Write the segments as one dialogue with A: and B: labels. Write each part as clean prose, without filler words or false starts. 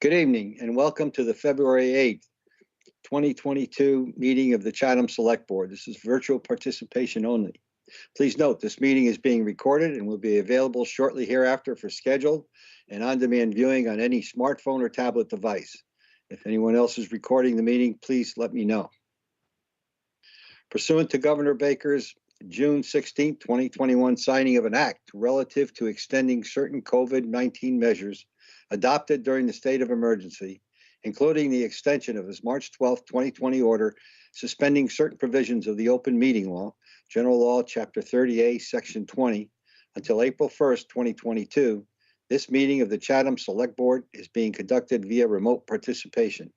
A: Good evening and welcome to the February 8th, 2022 meeting of the Chatham Select Board. This is virtual participation only. Please note this meeting is being recorded and will be available shortly hereafter for scheduled and on-demand viewing on any smartphone or tablet device. If anyone else is recording the meeting, please let me know. Pursuant to Governor Baker's June 16, 2021 signing of an act relative to extending certain COVID-19 measures adopted during the state of emergency, including the extension of his March 12, 2020 order suspending certain provisions of the open meeting law, General Law, Chapter 30A, Section 20, until April 1st, 2022, this meeting of the Chatham Select Board is being conducted via remote participation.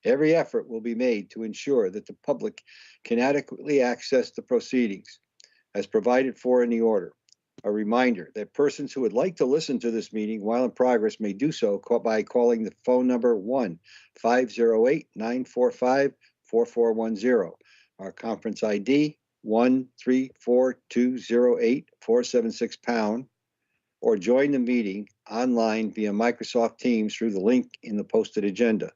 A: Every effort will be made to ensure that the public can adequately access the proceedings as provided for in the order. A reminder that persons who would like to listen to this meeting while in progress may do so by calling the phone number 1-508-945-4410. Our conference ID 134208476#, or join the meeting online via Microsoft Teams through the link in the posted agenda.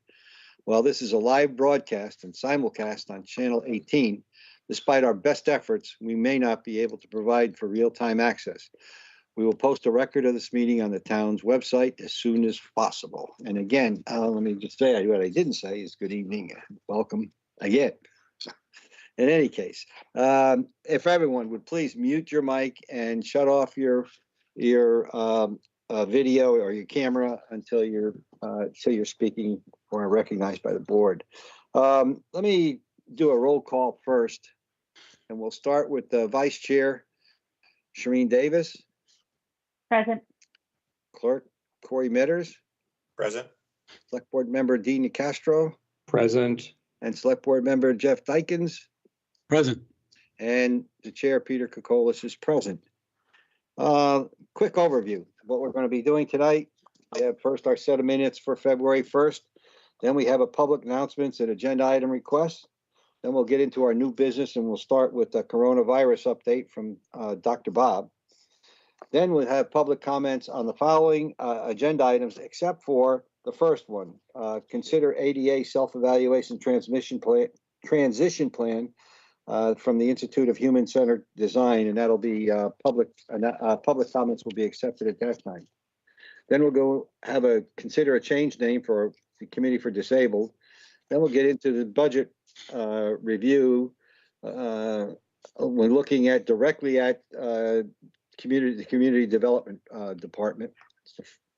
A: While this is a live broadcast and simulcast on Channel 18, despite our best efforts, we may not be able to provide for real-time access. We will post a record of this meeting on the town's website as soon as possible. And again, let me just say what I didn't say is good evening and welcome again. In any case, if everyone would please mute your mic and shut off your video or your camera until you're speaking or recognized by the board. Let me do a roll call first, and we'll start with the Vice Chair, Shireen Davis.
B: Present.
A: Clerk, Corey Mitters.
C: Present.
A: Select Board Member, Dean Castro.
D: Present.
A: And Select Board Member, Jeff Dykins.
D: Present.
A: And the Chair, Peter Kokolas, is present. Quick overview of what we're going to be doing tonight. We have first our set of minutes for February 1st. Then we have a public announcements and agenda item requests. Then we'll get into our new business and we'll start with the coronavirus update from Dr. Bob. Then we'll have public comments on the following agenda items, except for the first one. Consider ADA self-evaluation transition plan from the Institute of Human-Centered Design, and that'll be public comments will be accepted at that time. Then we'll go consider a change name for the Committee for Disabled. Then we'll get into the budget review. We're looking at directly at the Community Development Department.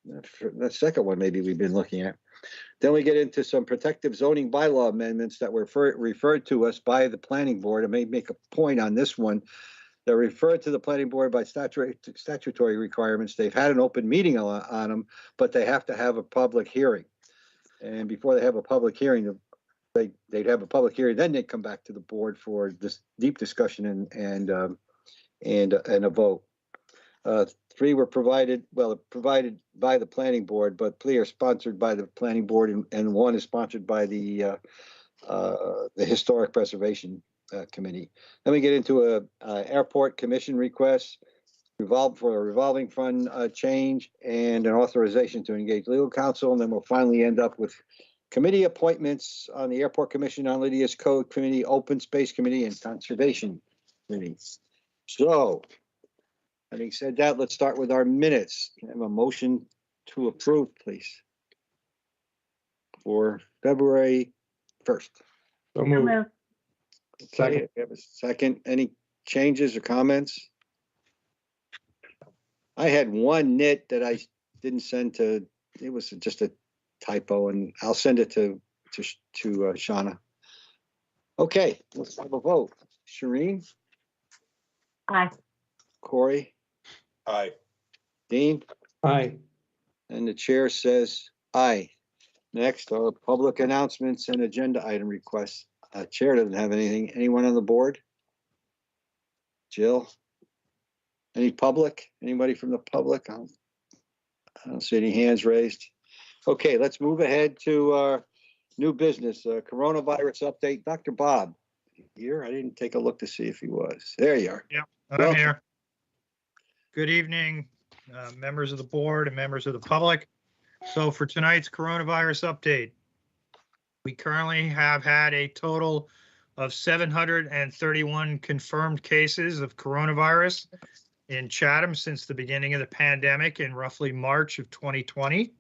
A: The second one maybe we've been looking at. Then we get into some protective zoning bylaw amendments that were referred to us by the planning board. I may make a point on this one. They're referred to the planning board by statutory requirements. They've had an open meeting on them, but they have to have a public hearing. And before they have a public hearing, they'd have a public hearing, then they'd come back to the board for this deep discussion and a vote. Three were provided by the planning board, but three are sponsored by the planning board, and one is sponsored by the Historic Preservation Committee. Then we get into a airport commission request, for a revolving fund change, and an authorization to engage legal counsel. And then we'll finally end up with committee appointments on the Airport Commission, on Lydia's Code Committee, Open Space Committee, and Conservation Committee. So, having said that, let's start with our minutes. Can I have a motion to approve, please, for February 1st?
D: So moved.
A: Okay,
D: Second.
A: we have a second. Any changes or comments? I had one nit that I didn't send to, it was just a typo, and I'll send it to Shauna. Okay, let's have a vote. Shireen?
B: Aye.
A: Corey?
C: Aye.
A: Dean?
D: Aye.
A: And the chair says aye. Next are public announcements and agenda item requests. Chair doesn't have anything. Anyone on the board? Jill? Any public? Anybody from the public? I don't see any hands raised. Okay, let's move ahead to our new business, coronavirus update. Dr. Bob, here? I didn't take a look to see if he was. There you are.
E: Yep, I'm
A: Welcome.
E: here. Good evening, members of the board and members of the public. So for tonight's coronavirus update, we currently have had a total of 731 confirmed cases of coronavirus in Chatham since the beginning of the pandemic in roughly March of 2020.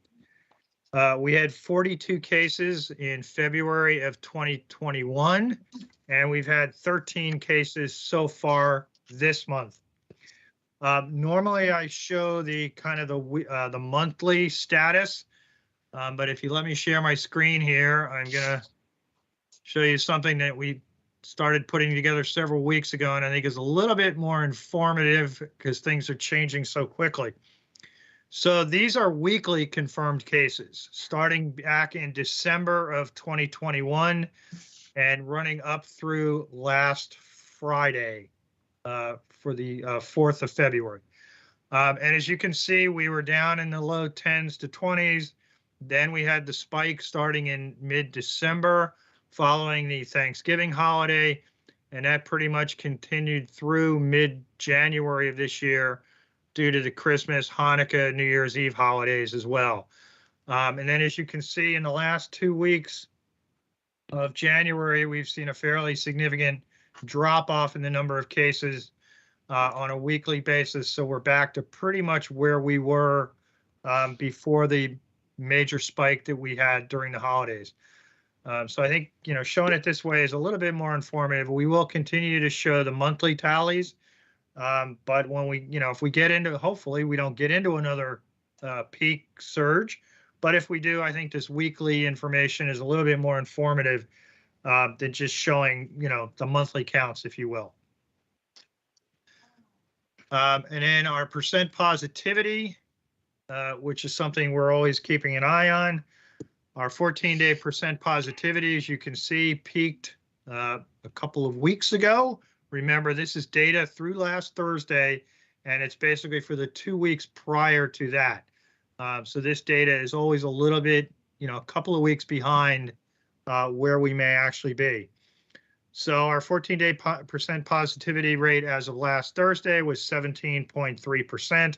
E: We had 42 cases in February of 2021, and we've had 13 cases so far this month. Normally I show the kind of the monthly status, but if you let me share my screen here, I'm gonna show you something that we started putting together several weeks ago, and I think is a little bit more informative because things are changing so quickly. So these are weekly confirmed cases, starting back in December of 2021 and running up through last Friday for the 4th of February. And as you can see, we were down in the low 10s to 20s. Then we had the spike starting in mid-December following the Thanksgiving holiday, and that pretty much continued through mid-January of this year due to the Christmas, Hanukkah, New Year's Eve holidays as well. And then as you can see, in the last 2 weeks of January, we've seen a fairly significant drop off in the number of cases on a weekly basis. So we're back to pretty much where we were before the major spike that we had during the holidays. So I think, showing it this way is a little bit more informative. We will continue to show the monthly tallies. But when we, if we get into, hopefully we don't get into another peak surge. But if we do, I think this weekly information is a little bit more informative than just showing, the monthly counts, if you will. And then our percent positivity, which is something we're always keeping an eye on. Our 14-day percent positivity, as you can see, peaked a couple of weeks ago. Remember, this is data through last Thursday, and it's basically for the 2 weeks prior to that. So this data is always a little bit, a couple of weeks behind where we may actually be. So our 14-day percent positivity rate as of last Thursday was 17.3%.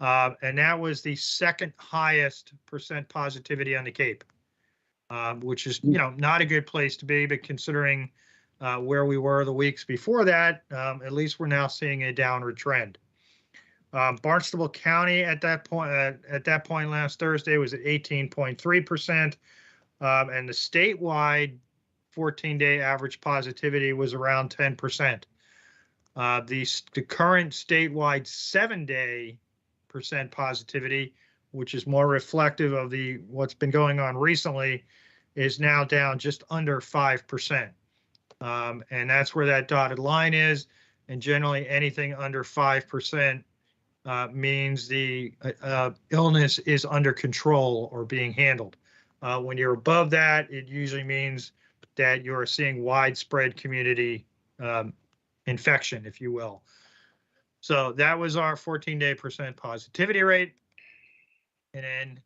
E: And that was the second highest percent positivity on the Cape, which is, not a good place to be, but considering where we were the weeks before that, at least we're now seeing a downward trend. Barnstable County at that point last Thursday was at 18.3%, and the statewide 14-day average positivity was around 10%. The current statewide 7-day percent positivity, which is more reflective of what's been going on recently, is now down just under 5%. And that's where that dotted line is. And generally anything under 5% means the illness is under control or being handled. When you're above that, it usually means that you're seeing widespread community infection, if you will. So that was our 14-day percent positivity rate. And then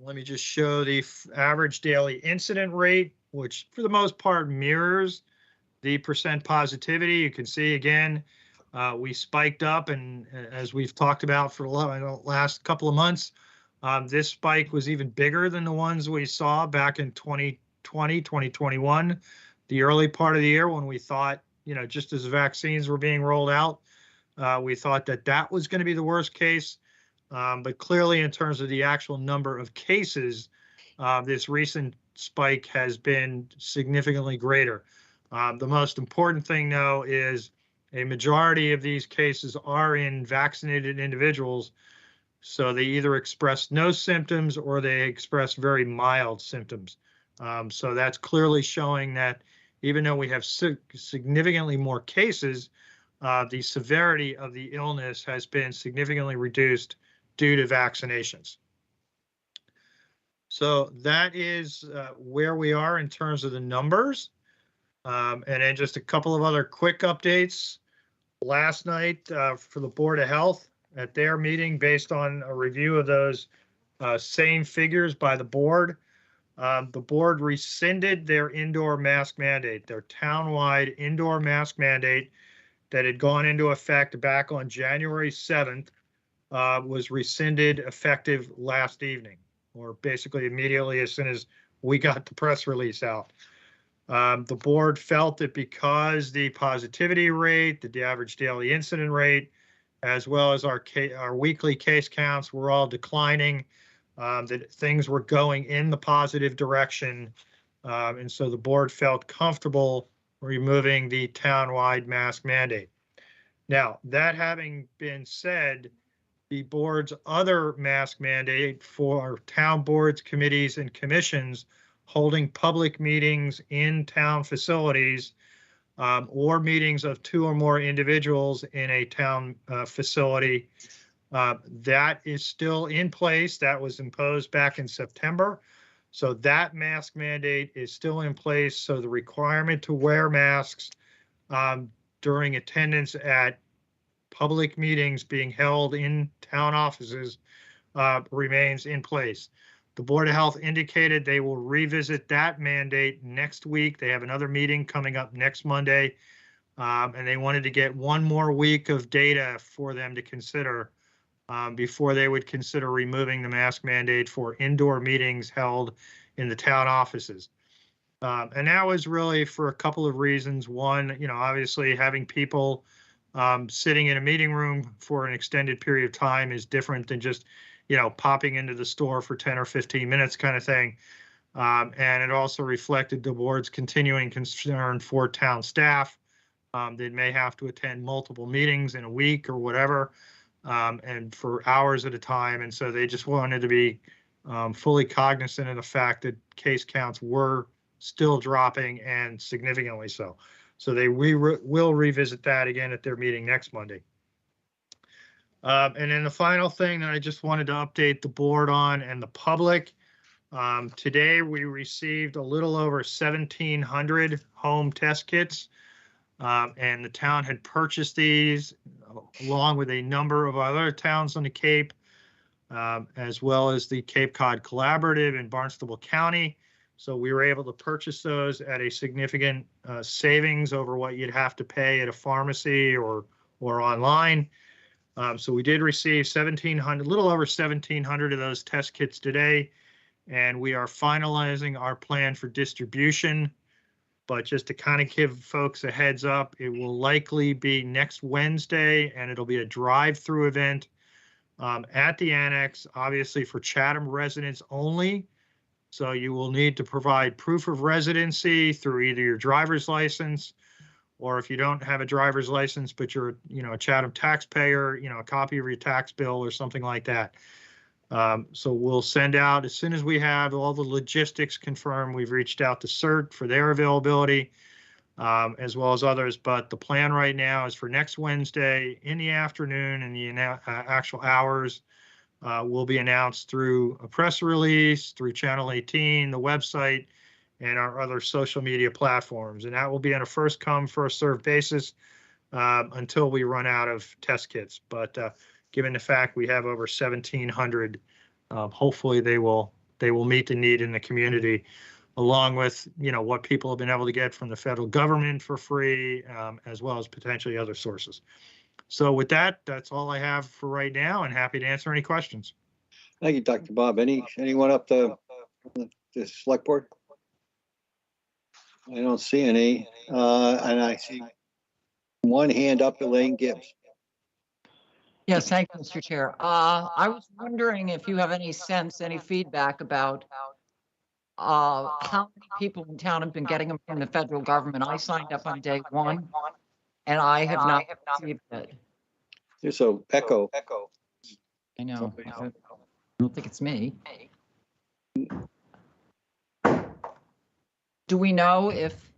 E: let me just show the average daily incident rate, which for the most part mirrors the percent positivity. You can see again, we spiked up, and as we've talked about for the last couple of months, this spike was even bigger than the ones we saw back in 2020, 2021, the early part of the year when we thought, just as vaccines were being rolled out, we thought that was going to be the worst case. But clearly in terms of the actual number of cases, this recent spike has been significantly greater. The most important thing, though, is a majority of these cases are in vaccinated individuals. So they either express no symptoms or they express very mild symptoms. So that's clearly showing that even though we have significantly more cases, the severity of the illness has been significantly reduced due to vaccinations. So that is where we are in terms of the numbers. And then just a couple of other quick updates. Last night for the Board of Health at their meeting, based on a review of those same figures by the board, the board rescinded their indoor mask mandate, their townwide indoor mask mandate that had gone into effect back on January 7th. was rescinded effective last evening, or basically immediately as soon as we got the press release out. The board felt that because the positivity rate, the average daily incident rate, as well as our weekly case counts were all declining, that things were going in the positive direction. And so the board felt comfortable removing the townwide mask mandate. Now, that having been said, the board's other mask mandate for town boards, committees, and commissions holding public meetings in town facilities, or meetings of 2 or more individuals in a town facility, that is still in place. That was imposed back in September. So that mask mandate is still in place. So the requirement to wear masks during attendance at public meetings being held in town offices remains in place. The Board of Health indicated they will revisit that mandate next week. They have another meeting coming up next Monday, and they wanted to get 1 more week of data for them to consider before they would consider removing the mask mandate for indoor meetings held in the town offices. And that was really for a couple of reasons. One, obviously having people sitting in a meeting room for an extended period of time is different than just, popping into the store for 10 or 15 minutes kind of thing. And it also reflected the board's continuing concern for town staff that may have to attend multiple meetings in a week or whatever, and for hours at a time. And so they just wanted to be fully cognizant of the fact that case counts were still dropping, and significantly so. So they will revisit that again at their meeting next Monday. And then the final thing that I just wanted to update the board on and the public, today we received a little over 1,700 home test kits, and the town had purchased these along with a number of other towns on the Cape, as well as the Cape Cod Collaborative in Barnstable County. So we were able to purchase those at a significant savings over what you'd have to pay at a pharmacy or online. So we did receive 1,700, a little over 1,700 of those test kits today, and we are finalizing our plan for distribution. But just to kind of give folks a heads up, it will likely be next Wednesday, and it'll be a drive-through event at the annex, obviously for Chatham residents only. So you will need to provide proof of residency through either your driver's license, or if you don't have a driver's license, but you're, a Chatham taxpayer, a copy of your tax bill or something like that. So we'll send out, as soon as we have all the logistics confirmed, we've reached out to CERT for their availability, as well as others. But the plan right now is for next Wednesday in the afternoon, and the actual hours will be announced through a press release, through Channel 18, the website, and our other social media platforms. And that will be on a first come, first served basis until we run out of test kits. But given the fact we have over 1,700, hopefully they will meet the need in the community, along with, what people have been able to get from the federal government for free, as well as potentially other sources. So with that, that's all I have for right now, and happy to answer any questions.
A: Thank you, Dr. Bob. Anyone up the select board? I don't see any, and I see one hand up, Elaine Gibbs.
F: Yes, thank you, Mr. Chair. I was wondering if you have any sense, any feedback about how many people in town have been getting them from the federal government. I signed up on day 1, and I have not received it.
A: There's an echo.
F: I know. I don't think it's me. Do we know if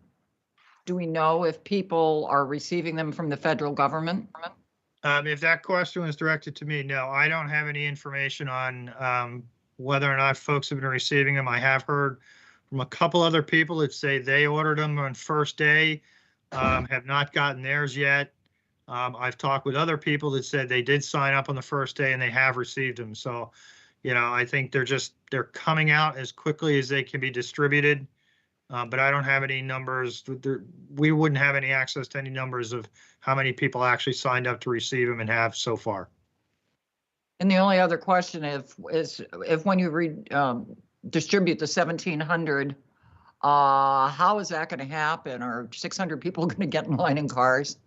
F: people are receiving them from the federal government?
E: If that question was directed to me, no, I don't have any information on whether or not folks have been receiving them. I have heard from a couple other people that say they ordered them on first day, have not gotten theirs yet. I've talked with other people that said they did sign up on the first day and they have received them. So, I think they're coming out as quickly as they can be distributed. But I don't have any numbers. We wouldn't have any access to any numbers of how many people actually signed up to receive them and have so far.
F: And the only other question is if when you distribute the 1,700, how is that going to happen? Are 600 people going to get in line in cars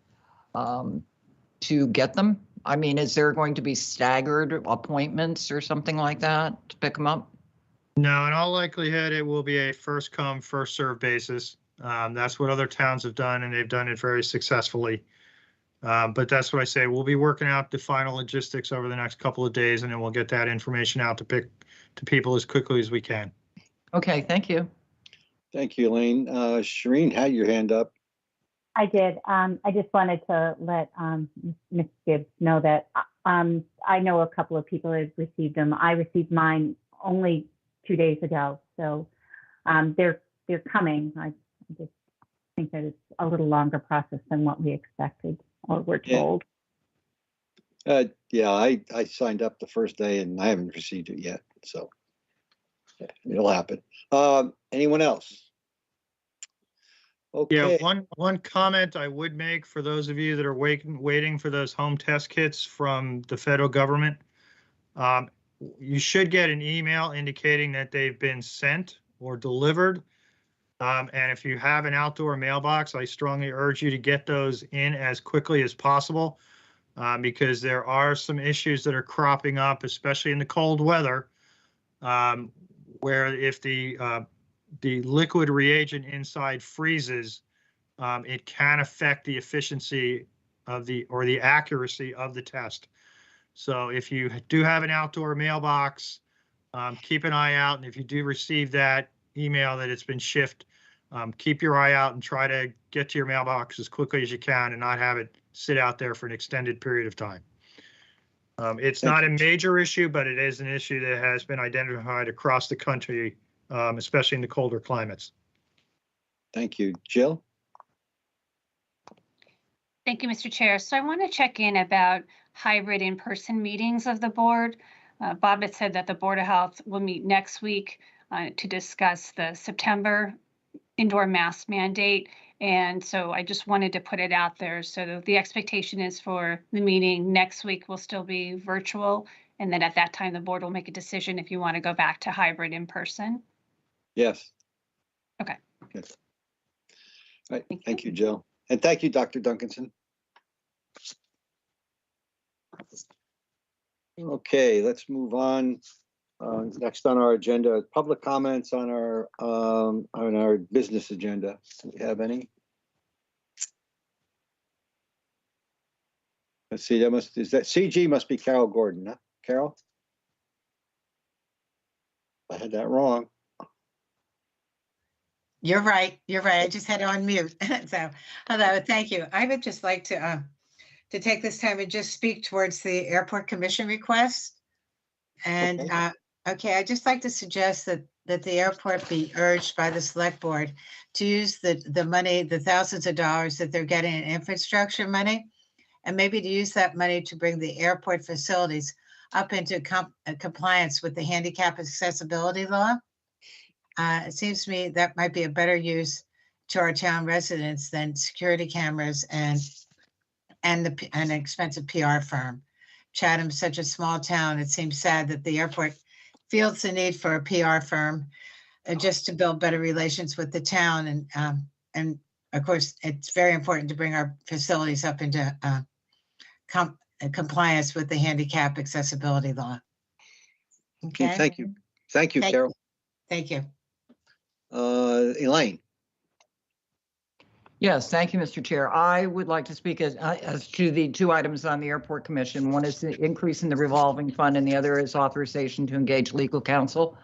F: to get them? I mean, is there going to be staggered appointments or something like that to pick them up?
E: No, in all likelihood, it will be a first come, first served basis. That's what other towns have done, and they've done it very successfully. But that's what I say. We'll be working out the final logistics over the next couple of days, and then we'll get that information out to people as quickly as we can.
F: Okay, thank you.
A: Thank you, Elaine. Shireen had your hand up.
B: I did. I just wanted to let Ms. Gibbs know that I know a couple of people have received them. I received mine only 2 days ago, so they're coming. I just think that it's a little longer process than what we expected or were told.
A: Yeah, I signed up the first day and I haven't received it yet, so yeah, it'll happen. Anyone else? Okay.
E: Yeah, one comment I would make for those of you that are waiting for those home test kits from the federal government. You should get an email indicating that they've been sent or delivered. And if you have an outdoor mailbox, I strongly urge you to get those in as quickly as possible, because there are some issues that are cropping up, especially in the cold weather, where if the liquid reagent inside freezes, it can affect the efficiency of or the accuracy of the test. So if you do have an outdoor mailbox, keep an eye out. And if you do receive that email that it's been shipped, keep your eye out and try to get to your mailbox as quickly as you can and not have it sit out there for an extended period of time. It's not a major issue, but it is an issue that has been identified across the country, especially in the colder climates.
A: Thank you. Jill?
G: Thank you, Mr. Chair. So I want to check in about hybrid in-person meetings of the board. Bob had said that the Board of Health will meet next week to discuss the September indoor mask mandate. And so I just wanted to put it out there. So the expectation is for the meeting next week will still be virtual. And then at that time, the board will make a decision if you want to go back to hybrid in person.
A: Yes.
G: Okay.
A: Good. All right. Thank you, Jill. And thank you, Dr. Duncanson. Okay, let's move on. Next on our agenda, public comments on our business agenda. Do we have any? Let's see. CG must be Carol Gordon, huh? Carol? I had that wrong.
H: You're right. You're right. I just had it on mute. So, hello, thank you. I would just like to take this time and just speak towards the airport commission request. And okay, I'd just like to suggest that the airport be urged by the select board to use the money, the thousands of dollars that they're getting in infrastructure money, and maybe to use that money to bring the airport facilities up into compliance with the handicap accessibility law. It seems to me that might be a better use to our town residents than security cameras and an expensive PR firm. Chatham's such a small town. It seems sad that the airport feels the need for a PR firm just to build better relations with the town. And of course, it's very important to bring our facilities up into compliance with the handicap accessibility law. Okay.
A: Thank you. Thank you, Carol.
H: Thank you.
A: Elaine.
F: Yes, thank you, Mr. Chair. I would like to speak as to the two items on the Airport Commission. One is the increase in the revolving fund, and the other is authorization to engage legal counsel.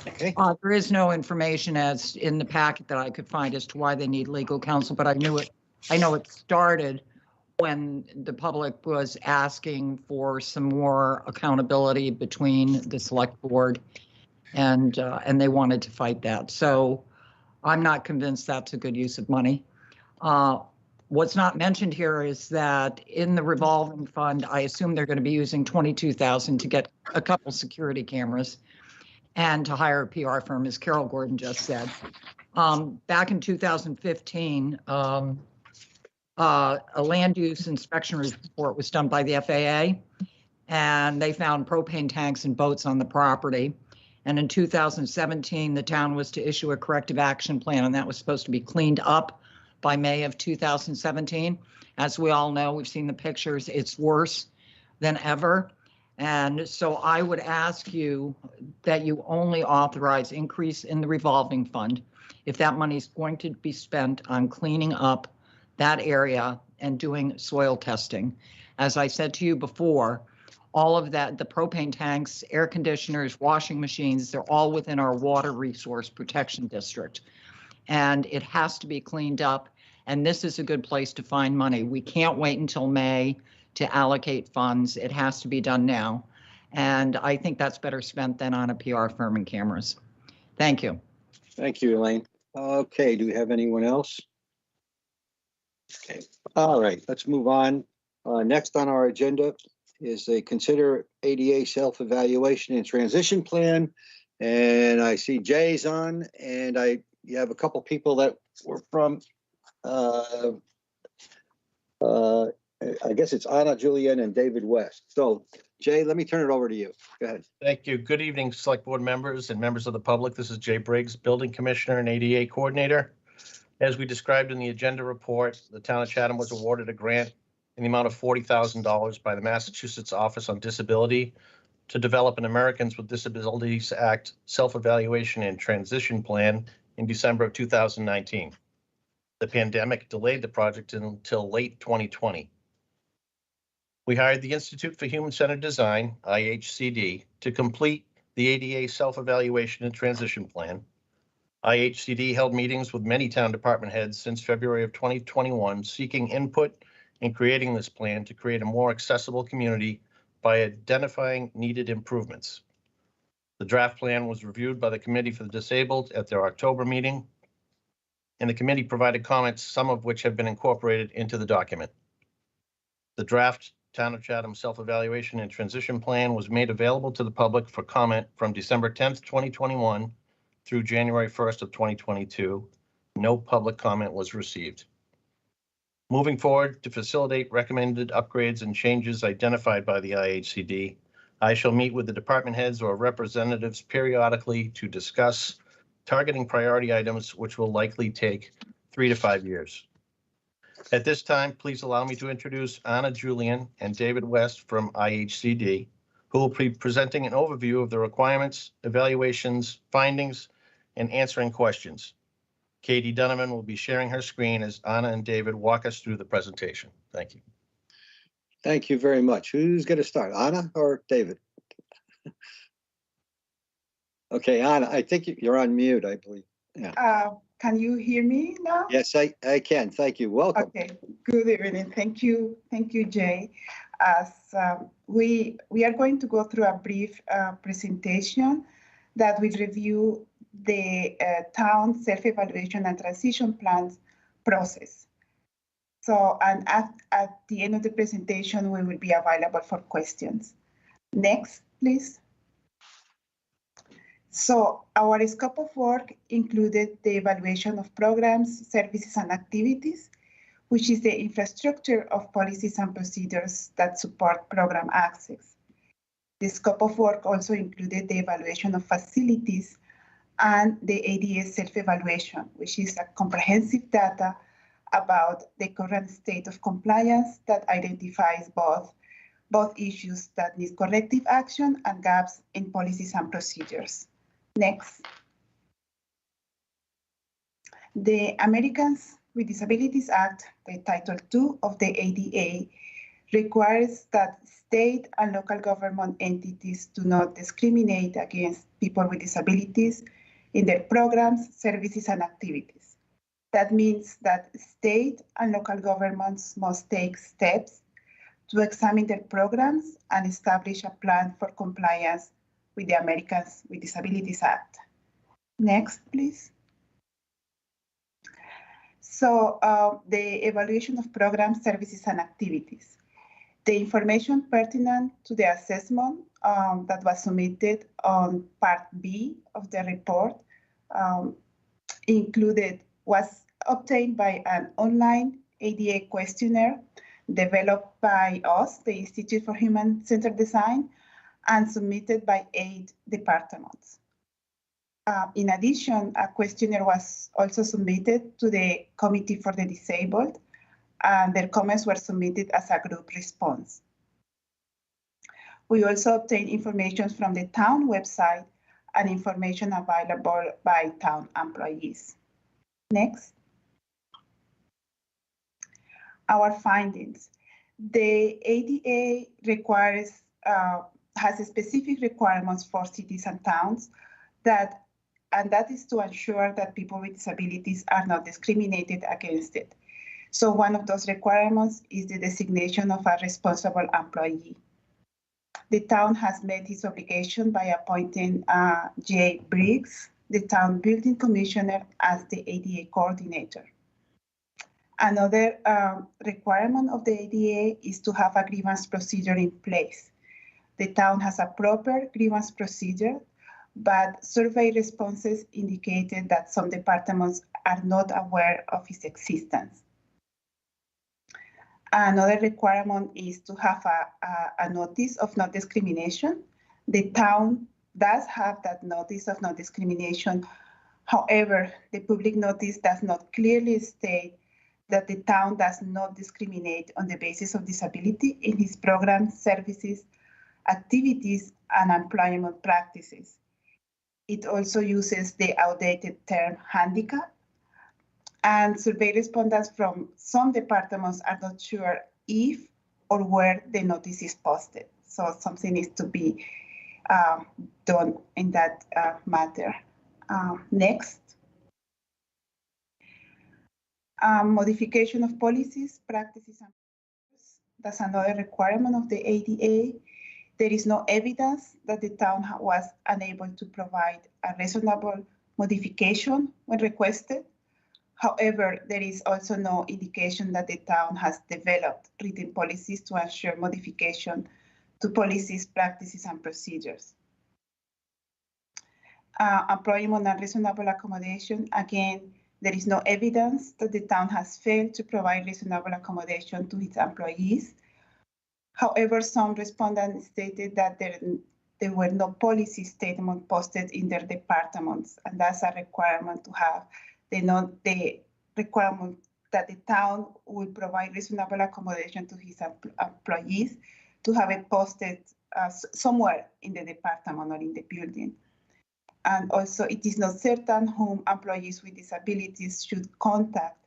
A: Okay.
F: There is no information as in the packet that I could find as to why they need legal counsel, but I know it started when the public was asking for some more accountability between the select board, and they wanted to fight that. So I'm not convinced that's a good use of money. What's not mentioned here is that in the revolving fund, I assume they're going to be using $22,000 to get a couple security cameras and to hire a PR firm, as Carol Gordon just said. Back in 2015, a land use inspection report was done by the FAA, and they found propane tanks and boats on the property. And in 2017, the town was to issue a corrective action plan, and that was supposed to be cleaned up by May of 2017. As we all know, we've seen the pictures, it's worse than ever. And so I would ask you that you only authorize increase in the revolving fund if that money is going to be spent on cleaning up that area and doing soil testing. As I said to you before, all of that, the propane tanks, air conditioners, washing machines, they're all within our water resource protection district. And it has to be cleaned up. And this is a good place to find money. We can't wait until May to allocate funds. It has to be done now. And I think that's better spent than on a PR firm and cameras. Thank you.
A: Thank you, Elaine. Okay, do we have anyone else? Okay, all right, let's move on. Next on our agenda is a consider ADA self-evaluation and transition plan. And I see Jay's on, and you have a couple people that were from, I guess it's Anna, Julian, and David West. So Jay, let me turn it over to you. Go ahead.
I: Thank you. Good evening, Select Board members and members of the public. This is Jay Briggs, Building Commissioner and ADA Coordinator. As we described in the agenda report, the town of Chatham was awarded a grant in the amount of $40,000 by the Massachusetts Office on Disability to develop an Americans with Disabilities Act self-evaluation and transition plan in December of 2019. The pandemic delayed the project until late 2020. We hired the Institute for Human-Centered Design, IHCD, to complete the ADA self-evaluation and transition plan. IHCD held meetings with many town department heads since February of 2021, seeking input in creating this plan to create a more accessible community by identifying needed improvements. The draft plan was reviewed by the Committee for the Disabled at their October meeting, and the committee provided comments, some of which have been incorporated into the document. The draft Town of Chatham self-evaluation and transition plan was made available to the public for comment from December 10th, 2021 through January 1st of 2022. No public comment was received. Moving forward, to facilitate recommended upgrades and changes identified by the IHCD, I shall meet with the department heads or representatives periodically to discuss targeting priority items, which will likely take 3 to 5 years. At this time, please allow me to introduce Anna Julian and David West from IHCD, who will be presenting an overview of the requirements, evaluations, findings, and answering questions. Katie Donovan will be sharing her screen as Anna and David walk us through the presentation. Thank you.
A: Thank you very much. Who's going to start, Anna or David? Okay, Anna, I think you're on mute, I believe. Yeah.
J: Can you hear me now?
A: Yes, I can. Thank you. Welcome.
J: Okay, good evening. Thank you, Jay. As we are going to go through a brief presentation that will review the town self-evaluation and transition plans process. So, and at the end of the presentation, we will be available for questions. Next, please. So our scope of work included the evaluation of programs, services, and activities, which is the infrastructure of policies and procedures that support program access. The scope of work also included the evaluation of facilities and the ADA self-evaluation, which is a comprehensive data about the current state of compliance that identifies both issues that need corrective action and gaps in policies and procedures. Next. The Americans with Disabilities Act, the Title II of the ADA, requires that state and local government entities do not discriminate against people with disabilities in their programs, services, and activities. That means that state and local governments must take steps to examine their programs and establish a plan for compliance with the Americans with Disabilities Act. Next, please. So the evaluation of programs, services, and activities. The information pertinent to the assessment that was submitted on Part B of the report was obtained by an online ADA questionnaire developed by us, the Institute for Human-Centered Design, and submitted by 8 departments. In addition, a questionnaire was also submitted to the Committee for the Disabled, and their comments were submitted as a group response. We also obtained information from the town website and information available by town employees. Next. Our findings. The ADA has specific requirements for cities and towns and that is to ensure that people with disabilities are not discriminated against it. So one of those requirements is the designation of a responsible employee. The town has met its obligation by appointing Jay Briggs, the town building commissioner, as the ADA coordinator. Another requirement of the ADA is to have a grievance procedure in place. The town has a proper grievance procedure, but survey responses indicated that some departments are not aware of its existence. Another requirement is to have a notice of non-discrimination. The town does have that notice of non-discrimination. However, the public notice does not clearly state that the town does not discriminate on the basis of disability in its programs, services, activities, and employment practices. It also uses the outdated term handicap, and survey respondents from some departments are not sure if or where the notice is posted. So something needs to be done in that matter. Next. Modification of policies, practices, and procedures. That's another requirement of the ADA. There is no evidence that the town was unable to provide a reasonable modification when requested. However, there is also no indication that the town has developed written policies to ensure modification to policies, practices, and procedures. Employment and reasonable accommodation. Again, there is no evidence that the town has failed to provide reasonable accommodation to its employees. However, some respondents stated that there were no policy statements posted in their departments, and that's a requirement to have the requirement that the town will provide reasonable accommodation to his employees, to have it posted somewhere in the department or in the building. And also, it is not certain whom employees with disabilities should contact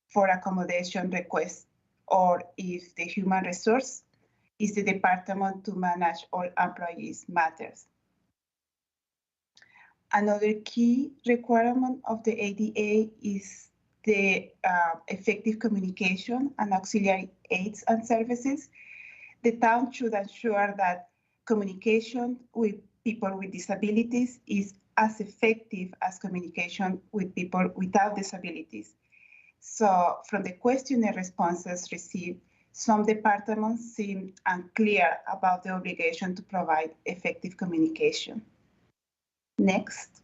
J: for accommodation requests, or if the human resource is the department to manage all employees' matters. Another key requirement of the ADA is the effective communication and auxiliary aids and services. The town should ensure that communication with people with disabilities is as effective as communication with people without disabilities. So from the questionnaire responses received, some departments seem unclear about the obligation to provide effective communication. Next.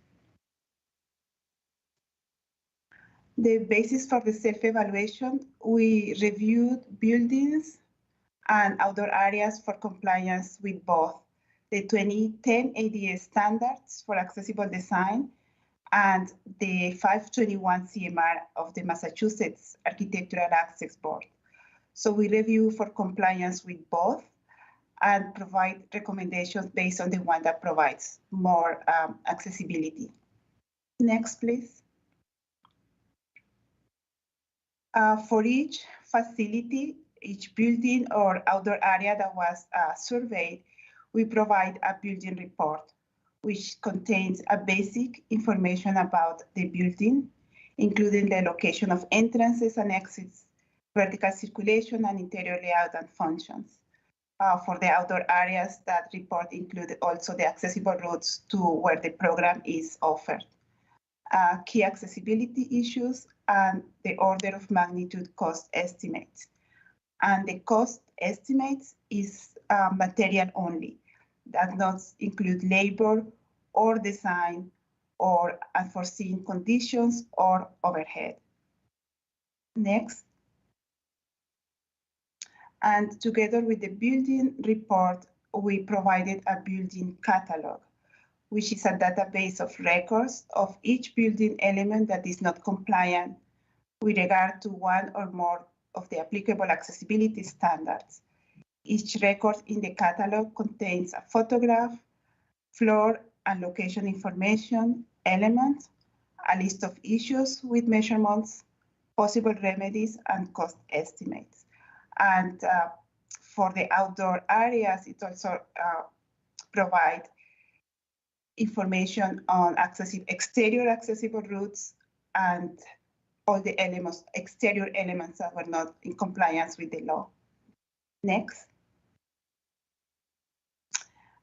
J: The basis for the self-evaluation, we reviewed buildings and outdoor areas for compliance with both the 2010 ADA standards for accessible design and the 521 CMR of the Massachusetts Architectural Access Board. So we review for compliance with both and provide recommendations based on the one that provides more accessibility. Next, please. For each facility, each building or outdoor area that was surveyed, we provide a building report, which contains a basic information about the building, including the location of entrances and exits, vertical circulation, and interior layout and functions. For the outdoor areas, that report included also the accessible routes to where the program is offered, key accessibility issues, and the order of magnitude cost estimates. And the cost estimates is material only. That does not include labor or design or unforeseen conditions or overhead. Next. And together with the building report, we provided a building catalog, which is a database of records of each building element that is not compliant with regard to one or more of the applicable accessibility standards. Each record in the catalog contains a photograph, floor and location information, elements, a list of issues with measurements, possible remedies, and cost estimates. And for the outdoor areas, it also provides information on exterior accessible routes and all the elements, exterior elements that were not in compliance with the law. Next.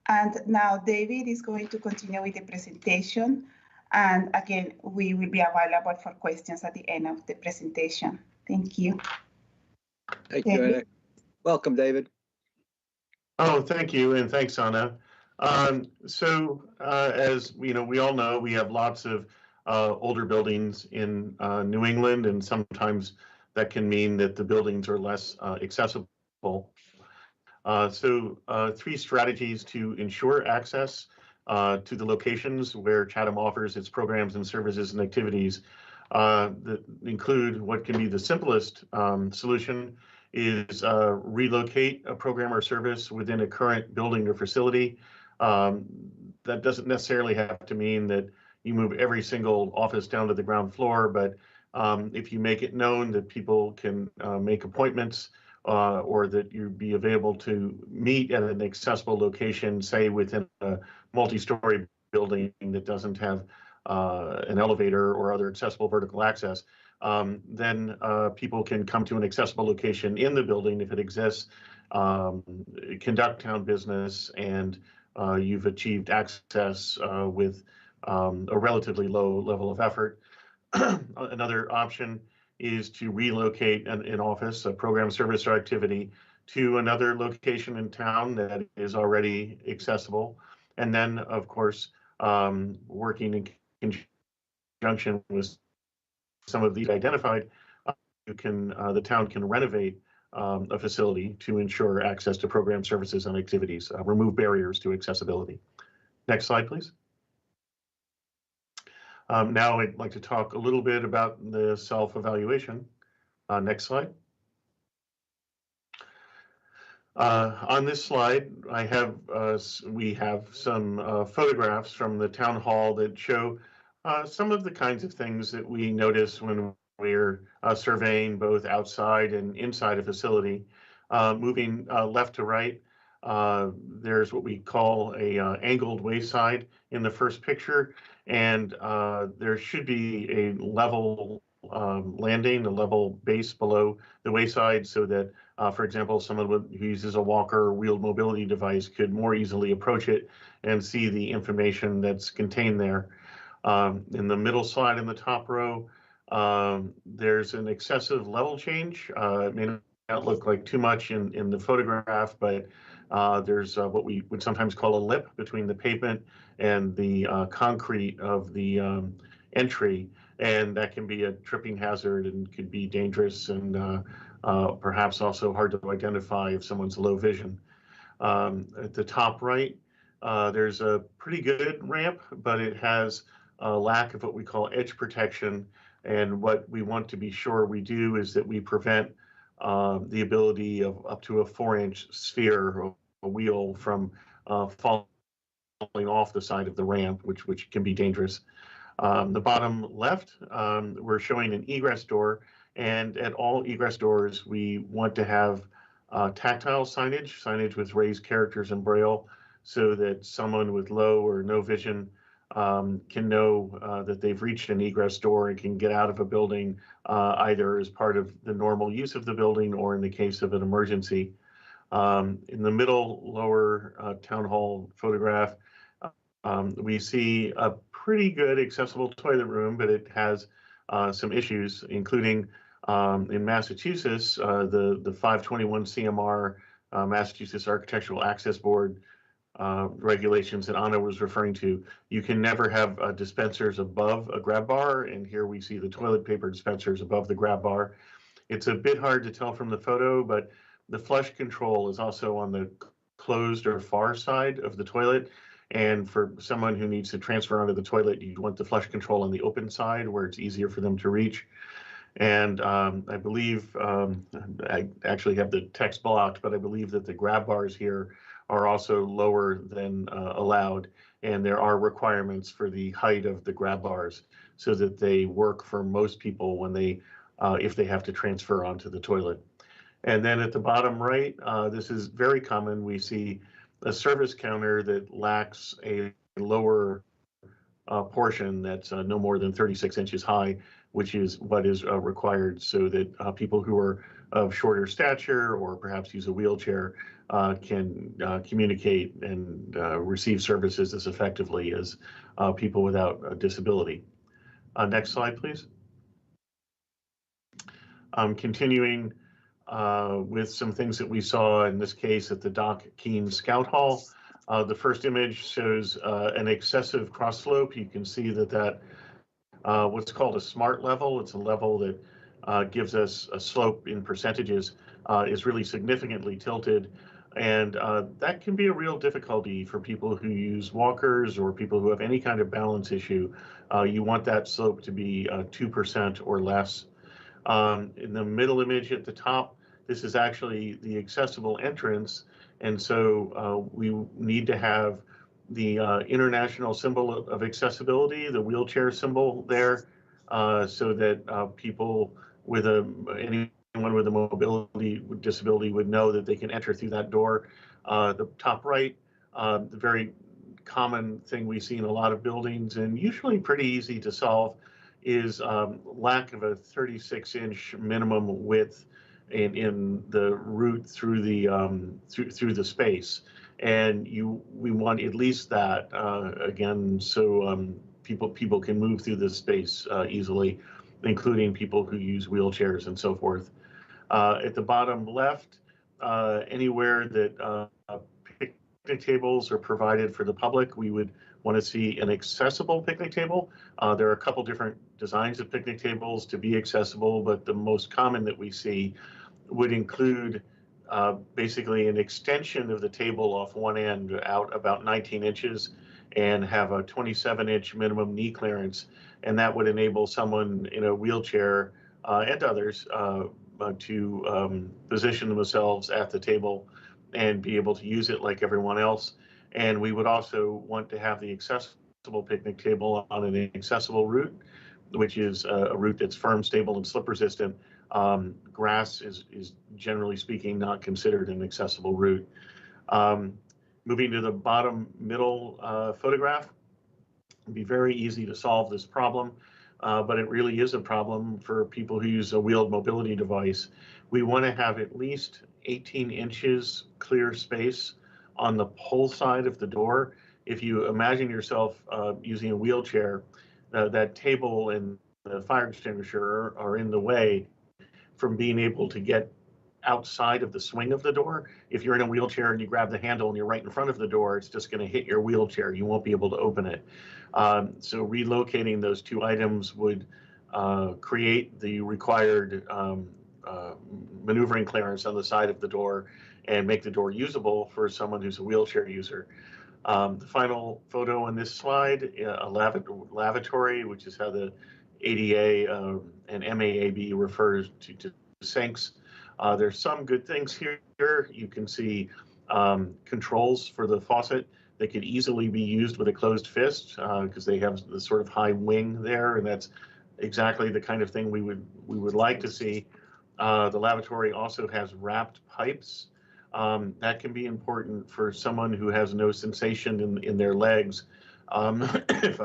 J: And now David is going to continue with the presentation. And again, we will be available for questions at the end of the presentation. Thank you.
A: Thank you, Anna. Welcome, David.
K: Oh, thank you, and thanks, Anna. As we all know, we have lots of older buildings in New England, and sometimes that can mean that the buildings are less accessible. Three strategies to ensure access to the locations where Chatham offers its programs and services and activities that include what can be the simplest solution is relocate a program or service within a current building or facility. That doesn't necessarily have to mean that you move every single office down to the ground floor, but if you make it known that people can make appointments or that you'd be available to meet at an accessible location, say within a multi-story building that doesn't have an elevator or other accessible vertical access, then people can come to an accessible location in the building if it exists, conduct town business, and you've achieved access with a relatively low level of effort. Another option is to relocate an office, a program, service, or activity to another location in town that is already accessible. And then, of course, working in conjunction with some of these identified, the town can renovate a facility to ensure access to program, services, and activities, remove barriers to accessibility. Next slide, please. Now I'd like to talk a little bit about the self-evaluation. Next slide. On this slide, we have some photographs from the town hall that show some of the kinds of things that we notice when we're surveying both outside and inside a facility. Moving left to right, there's what we call a angled wayside in the first picture, and there should be a level landing, a level base below the wayside so that, for example, someone who uses a walker or wheeled mobility device could more easily approach it and see the information that's contained there. In the middle slide in the top row, there's an excessive level change. It may not look like too much in the photograph, but there's what we would sometimes call a lip between the pavement and the concrete of the entry, and that can be a tripping hazard and could be dangerous and perhaps also hard to identify if someone's low vision. At the top right, there's a pretty good ramp, but it has a lack of what we call edge protection. And what we want to be sure we do is that we prevent the ability of up to a 4-inch sphere or a wheel from falling off the side of the ramp, which can be dangerous. The bottom left, we're showing an egress door, and at all egress doors, we want to have tactile signage with raised characters in Braille, so that someone with low or no vision can know that they've reached an egress door and can get out of a building either as part of the normal use of the building or in the case of an emergency. In the middle lower town hall photograph, we see a pretty good accessible toilet room, but it has some issues, including in Massachusetts, the 521 CMR, Massachusetts Architectural Access Board regulations that Anna was referring to. You can never have dispensers above a grab bar, and here we see the toilet paper dispensers above the grab bar. It's a bit hard to tell from the photo, but The flush control is also on the closed or far side of the toilet. And for someone who needs to transfer onto the toilet, you want the flush control on the open side where it's easier for them to reach. And I believe, I actually have the text blocked, but I believe that the grab bars here are also lower than allowed. And there are requirements for the height of the grab bars so that they work for most people when they, if they have to transfer onto the toilet. And then at the bottom right, this is very common. We see a service counter that lacks a lower portion that's no more than 36 inches high, which is what is required so that people who are of shorter stature or perhaps use a wheelchair can communicate and receive services as effectively as people without a disability. Next slide, please. Continuing with some things that we saw in this case at the Doc Keene Scout Hall. The first image shows an excessive cross slope. You can see that what's called a smart level, it's a level that gives us a slope in percentages, is really significantly tilted. And that can be a real difficulty for people who use walkers or people who have any kind of balance issue. You want that slope to be 2% or less. In the middle image at the top, this is actually the accessible entrance. And so we need to have the international symbol of accessibility, the wheelchair symbol there, so that people with anyone with a mobility disability would know that they can enter through that door. The top right, the very common thing we see in a lot of buildings and usually pretty easy to solve is lack of a 36-inch minimum width in the route through the space, and we want at least that again, so people can move through this space easily, including people who use wheelchairs and so forth. At the bottom left, anywhere that picnic tables are provided for the public, we would want to see an accessible picnic table. There are a couple different designs of picnic tables to be accessible, but the most common that we see would include basically an extension of the table off one end out about 19 inches and have a 27-inch minimum knee clearance. And that would enable someone in a wheelchair and others to position themselves at the table and be able to use it like everyone else. And we would also want to have the accessible picnic table on an accessible route, which is a route that's firm, stable, and slip resistant. Grass is generally speaking not considered an accessible route. Moving to the bottom middle photograph, it'd be very easy to solve this problem, but it really is a problem for people who use a wheeled mobility device. We want to have at least 18 inches clear space on the pole side of the door. If you imagine yourself using a wheelchair, that table and the fire extinguisher are in the way from being able to get outside of the swing of the door. If you're in a wheelchair and you grab the handle and you're right in front of the door, it's just going to hit your wheelchair. You won't be able to open it. So relocating those two items would create the required maneuvering clearance on the side of the door and make the door usable for someone who's a wheelchair user. The final photo on this slide, a lavatory, which is how the ADA and MAAB refers to sinks. There's some good things here. You can see controls for the faucet that could easily be used with a closed fist because they have the sort of high wing there, and that's exactly the kind of thing we would like to see. The lavatory also has wrapped pipes. That can be important for someone who has no sensation in their legs. If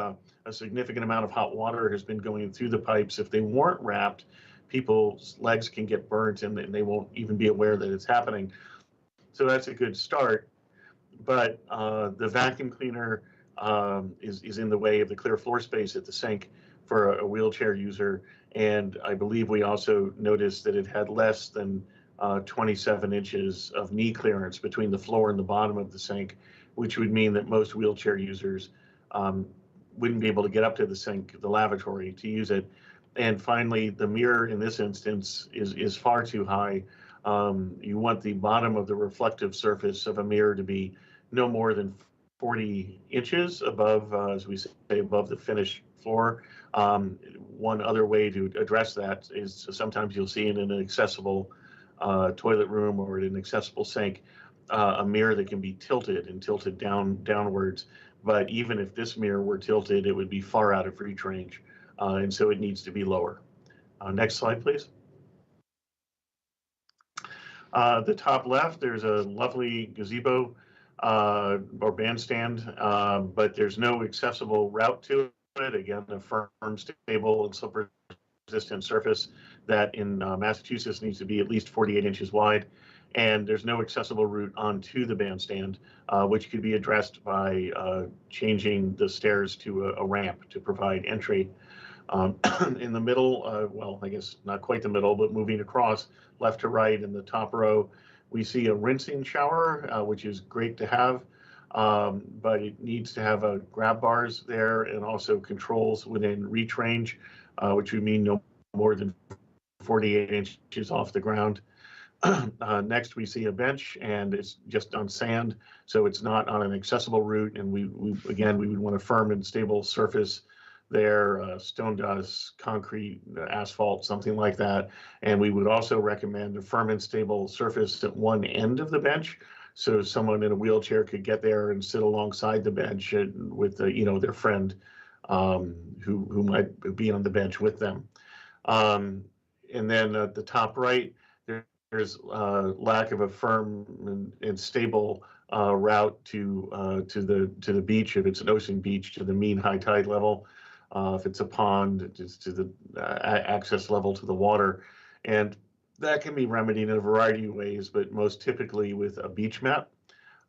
K: a significant amount of hot water has been going through the pipes, if they weren't wrapped, people's legs can get burnt and they won't even be aware that it's happening. So that's a good start. But the vacuum cleaner is in the way of the clear floor space at the sink for a wheelchair user. And I believe we also noticed that it had less than 27 inches of knee clearance between the floor and the bottom of the sink, which would mean that most wheelchair users wouldn't be able to get up to the sink, the lavatory, to use it. And finally, the mirror in this instance is far too high. You want the bottom of the reflective surface of a mirror to be no more than 40 inches above, as we say, above the finished floor. One other way to address that is sometimes you'll see in an accessible toilet room or in an accessible sink, a mirror that can be tilted and tilted downwards. But even if this mirror were tilted, it would be far out of reach range. And so it needs to be lower. Next slide, please. The top left, there's a lovely gazebo or bandstand, but there's no accessible route to it. Again, a firm, stable, and slip-resistant surface that in Massachusetts needs to be at least 48 inches wide. And there's no accessible route onto the bandstand, which could be addressed by changing the stairs to a ramp to provide entry. In the middle, well, I guess not quite the middle, but moving across left to right in the top row, we see a rinsing shower, which is great to have, but it needs to have grab bars there and also controls within reach range, which would mean no more than 48 inches off the ground. Next, we see a bench, and it's just on sand, so it's not on an accessible route. And we would want a firm and stable surface there, stone dust, concrete, asphalt, something like that. And we would also recommend a firm and stable surface at one end of the bench, so someone in a wheelchair could get there and sit alongside the bench with their friend who might be on the bench with them. And then at the top right, there's lack of a firm and stable route to the beach. If it's an ocean beach, to the mean high tide level. If it's a pond, it's to the access level to the water. And that can be remedied in a variety of ways, but most typically with a beach mat.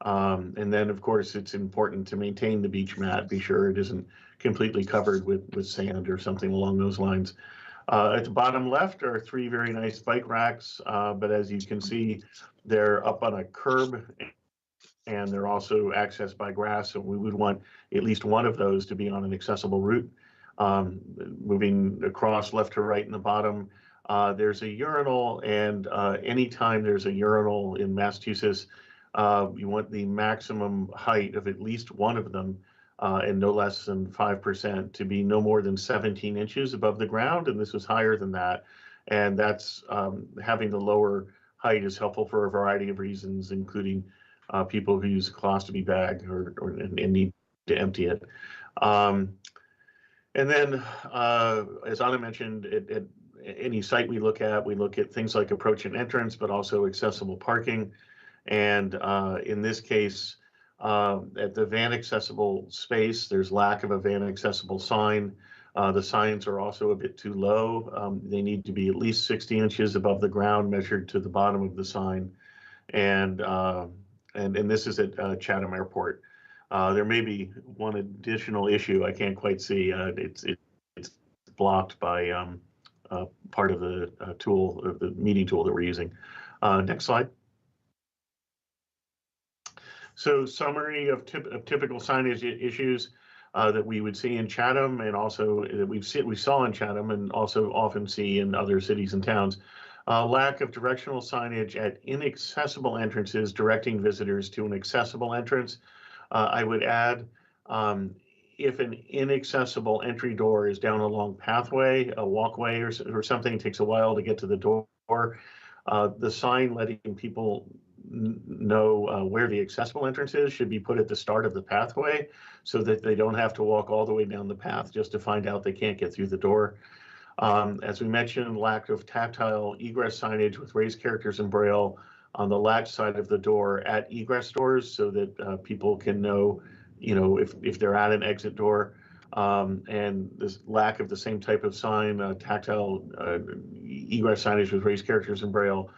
K: And then, of course, it's important to maintain the beach mat, be sure it isn't completely covered with sand or something along those lines. At the bottom left are three very nice bike racks, but as you can see, they're up on a curb and they're also accessed by grass. So we would want at least one of those to be on an accessible route. Moving across left to right in the bottom, there's a urinal, and anytime there's a urinal in Massachusetts, you want the maximum height of at least one of them and no less than 5% to be no more than 17 inches above the ground. And this was higher than that. And that's having the lower height is helpful for a variety of reasons, including people who use a colostomy bag and need to empty it. And then, as Anna mentioned, at any site we look at things like approach and entrance, but also accessible parking. And in this case, at the van accessible space, there's lack of a van accessible sign. The signs are also a bit too low. They need to be at least 60 inches above the ground measured to the bottom of the sign. And this is at Chatham Airport. There may be one additional issue I can't quite see. It's blocked by part of the tool, the meeting tool that we're using. Next slide. So summary of typical signage issues that we would see in Chatham, and also that we saw in Chatham and also often see in other cities and towns. Lack of directional signage at inaccessible entrances directing visitors to an accessible entrance. I would add, if an inaccessible entry door is down a long pathway, a walkway or something, it takes a while to get to the door, the sign letting people know where the accessible entrance is should be put at the start of the pathway so that they don't have to walk all the way down the path just to find out they can't get through the door. As we mentioned, lack of tactile egress signage with raised characters in Braille on the latch side of the door at egress doors so that people can know, if they're at an exit door. And this lack of the same type of sign, tactile egress signage with raised characters in Braille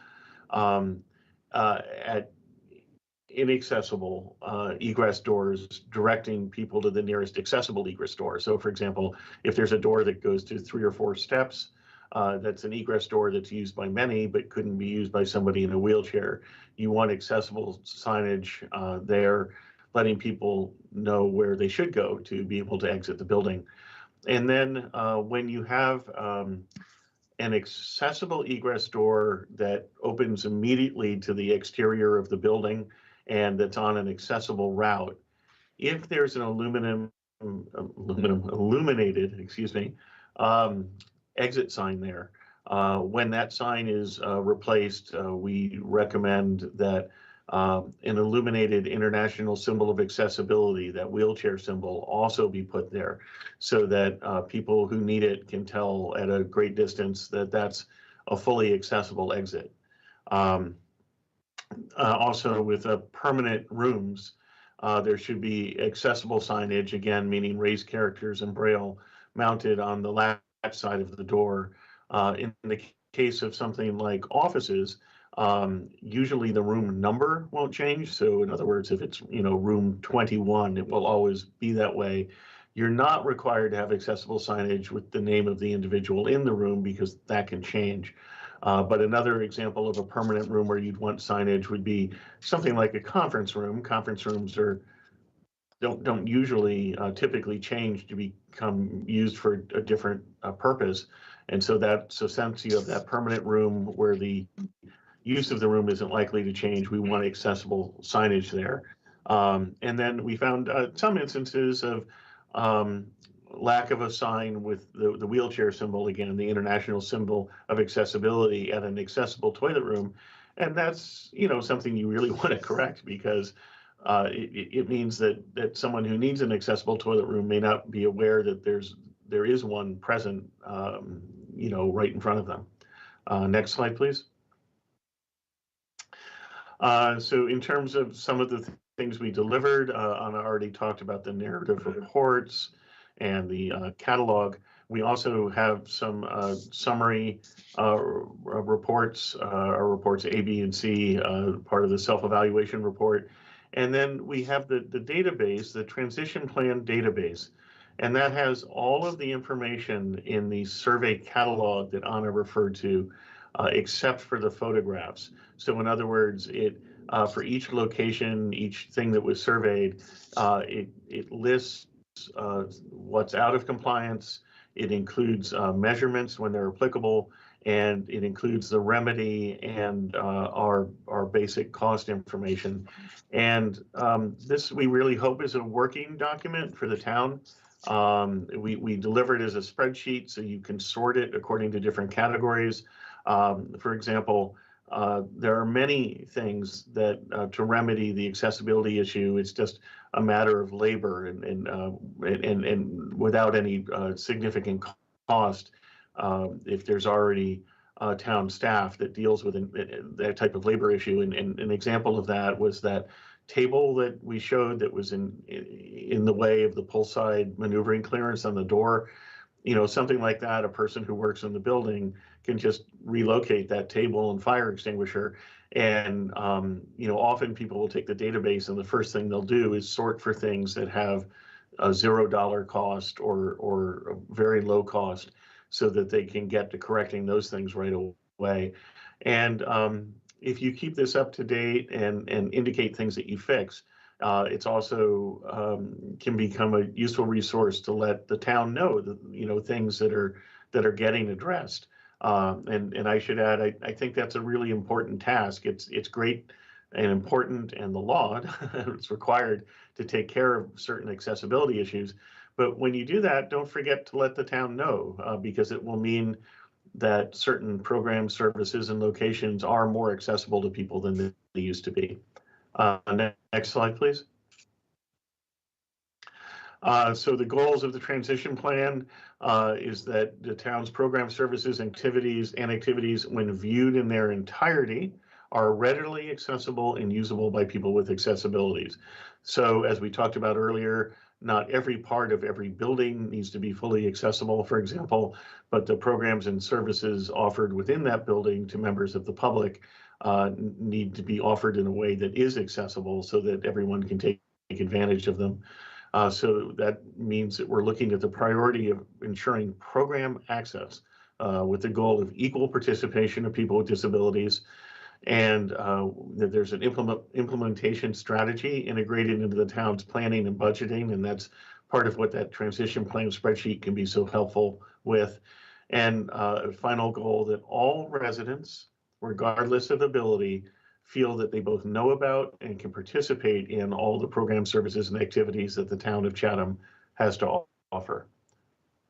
K: at inaccessible egress doors directing people to the nearest accessible egress door. So for example, if there's a door that goes to 3 or 4 steps, that's an egress door that's used by many but couldn't be used by somebody in a wheelchair, you want accessible signage there, letting people know where they should go to be able to exit the building. And then when you have an accessible egress door that opens immediately to the exterior of the building and that's on an accessible route. If there's an illuminated, exit sign there, when that sign is replaced, we recommend that an illuminated international symbol of accessibility, that wheelchair symbol, also be put there so that people who need it can tell at a great distance that that's a fully accessible exit. Also with permanent rooms, there should be accessible signage, again, meaning raised characters and braille mounted on the latch side of the door. In the case of something like offices, usually the room number won't change. So in other words, if it's, room 21, it will always be that way. You're not required to have accessible signage with the name of the individual in the room because that can change. But another example of a permanent room where you'd want signage would be something like a conference room. Conference rooms don't usually typically change to become used for a different purpose. And so since you have that permanent room where the use of the room isn't likely to change, we want accessible signage there. And then we found some instances of lack of a sign with the wheelchair symbol, again, the international symbol of accessibility at an accessible toilet room. And that's, something you really want to correct because it means that someone who needs an accessible toilet room may not be aware that there is one present, right in front of them. Next slide, please. So in terms of some of the things we delivered, Anna already talked about the narrative reports and the catalog. We also have some summary reports, our reports A, B, and C, part of the self-evaluation report. And then we have the database, the transition plan database. And that has all of the information in the survey catalog that Anna referred to, except for the photographs. So in other words, for each location, each thing that was surveyed, it lists what's out of compliance. It includes measurements when they're applicable, and it includes the remedy and our basic cost information. And this we really hope is a working document for the town. We deliver it as a spreadsheet so you can sort it according to different categories. For example, there are many things that to remedy the accessibility issue. It's just a matter of labor and without any significant cost. If there's already town staff that deals with that type of labor issue, and an example of that was that table that we showed that was in the way of the pull side maneuvering clearance on the door. Something like that, a person who works in the building can just relocate that table and fire extinguisher. And, often people will take the database and the first thing they'll do is sort for things that have a $0 cost or a very low cost so that they can get to correcting those things right away. And if you keep this up to date and indicate things that you fix, it's also can become a useful resource to let the town know that things that are getting addressed. And I should add, I think that's a really important task. It's great and important, and the law it's required to take care of certain accessibility issues. But when you do that, don't forget to let the town know because it will mean that certain programs, services, and locations are more accessible to people than they used to be. Next slide, please. So the goals of the transition plan is that the town's program, services, activities, when viewed in their entirety, are readily accessible and usable by people with accessibilities. So as we talked about earlier, not every part of every building needs to be fully accessible, for example, but the programs and services offered within that building to members of the public need to be offered in a way that is accessible so that everyone can take advantage of them. So that means that we're looking at the priority of ensuring program access with the goal of equal participation of people with disabilities, and that there's an implementation strategy integrated into the town's planning and budgeting, and that's part of what that transition plan spreadsheet can be so helpful with. And a final goal that all residents, regardless of ability, feel that they both know about and can participate in all the programs, services, and activities that the town of Chatham has to offer.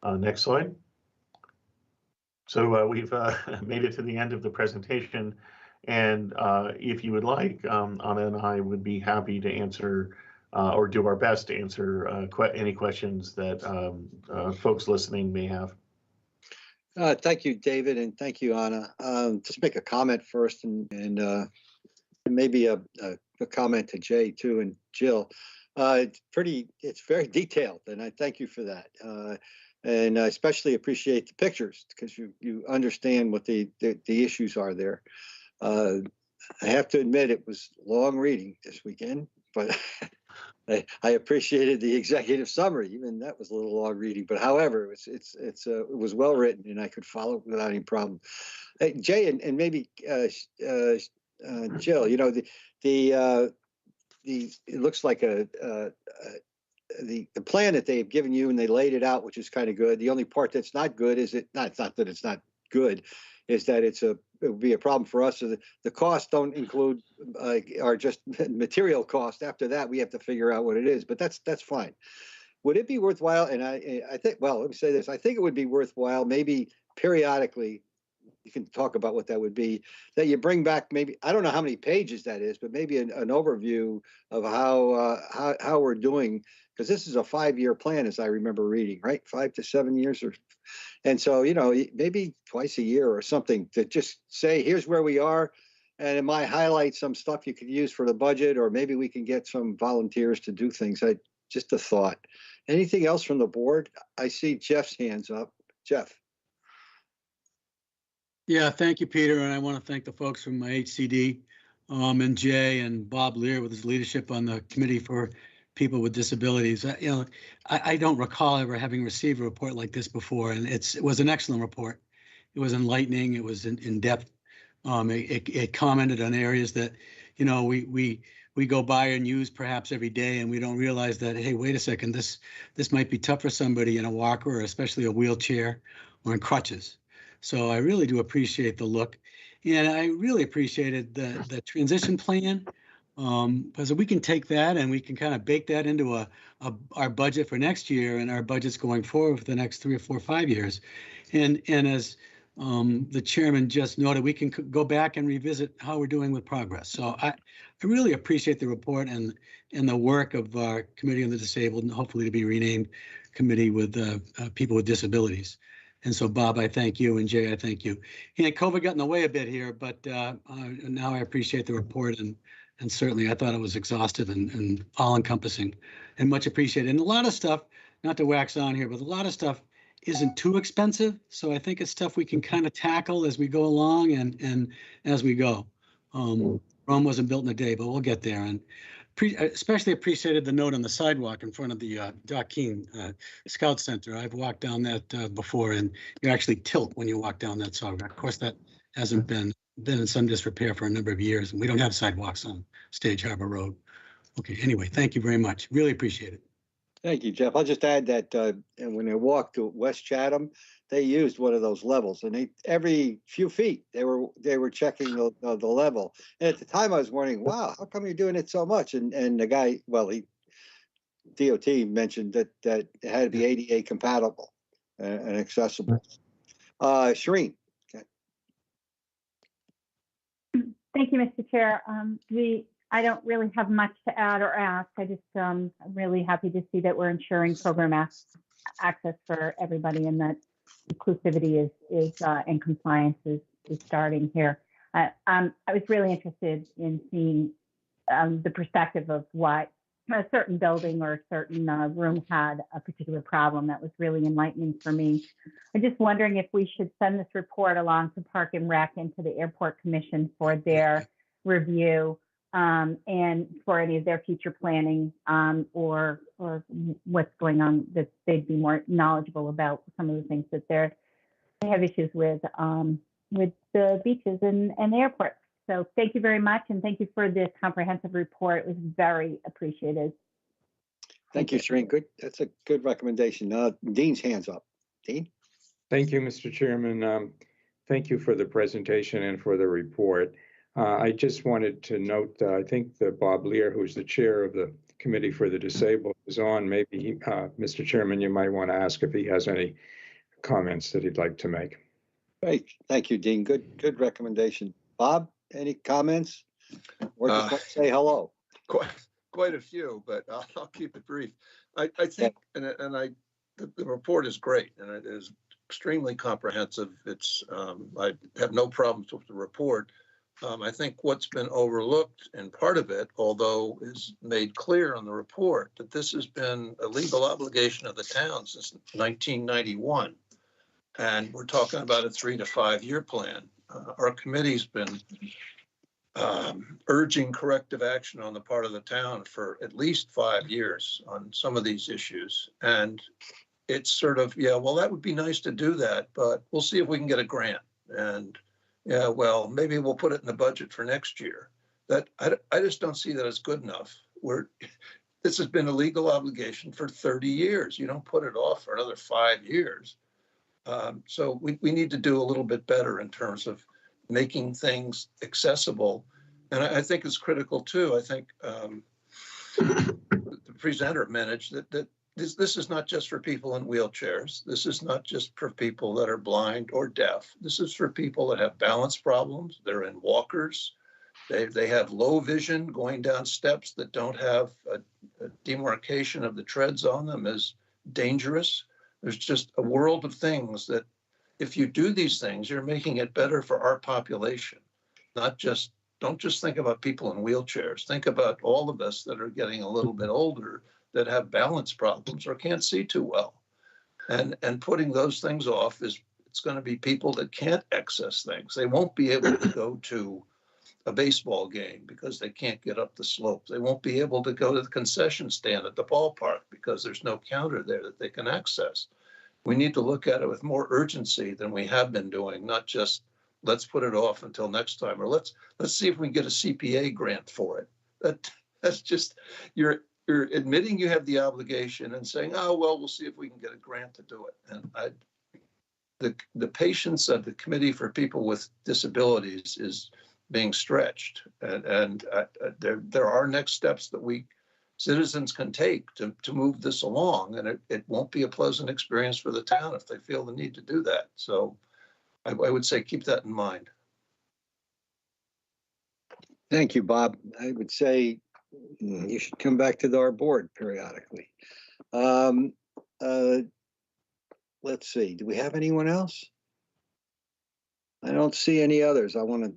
K: Next slide. So we've made it to the end of the presentation. And if you would like, Anna and I would be happy to answer or do our best to answer any questions that folks listening may have.
A: Thank you, David, and thank you, Anna. Just make a comment first, and maybe a comment to Jay too, and Jill. It's very detailed, and I thank you for that. And I especially appreciate the pictures because you understand what the issues are there. I have to admit it was long reading this weekend, but I appreciated the executive summary. Even that was a little long reading, but however, it was well written and I could follow without any problem. Jay and maybe Jill, you know, it looks like the plan that they've given you and they laid it out, which is kind of good. The only part that's not good is it's not that it's not good, is that it would be a problem for us. So the costs don't include are just material cost. After that, we have to figure out what it is, but that's fine. Would it be worthwhile? And I think, well, let me say this. I think it would be worthwhile, maybe periodically, you can talk about what that would be, that you bring back maybe, I don't know how many pages that is, but maybe an overview of how we're doing, because this is a 5-year plan, as I remember reading, right? 5 to 7 years, and so, you know, maybe twice a year or something to just say, here's where we are, and it might highlight some stuff you could use for the budget, or maybe we can get some volunteers to do things. Just a thought. Anything else from the board? I see Jeff's hands up. Jeff.
D: Yeah, thank you, Peter. And I want to thank the folks from my HCD and Jay and Bob Lear with his leadership on the Committee for People with Disabilities. You know, I don't recall ever having received a report like this before, and it was an excellent report. It was enlightening. It was in depth. It commented on areas that, you know, we go by and use perhaps every day, and we don't realize that, hey, wait a second, this might be tough for somebody in a walker, or especially a wheelchair or in crutches. So I really do appreciate the look, and I really appreciated the transition plan, because we can take that and we can kind of bake that into our budget for next year and our budgets going forward for the next 3 or 4 or 5 years. And as the chairman just noted, we can go back and revisit how we're doing with progress. So I really appreciate the report and the work of our Committee on the Disabled, and hopefully to be renamed Committee with People with Disabilities. And so, Bob, I thank you, and Jay, I thank you. And COVID got in the way a bit here, but now I appreciate the report, and certainly I thought it was exhaustive and all-encompassing, and much appreciated. And a lot of stuff, not to wax on here, but a lot of stuff isn't too expensive, so I think it's stuff we can kind of tackle as we go along and as we go. Rome wasn't built in a day, but we'll get there. And especially appreciated the note on the sidewalk in front of the Doc Keene Scout Center. I've walked down that before, and you actually tilt when you walk down that sidewalk. Of course, that hasn't been in some disrepair for a number of years, and we don't have sidewalks on Stage Harbor Road. Okay, anyway, thank you very much. Really appreciate it.
A: Thank you, Jeff. I'll just add that and when they walked to West Chatham, they used one of those levels, and every few feet they were checking the level. And at the time, I was wondering, wow, how come you're doing it so much? And the guy, well, DOT mentioned that it had to be ADA compatible and accessible. Shireen. Okay.
B: Thank you, Mr. Chair. I don't really have much to add or ask. I just I'm really happy to see that we're ensuring program access for everybody, and that inclusivity is and compliance is starting here. I was really interested in seeing the perspective of what a certain building or a certain room had a particular problem. That was really enlightening for me. I'm just wondering if we should send this report along to Park and Rec and to the Airport Commission for their review, and for any of their future planning, or what's going on, that they'd be more knowledgeable about some of the things that they have issues with the beaches and the airport. So thank you very much, and thank you for this comprehensive report. It was very appreciated.
A: Thank you, Shireen. Good. That's a good recommendation. Dean's hands up. Dean?
L: Thank you, Mr. Chairman. Thank you for the presentation and for the report. I just wanted to note, I think that Bob Lear, who's the chair of the Committee for the Disabled, is on. Maybe, Mr. Chairman, you might want to ask if he has any comments that he'd like to make.
A: Great. Thank you, Dean. Good recommendation. Bob, any comments? Or just want to say hello?
M: Quite a few, but I'll keep it brief. I think, the report is great, and it is extremely comprehensive. It's I have no problems with the report. I think what's been overlooked in part of it, although is made clear on the report, that this has been a legal obligation of the town since 1991. And we're talking about a 3 to 5 year plan. Our committee's been urging corrective action on the part of the town for at least 5 years on some of these issues. And it's sort of, yeah, well, that would be nice to do that, but we'll see if we can get a grant. And yeah, well, maybe we'll put it in the budget for next year. That I just don't see that as good enough. This has been a legal obligation for 30 years. You don't put it off for another 5 years. So we need to do a little bit better in terms of making things accessible. And I think it's critical too. I think the presenter managed that this is not just for people in wheelchairs. This is not just for people that are blind or deaf. This is for people that have balance problems. They're in walkers. They have low vision. Going down steps that don't have a demarcation of the treads on them is dangerous. There's just a world of things that if you do these things, you're making it better for our population. Don't just think about people in wheelchairs. Think about all of us that are getting a little bit older that have balance problems or can't see too well. And putting those things off it's going to be people that can't access things. They won't be able to go to a baseball game because they can't get up the slope. They won't be able to go to the concession stand at the ballpark because there's no counter there that they can access. We need to look at it with more urgency than we have been doing, not just let's put it off until next time, or let's see if we can get a CPA grant for it. That's just, you're admitting you have the obligation and saying, oh, well, we'll see if we can get a grant to do it. And the patience of the Committee for People with Disabilities is being stretched. And there are next steps that citizens can take to move this along. And it won't be a pleasant experience for the town if they feel the need to do that. So I would say keep that in mind.
A: Thank you, Bob. I would say you should come back to our board periodically. Let's see, do we have anyone else? I don't see any others. I want to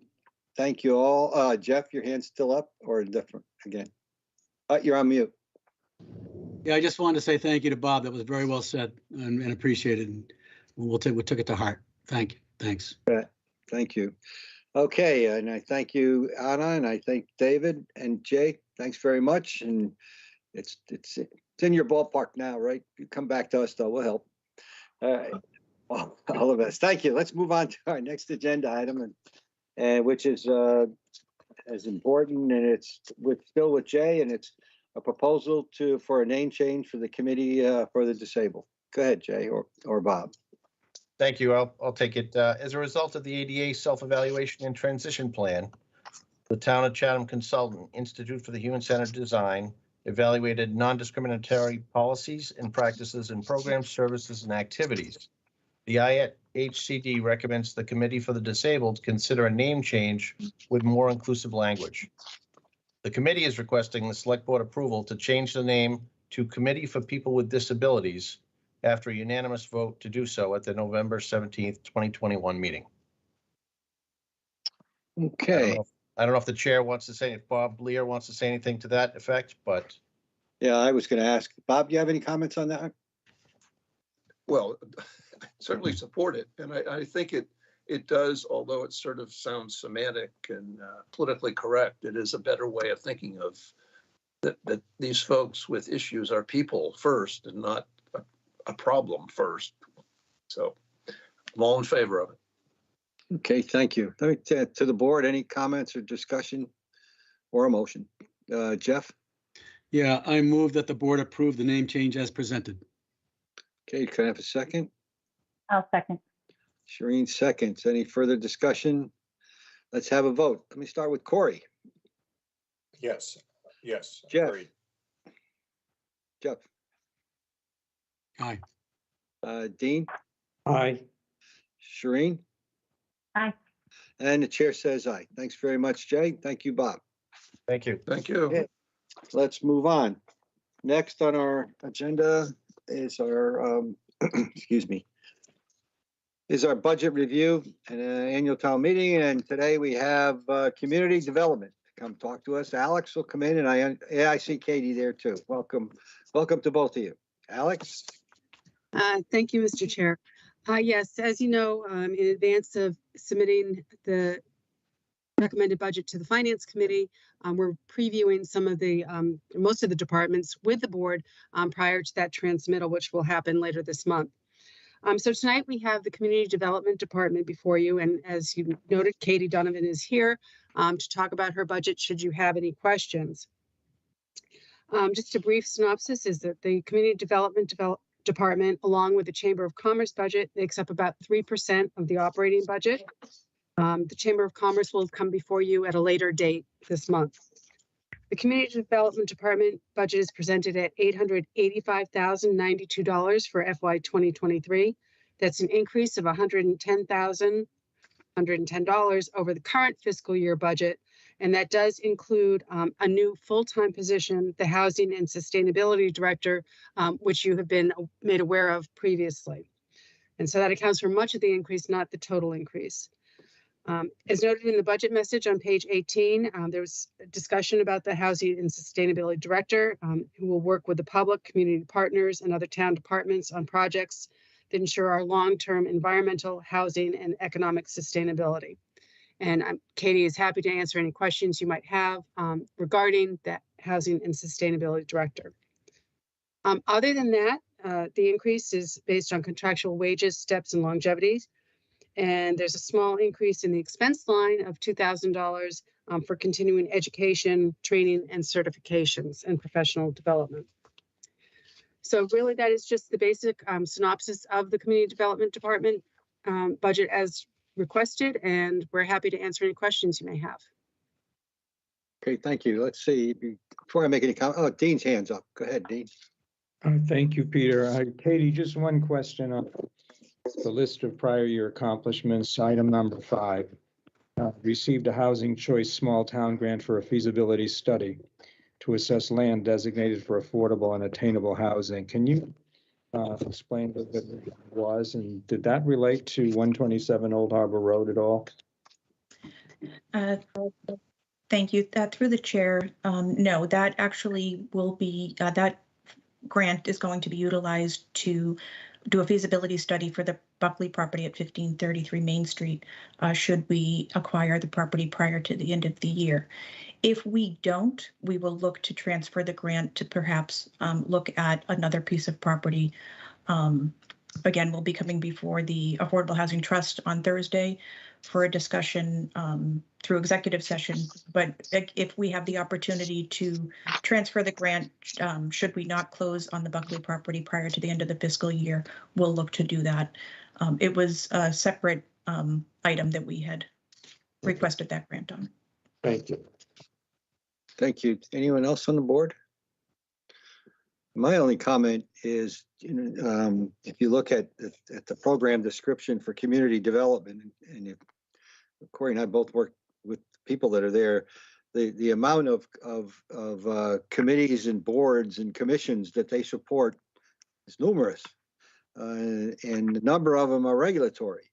A: thank you all. Jeff, your hand's still up or different again? You're on mute.
D: Yeah, I just wanted to say thank you to Bob. That was very well said and appreciated. And we took it to heart. Thank you. Thanks.
A: Thank you. Okay, and I thank you, Anna, and I thank David and Jay. Thanks very much. And it's in your ballpark now, right? You come back to us, though. We'll help. All right. Well, all of us. Thank you. Let's move on to our next agenda item, and which is as important, and it's still with Jay, and it's a proposal for a name change for the Committee for the Disabled. Go ahead, Jay or Bob.
I: Thank you. I'll take it. As a result of the ADA self-evaluation and transition plan, the Town of Chatham Consultant Institute for the Human-Centered Design evaluated non-discriminatory policies and practices in programs, services, and activities. The IHCD recommends the Committee for the Disabled consider a name change with more inclusive language. The committee is requesting the Select Board approval to change the name to Committee for People with Disabilities after a unanimous vote to do so at the November 17th, 2021 meeting.
A: Okay.
I: I don't know if the chair wants to say, if Bob Lear wants to say anything to that effect, but.
A: Yeah, I was going to ask. Bob, do you have any comments on that?
M: Well, I certainly support it. And I think it does, although it sort of sounds semantic and politically correct, it is a better way of thinking of that these folks with issues are people first and not a problem first. So I'm all in favor of it.
A: Okay, thank you. Let me to the board, any comments or discussion or a motion? Jeff?
D: Yeah, I move that the board approve the name change as presented.
A: Okay, can I have a second?
B: I'll second.
A: Shereen seconds. Any further discussion? Let's have a vote. Let me start with Corey.
C: Yes, yes.
A: Jeff.
C: Agreed.
A: Jeff.
D: Aye.
A: Dean.
L: Aye.
A: Shereen.
B: Aye.
A: And the chair says aye. Thanks very much, Jay. Thank you, Bob.
I: Thank you.
M: Thank you.
A: Let's move on. Next on our agenda is our, excuse me, is our budget review and annual town meeting. And today we have community development to come talk to us. Alex will come in, and I see Katie there too. Welcome to both of you. Alex?
N: Thank you, Mr. Chair. Yes, as you know, in advance of submitting the recommended budget to the Finance Committee, we're previewing some of the, most of the departments with the board prior to that transmittal, which will happen later this month. So tonight we have the Community Development Department before you, and as you noted, Katie Donovan is here to talk about her budget should you have any questions. Just a brief synopsis is that the Community Development Department, along with the Chamber of Commerce budget, makes up about 3% of the operating budget. The Chamber of Commerce will come before you at a later date this month. The Community Development Department budget is presented at $885,092 for FY 2023. That's an increase of $110,110 over the current fiscal year budget. And that does include a new full-time position, the Housing and Sustainability Director, which you have been made aware of previously. And so that accounts for much of the increase, not the total increase. As noted in the budget message on page 18, there was a discussion about the Housing and Sustainability Director, who will work with the public, community partners, and other town departments on projects that ensure our long-term environmental, housing, and economic sustainability. And Katie is happy to answer any questions you might have regarding that Housing and Sustainability Director. Other than that, the increase is based on contractual wages, steps, and longevities. And there's a small increase in the expense line of $2,000 for continuing education, training, and certifications and professional development. So really, that is just the basic synopsis of the Community Development Department budget as requested, and we're happy to answer any questions you may have.
A: Okay, thank you. Let's see, before I make any comment, oh, Dean's hand's up. Go ahead, Dean.
L: Thank you, Peter. Katie, just one question on the list of prior year accomplishments. Item number 5, received a Housing Choice Small Town Grant for a feasibility study to assess land designated for affordable and attainable housing. Can you explain what that was, and did that relate to 127 Old Harbor Road at all?
O: Thank you. Through the chair, no, that actually will be, that grant is going to be utilized to do a feasibility study for the Buckley property at 1533 Main Street, should we acquire the property prior to the end of the year. If we don't, we will look to transfer the grant to perhaps look at another piece of property. Again, we'll be coming before the Affordable Housing Trust on Thursday for a discussion through executive session. But if we have the opportunity to transfer the grant, should we not close on the Buckley property prior to the end of the fiscal year, we'll look to do that. It was a separate item that we had requested that grant on.
L: Thank you.
A: Thank you. Anyone else on the board? My only comment is, if you look at the program description for community development, and if Corey and I both work with people that are there, the amount of committees and boards and commissions that they support is numerous, and a number of them are regulatory.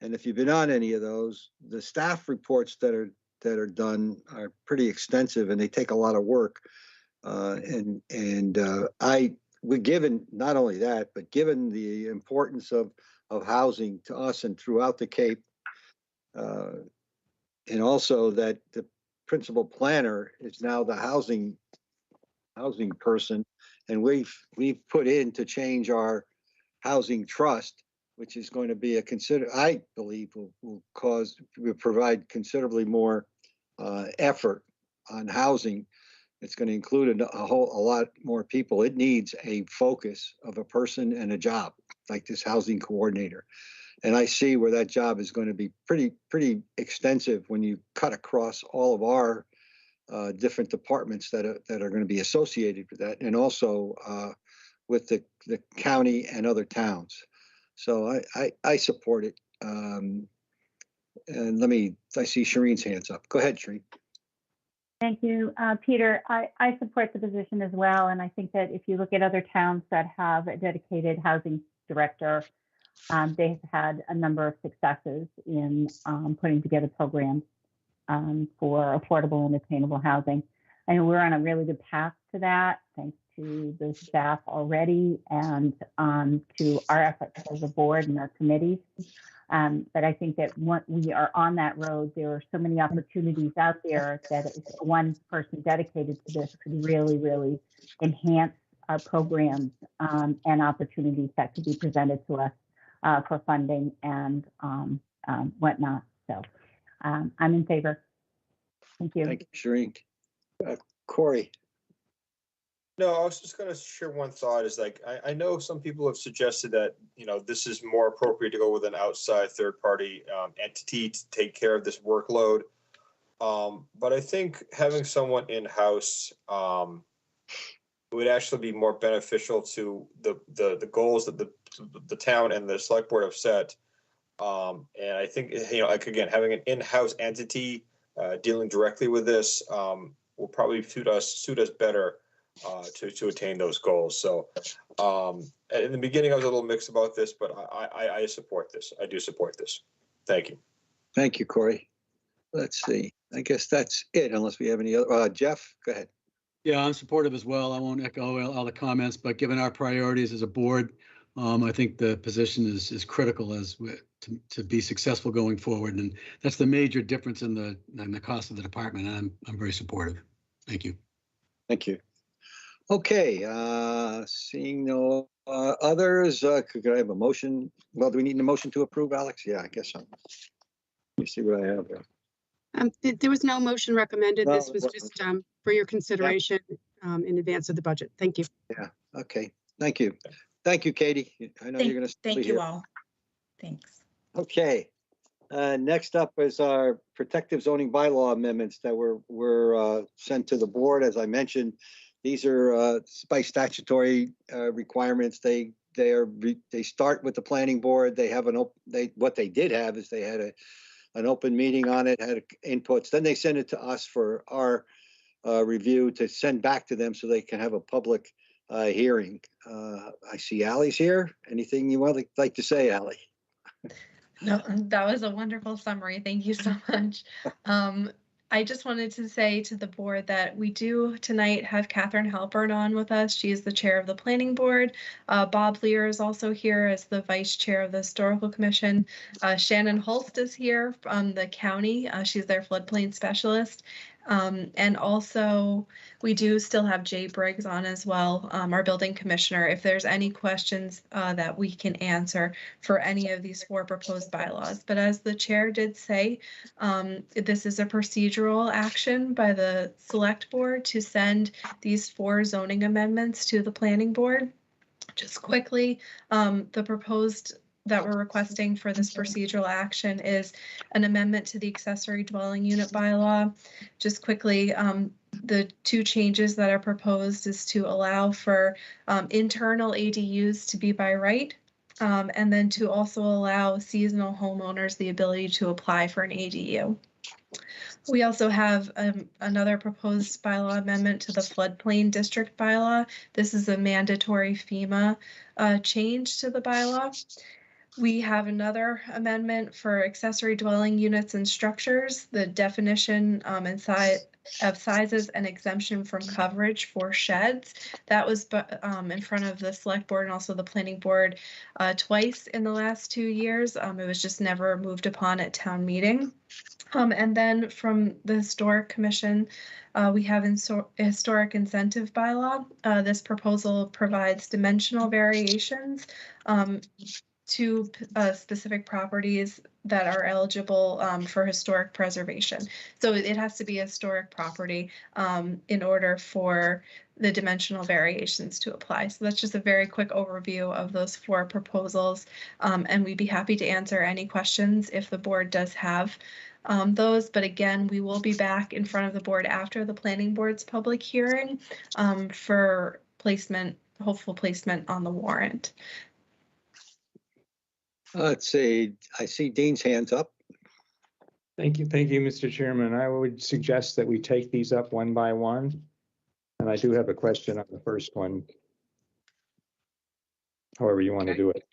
A: And if you've been on any of those, the staff reports that are done are pretty extensive, and they take a lot of work. We're given not only that, but given the importance of housing to us and throughout the Cape, and also that the principal planner is now the housing person, and we've put in to change our housing trust, which is going to be I believe will provide considerably more effort on housing. It's going to include a lot more people. It needs a focus of a person and a job. like this housing coordinator. And I see where that job is going to be pretty extensive when you cut across all of our different departments that are going to be associated with that, and also with the county and other towns. So I support it. And I see Shireen's hands up. Go ahead, Shireen.
B: Thank you, Peter. I support the position as well. And I think that if you look at other towns that have a dedicated housing director, they've had a number of successes in putting together programs for affordable and attainable housing. And we're on a really good path to that, thanks to the staff already and to our efforts as a board and our committees. But I think that once we are on that road, there are so many opportunities out there that if one person dedicated to this could really, really enhance our programs and opportunities that could be presented to us for funding and whatnot. So I'm in favor. Thank you.
A: Thank you, Shireen. Corey.
C: No, I was just going to share one thought is like, I know some people have suggested that, this is more appropriate to go with an outside third party entity to take care of this workload. But I think having someone in-house would actually be more beneficial to the goals that the town and the select board have set. And I think, like again, having an in-house entity dealing directly with this will probably suit us better to attain those goals. So in the beginning, I was a little mixed about this, but I support this. I do support this. Thank you.
A: Thank you, Corey. Let's see. I guess that's it, unless we have any other. Jeff, go ahead.
D: Yeah, I'm supportive as well. I won't echo all the comments, but given our priorities as a board, I think the position is critical to be successful going forward, and that's the major difference in the cost of the department. And I'm very supportive. Thank you.
A: Thank you. Okay, seeing no others, could I have a motion? Well, do we need a motion to approve, Alex? Yeah, I guess so. Let me see what I have there.
N: There was no motion recommended.
A: No,
N: This was just for your consideration in advance of the budget. Thank you.
A: Yeah, okay. Thank you. Thank you, Katie. I know you're going to
O: thank you all. Thanks.
A: Okay. Next up is our protective zoning bylaw amendments that were sent to the board. As I mentioned, these are by statutory requirements. They start with the planning board. They have what they did have is they had an open meeting on it, had inputs. Then they send it to us for our review to send back to them so they can have a public hearing. I see Allie's here. Anything you would like to say, Allie?
P: No, that was a wonderful summary. Thank you so much. I just wanted to say to the board that we do tonight have Catherine Halpern on with us. She is the chair of the planning board. Bob Lear is also here as the vice chair of the historical commission. Shannon Holst is here from the county. She's their floodplain specialist. And also we do still have Jay Briggs on as well, our building commissioner, if there's any questions that we can answer for any of these 4 proposed bylaws. But as the chair did say, this is a procedural action by the select board to send these 4 zoning amendments to the planning board. Just quickly, the proposed that we're requesting for this procedural action is an amendment to the accessory dwelling unit bylaw. Just quickly, the 2 changes that are proposed is to allow for internal ADUs to be by right, and then to also allow seasonal homeowners the ability to apply for an ADU. We also have another proposed bylaw amendment to the Floodplain District bylaw. This is a mandatory FEMA change to the bylaw. We have another amendment for accessory dwelling units and structures, the definition and sizes and exemption from coverage for sheds. That was in front of the select board and also the planning board twice in the last 2 years. It was just never moved upon at town meeting. And then from the historic commission, we have historic incentive bylaw. This proposal provides dimensional variations to specific properties that are eligible for historic preservation. So it has to be a historic property in order for the dimensional variations to apply. So that's just a very quick overview of those 4 proposals. And we'd be happy to answer any questions if the board does have those. But again, we will be back in front of the board after the planning board's public hearing for placement, hopeful placement on the warrant.
A: Let's see, I see Dean's hands up.
L: Thank you, Mr. Chairman. I would suggest that we take these up one by one. And I do have a question on the first one. However you want to do it.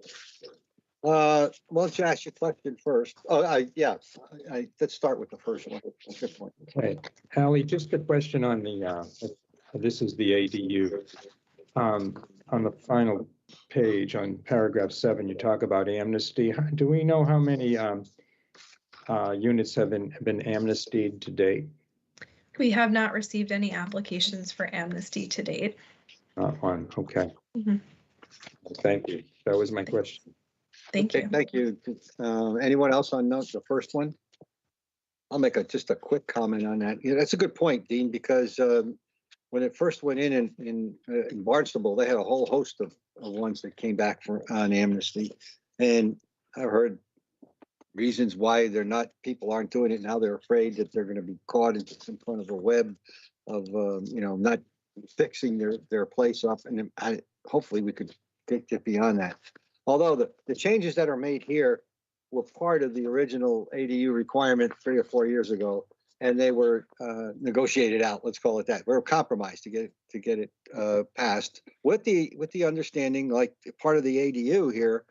A: Well, let's ask your question first. Let's start with the first one. Good point.
L: Okay, Ally, just a question on the, this is the ADU. On the final page on paragraph 7, you talk about amnesty. Do we know how many units have been amnestied to date?
P: We have not received any applications for amnesty to date.
L: One, okay.
P: Mm-hmm.
L: Thank you. That was my question.
P: Thank you.
A: Thank you. Anyone else on the first one? I'll make just a quick comment on that. That's a good point, Dean, because when it first went in Barnstable, they had a whole host of ones that came back on amnesty. And I've heard reasons why people aren't doing it now. They're afraid that they're going to be caught in some kind of a web of, not fixing their place up. And hopefully we could get beyond that. Although the changes that are made here were part of the original ADU requirement 3 or 4 years ago, and they were negotiated out. Let's call it that. We were compromised to get it passed with the understanding, like part of the ADU here,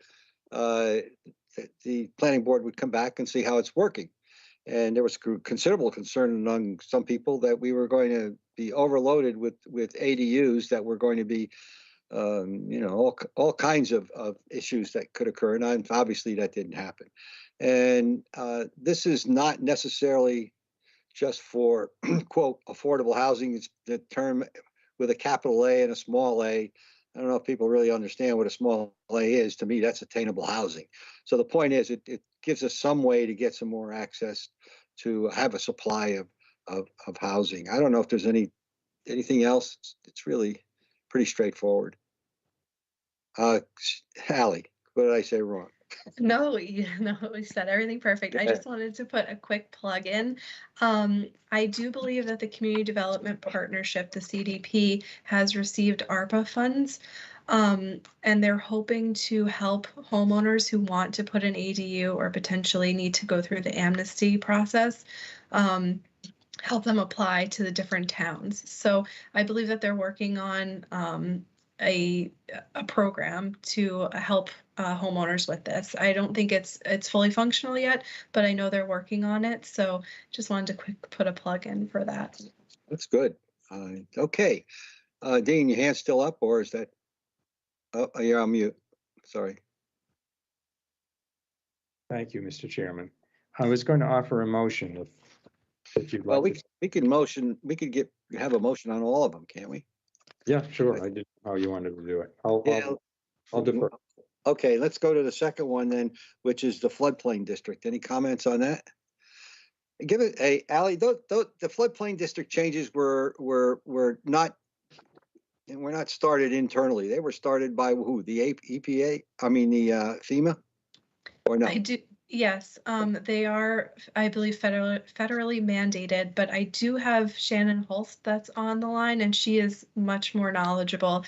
A: that the planning board would come back and see how it's working. And there was considerable concern among some people that we were going to be overloaded with ADUs that were going to be all kinds of issues that could occur, and obviously that didn't happen. And this is not necessarily just for quote affordable housing. It's the term with a capital A and a small a. I don't know if people really understand what a small A is. To me, that's attainable housing. So the point is, it gives us some way to get some more access to have a supply of housing. I don't know if there's anything else. It's really pretty straightforward. Allie, what did I say wrong?
P: No, we said everything perfect. I just wanted to put a quick plug in. I do believe that the Community Development Partnership, the CDP, has received ARPA funds, and they're hoping to help homeowners who want to put an ADU or potentially need to go through the amnesty process. Help them apply to the different towns. So I believe that they're working on a program to help homeowners with this. I don't think it's fully functional yet, but I know they're working on it. So just wanted to put a plug in for that.
A: That's good. Okay. Dean, your hand's still up, or is that? Oh, you're on mute. Sorry.
L: Thank you, Mr. Chairman. I was going to offer a motion if you'd like.
A: Well, we can motion. We could have a motion on all of them, can't we?
L: Yeah, sure. I didn't know how you wanted to do it. I'll defer.
A: Okay, let's go to the second one then, which is the floodplain district. Any comments on that? Give it, hey, Allie, the floodplain district changes were not, and were not started internally. They were started by who? The EPA? I mean, the FEMA? Or no?
P: I do. Yes, they are, I believe, federally mandated, but I do have Shannon Holst that's on the line, and she is much more knowledgeable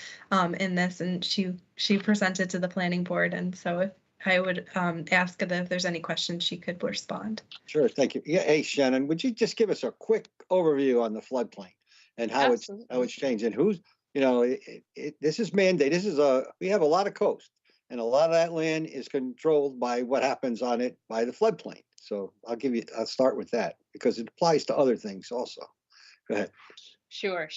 P: in this, and she presented to the planning board, and so if I would ask her if there's any questions, she could respond.
A: Sure, thank you. Yeah, hey, Shannon, would you just give us a quick overview on the floodplain and how it's changed, and who's, this is mandated. This is we have a lot of coast. And a lot of that land is controlled by what happens on it by the floodplain. So I'll start with that because it applies to other things also. Go ahead.
Q: Sure.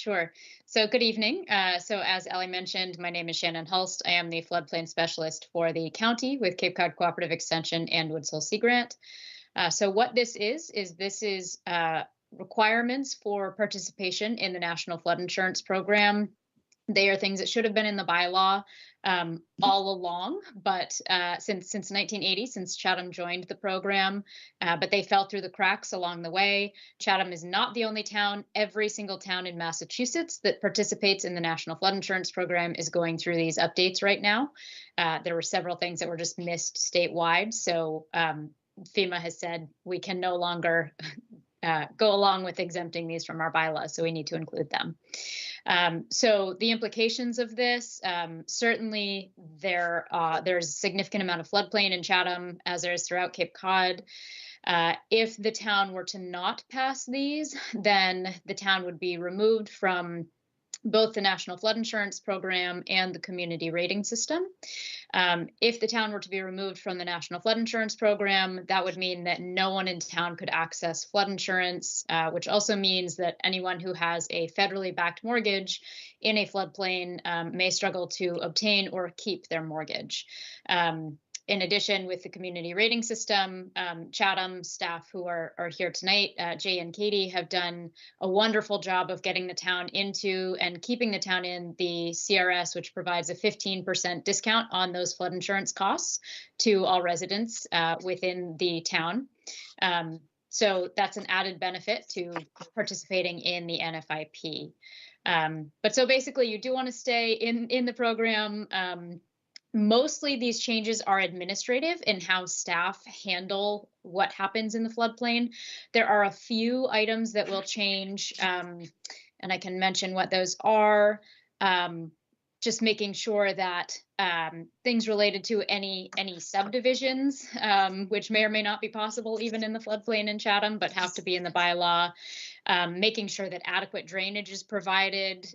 Q: So good evening. So as Ellie mentioned, my name is Shannon Hulst. I am the floodplain specialist for the county with Cape Cod Cooperative Extension and Woods Hole Sea Grant. So what this is requirements for participation in the National Flood Insurance Program They are things that should have been in the bylaw all along, but since 1980, since Chatham joined the program, but they fell through the cracks along the way. Chatham is not the only town. Every single town in Massachusetts that participates in the National Flood Insurance Program is going through these updates right now. There were several things that were just missed statewide. So FEMA has said we can no longer go along with exempting these from our bylaws, so we need to include them. So the implications of this, certainly there's a significant amount of floodplain in Chatham, as there is throughout Cape Cod. If the town were to not pass these, then the town would be removed from both the National Flood Insurance Program and the community rating system. If the town were to be removed from the National Flood Insurance Program, that would mean that no one in town could access flood insurance, which also means that anyone who has a federally backed mortgage in a floodplain may struggle to obtain or keep their mortgage. In addition, with the community rating system, Chatham staff who are here tonight, Jay and Katie, have done a wonderful job of getting the town into and keeping the town in the CRS, which provides a 15% discount on those flood insurance costs to all residents within the town. So that's an added benefit to participating in the NFIP. But so basically, you do want to stay in the program. Mostly these changes are administrative in how staff handle what happens in the floodplain. There are a few items that will change, and I can mention what those are. Just making sure that things related to any subdivisions, which may or may not be possible even in the floodplain in Chatham, but have to be in the bylaw. Making sure that adequate drainage is provided.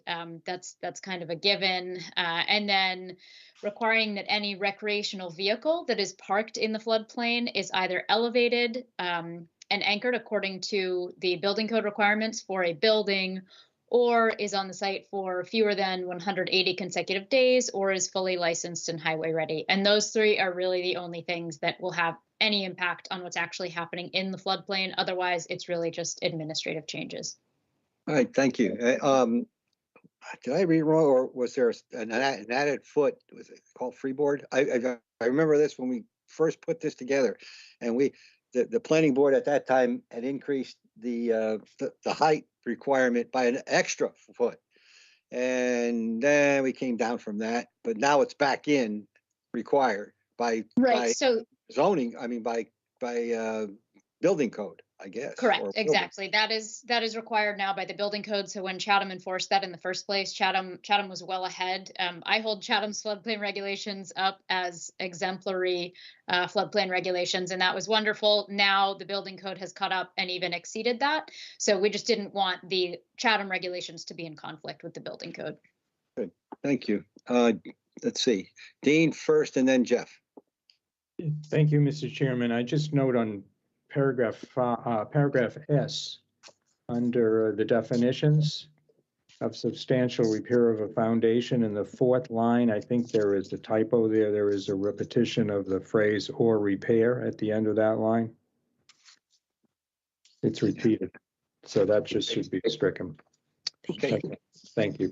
Q: That's kind of a given. And then requiring that any recreational vehicle that is parked in the floodplain is either elevated and anchored according to the building code requirements for a building, or is on the site for fewer than 180 consecutive days, or is fully licensed and highway ready. And those three are really the only things that will have any impact on what's actually happening in the floodplain. Otherwise, it's really just administrative changes.
A: All right, thank you. Did I read wrong, or was there an added foot? Was it called freeboard? I remember this when we first put this together, and the planning board at that time had increased the height requirement by an extra foot, and then we came down from that. But now it's back in required by
Q: So
A: zoning. I mean by building code, I guess.
Q: Correct, exactly. That is required now by the building code. So when Chatham enforced that in the first place, Chatham was well ahead. I hold Chatham's floodplain regulations up as exemplary floodplain regulations, and that was wonderful. Now the building code has caught up and even exceeded that. So we just didn't want the Chatham regulations to be in conflict with the building code.
A: Good, thank you. Let's see, Dean first, and then Jeff.
L: Thank you, Mr. Chairman. I just note on paragraph S, under the definitions of substantial repair of a foundation, in the fourth line, I think there is a typo there. There is a repetition of the phrase "or repair" at the end of that line. It's repeated, so that just should be stricken.
A: Okay.
L: Thank you.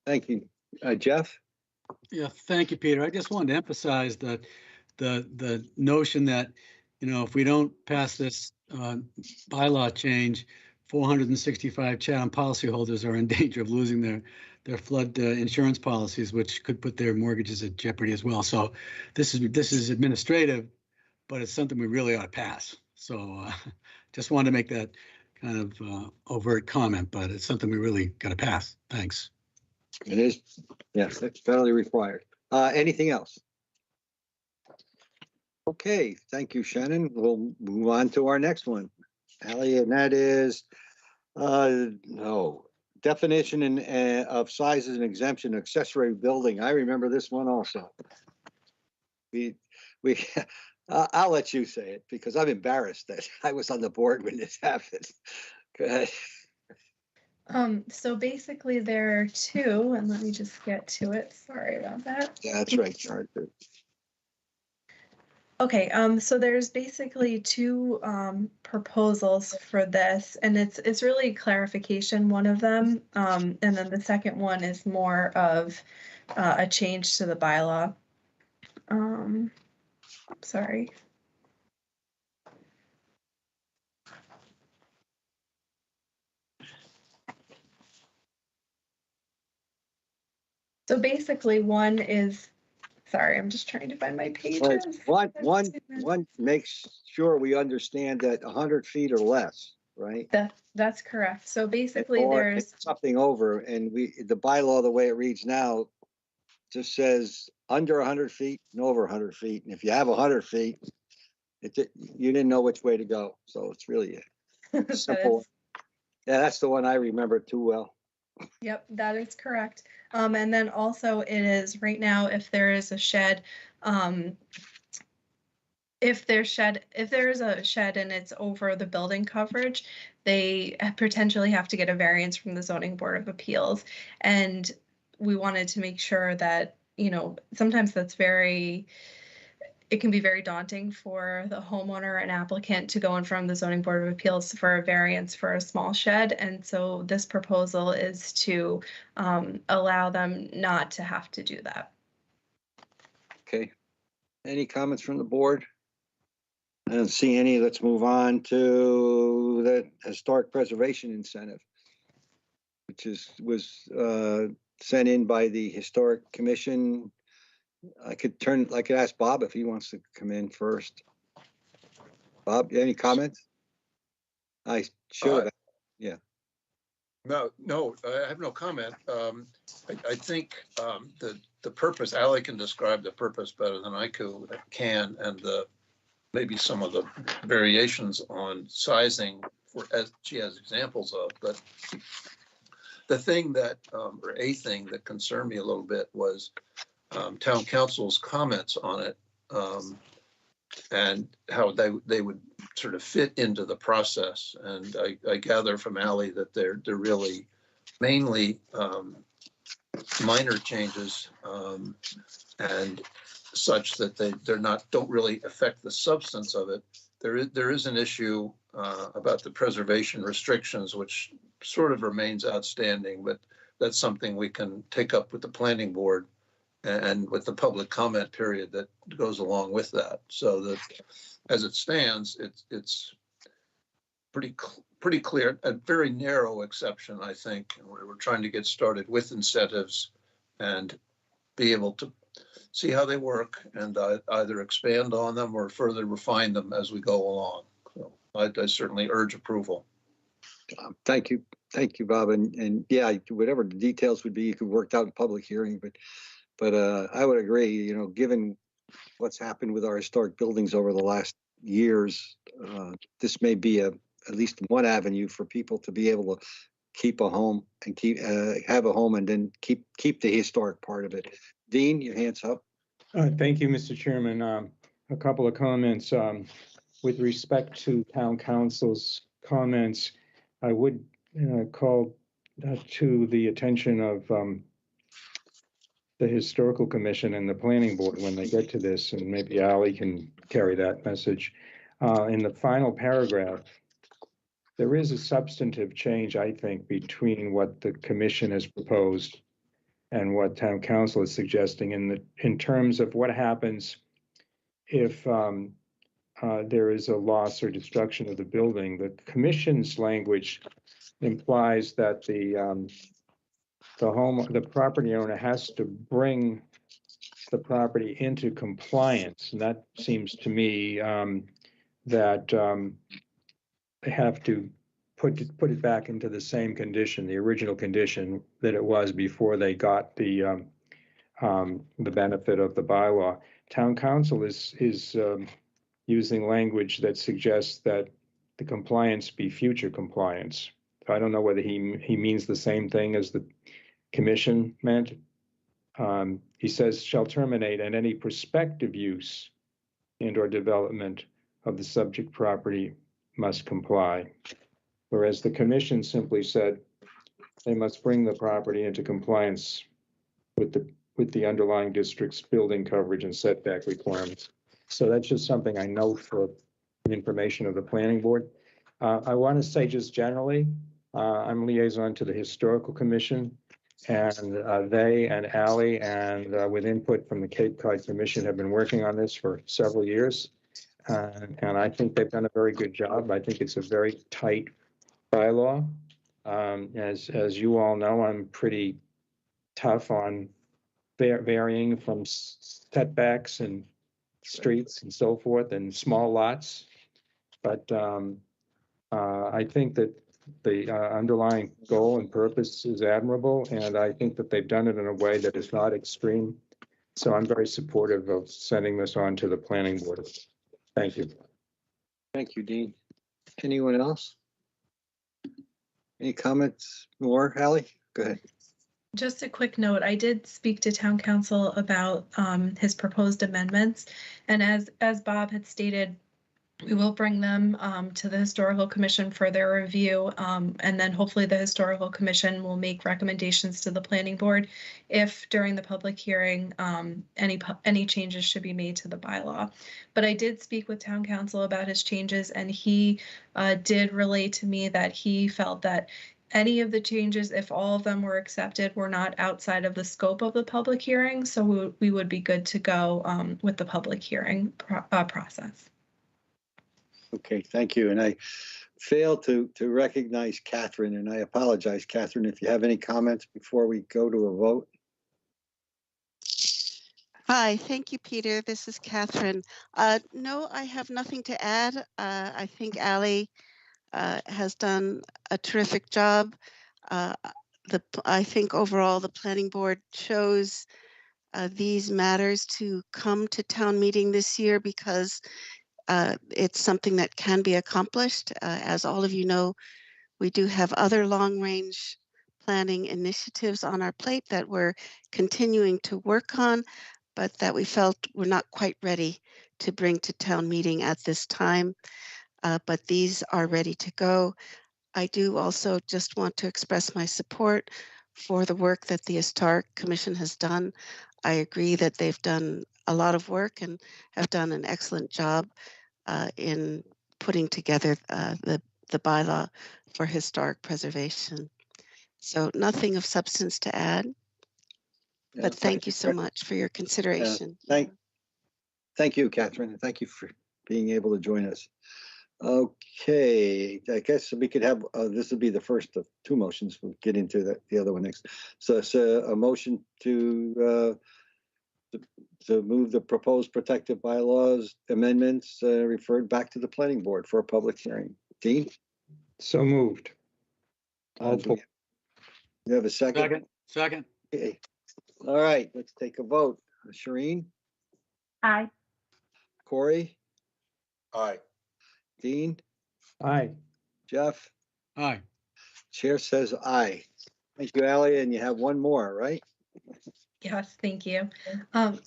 A: Thank you, Jeff.
D: Yeah, thank you, Peter. I just wanted to emphasize that the notion that, if we don't pass this bylaw change, 465 Chatham policyholders are in danger of losing their flood insurance policies, which could put their mortgages at jeopardy as well. So this is administrative, but it's something we really ought to pass. So just wanted to make that kind of overt comment, but it's something we really got to pass. Thanks.
A: It is, yes, it's federally required. Anything else? Okay, thank you, Shannon. We'll move on to our next one, Allie, and that is definition of sizes and exemption accessory building. I remember this one also. I'll let you say it because I'm embarrassed that I was on the board when this happened. Go ahead.
P: So basically there are two, and let me just get to it. Sorry about that.
A: Yeah, that's right, Charter.
P: Okay, so there's basically two proposals for this, and it's really clarification, one of them, and then the second one is more of a change to the bylaw. Sorry. So basically, one is, sorry, I'm just trying to find my pages.
A: One makes sure we understand that 100 feet or less, right?
P: That's correct. So basically,
A: Or
P: there's
A: something over, and the bylaw, the way it reads now, just says under 100 feet and over 100 feet. And if you have 100 feet, you didn't know which way to go. So it's really a simple. Yeah, that's the one I remember too well.
P: Yep, that is correct. And then also it is right now, if there is a shed, if there is a shed and it's over the building coverage, they potentially have to get a variance from the Zoning Board of Appeals. And we wanted to make sure that, sometimes it can be very daunting for the homeowner and applicant to go in front of the Zoning Board of Appeals for a variance for a small shed. And so this proposal is to allow them not to have to do that.
A: Okay. Any comments from the board? I don't see any. Let's move on to the historic preservation incentive, which was sent in by the Historic Commission. I could ask Bob if he wants to come in first. Bob, any comments? I should have. Yeah.
M: No, I have no comment. I think the purpose, Ally can describe the purpose better than I can, and maybe some of the variations on sizing as she has examples of. But the thing that, or a thing that concerned me a little bit was town council's comments on it, and how they would sort of fit into the process. And I gather from Ally that they're really mainly minor changes, and such that don't really affect the substance of it. There is an issue about the preservation restrictions, which sort of remains outstanding, but that's something we can take up with the planning board and with the public comment period that goes along with that. So that as it stands, it's pretty clear, a very narrow exception, I think. We're trying to get started with incentives and be able to see how they work and either expand on them or further refine them as we go along. So I certainly urge approval.
A: Thank you, Bob. And yeah, whatever the details would be, you could work out in public hearing. But I would agree. Given what's happened with our historic buildings over the last years, this may be at least one avenue for people to be able to keep a home and have a home and then keep the historic part of it. Dean, your hand's up.
L: Thank you, Mr. Chairman. A couple of comments. With respect to town council's comments, I would call to the attention of the Historical Commission and the Planning Board when they get to this, and maybe Ally can carry that message. In the final paragraph, there is a substantive change, I think, between what the commission has proposed and what town council is suggesting in terms of what happens if there is a loss or destruction of the building. The commission's language implies that the property owner has to bring the property into compliance, and that seems to me that they have to put it back into the same condition, the original condition that it was before they got the benefit of the bylaw. Town council is using language that suggests that the compliance be future compliance. I don't know whether he means the same thing as the commission meant. He says shall terminate, and any prospective use and or development of the subject property must comply. Whereas the commission simply said they must bring the property into compliance with the underlying district's building coverage and setback requirements. So that's just something I note for information of the planning board. I want to say just generally, I'm liaison to the Historical Commission, and they and Ally and with input from the Cape Cod Commission have been working on this for several years. And I think they've done a very good job. I think it's a very tight bylaw. As you all know, I'm pretty tough on varying from setbacks and streets and so forth and small lots. But I think that the underlying goal and purpose is admirable, and I think that they've done it in a way that is not extreme. So I'm very supportive of sending this on to the planning board. Thank you.
A: Thank you, Dean. Anyone else? Any comments more, Ally? Go ahead.
P: Just a quick note, I did speak to town council about his proposed amendments. And as Bob had stated, we will bring them to the Historical Commission for their review. And then hopefully the Historical Commission will make recommendations to the planning board if during the public hearing any changes should be made to the bylaw. But I did speak with town council about his changes, and he did relay to me that he felt that any of the changes, if all of them were accepted, were not outside of the scope of the public hearing. So we would be good to go with the public hearing process.
A: Okay, thank you. And I failed to recognize Catherine, and I apologize, Catherine, if you have any comments before we go to a vote.
R: Hi, thank you, Peter. This is Catherine. No, I have nothing to add. I think Ally has done a terrific job. I think overall the planning board chose these matters to come to town meeting this year because it's something that can be accomplished. As all of you know, we do have other long-range planning initiatives on our plate that we're continuing to work on, but that we felt were not quite ready to bring to town meeting at this time. But these are ready to go. I do also just want to express my support for the work that the Historic Commission has done. I agree that they've done a lot of work and have done an excellent job in putting together the bylaw for historic preservation. So nothing of substance to add, but thank you so much for your consideration.
A: Thank you, Catherine, and thank you for being able to join us. Okay, I guess we could have, this will be the first of two motions. We'll get into the other one next. So it's a motion to move the proposed protective bylaws amendments referred back to the planning board for a public hearing. Dean?
L: So moved.
A: You have a second?
D: Second.
A: Okay. All right, let's take a vote. Shireen?
B: Aye.
A: Corey?
C: Aye.
A: Dean?
L: Aye.
A: Jeff?
D: Aye.
A: Chair says aye. Thank you, Ally, and you have one more, right?
P: Yes, thank you.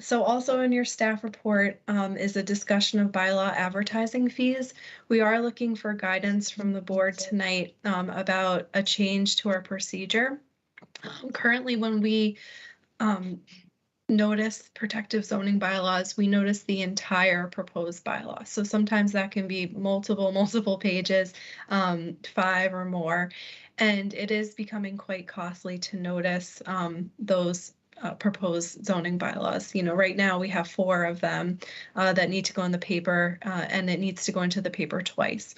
P: So also in your staff report is a discussion of bylaw advertising fees. We are looking for guidance from the board tonight about a change to our procedure. Currently, when we notice protective zoning bylaws, we notice the entire proposed bylaw. So sometimes that can be multiple pages, 5 or more. And it is becoming quite costly to notice those proposed zoning bylaws. You know, right now we have 4 of them that need to go in the paper, and it needs to go into the paper twice.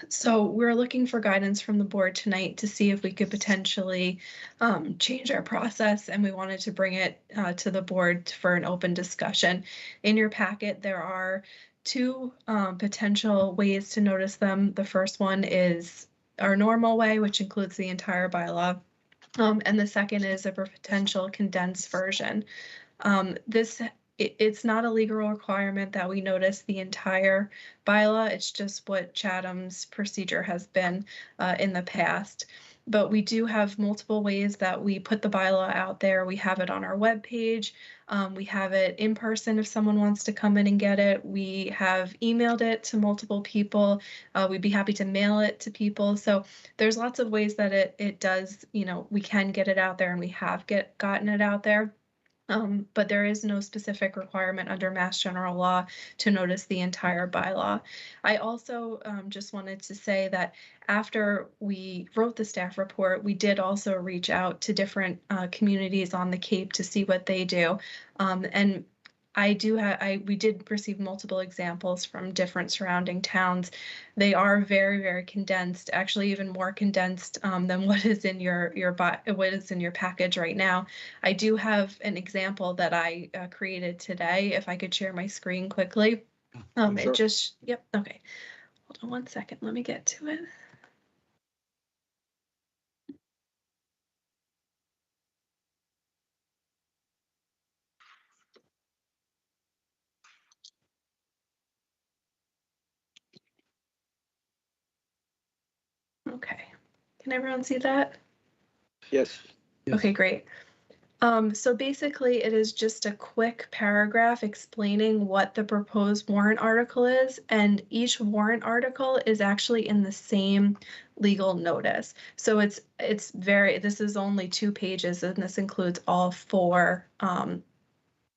P: So we're looking for guidance from the board tonight to see if we could potentially change our process, and we wanted to bring it to the board for an open discussion. In your packet, there are 2 potential ways to notice them. The first one is our normal way, which includes the entire bylaw. And the second is a potential condensed version. It's not a legal requirement that we notice the entire bylaw. It's just what Chatham's procedure has been in the past. But we do have multiple ways that we put the bylaw out there. We have it on our webpage. We have it in person if someone wants to come in and get it. We have emailed it to multiple people. We'd be happy to mail it to people. So there's lots of ways that it does, you know, we can get it out there, and we have gotten it out there. But there is no specific requirement under Mass General Law to notice the entire bylaw. I also just wanted to say that after we wrote the staff report, we did also reach out to different communities on the Cape to see what they do. And we did receive multiple examples from different surrounding towns. They are very, very condensed, actually even more condensed than what is in what is in your package right now. I do have an example that I created today. If I could share my screen quickly.
A: Sure.
P: It just, yep, okay. Hold on one second, let me get to it. Okay, can everyone see that?
A: Yes.
P: Okay, great. So basically, it is just a quick paragraph explaining what the proposed warrant article is, and each warrant article is actually in the same legal notice. So this is only 2 pages, and this includes all 4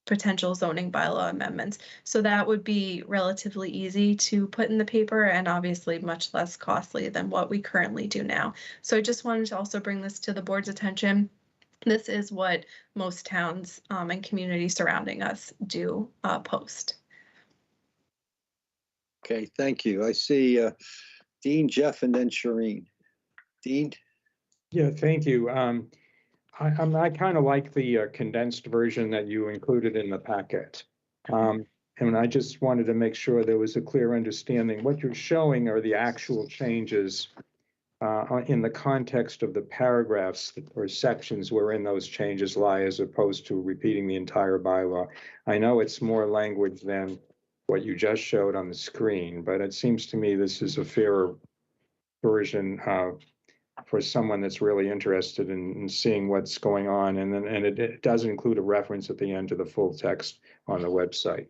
P: potential zoning bylaw amendments. So that would be relatively easy to put in the paper and obviously much less costly than what we currently do now. So I just wanted to also bring this to the board's attention. This is what most towns and communities surrounding us do post.
A: Okay, thank you. I see Dean, Jeff, and then Shireen. Dean?
L: Yeah, thank you. I kind of like the condensed version that you included in the packet. And I just wanted to make sure there was a clear understanding. What you're showing are the actual changes in the context of the paragraphs or sections wherein those changes lie, as opposed to repeating the entire bylaw. I know it's more language than what you just showed on the screen, but it seems to me this is a fairer version for someone that's really interested in seeing what's going on. And it does include a reference at the end to the full text on the website.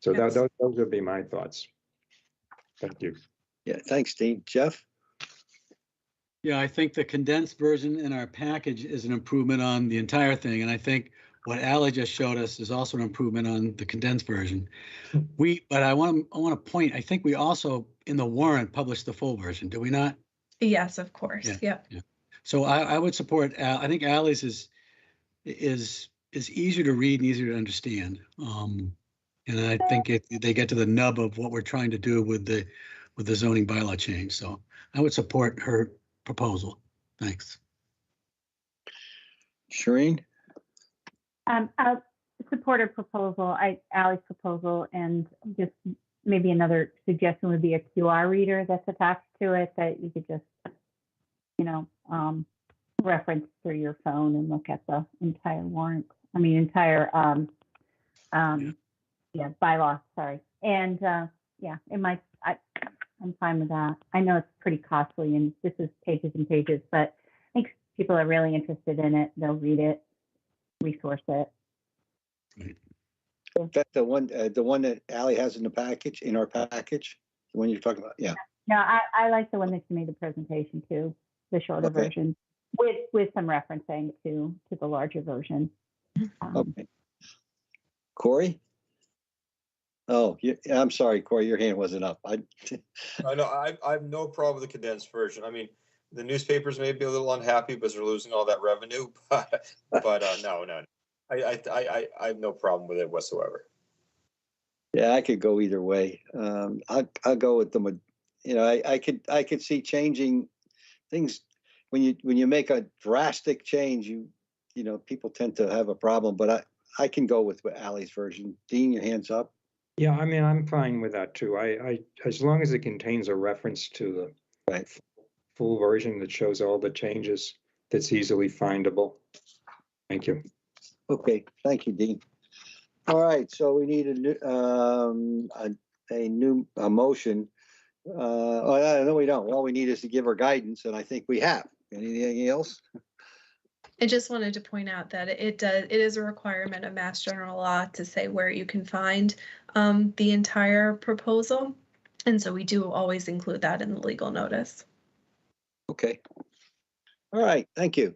L: So
P: Yes.
L: those would be my thoughts. Thank you.
A: Yeah, thanks, Dean. Jeff?
D: Yeah, I think the condensed version in our package is an improvement on the entire thing. And I think what Ally just showed us is also an improvement on the condensed version. But I want to point, I think we also in the warrant published the full version, do we not?
P: Yes, of course.
D: Yeah.
P: Yep.
D: Yeah. So I would support, I think Ally's is easier to read and easier to understand. And I think they get to the nub of what we're trying to do with the zoning bylaw change. So I would support her proposal. Thanks.
A: Shireen?
B: I'll support her proposal, Ally's proposal, and just maybe another suggestion would be a QR reader that's attached to it that you could just, reference through your phone and look at the entire warrant. I mean, entire bylaw. Sorry, and it might. I'm fine with that. I know it's pretty costly, and this is pages and pages, but I think people are really interested in it. They'll read it, resource it.
A: In fact, the one that Ally has in the package, in our package, the one you're talking about, yeah.
B: No, I like the one that you made the presentation to, the shorter version, with some referencing to the larger version.
A: Okay. Corey? Oh, I'm sorry, Corey, your hand wasn't up.
C: I know, I have no problem with the condensed version. I mean, the newspapers may be a little unhappy because they're losing all that revenue, but no. I have no problem with it whatsoever.
A: Yeah, I could go either way. I'll go with them. I could see changing things when you make a drastic change. People tend to have a problem, but I can go with Ally's version. Dean, your hands up.
L: Yeah, I mean, I'm fine with that too. I as long as it contains a reference to the full version that shows all the changes, that's easily findable. Thank you.
A: Okay, thank you, Dean. All right, so we need a new motion. No, we don't. All we need is to give her guidance, and I think we have. Anything else?
P: I just wanted to point out that it is a requirement of Mass General Law to say where you can find the entire proposal. And so we do always include that in the legal notice.
A: Okay. All right, thank you.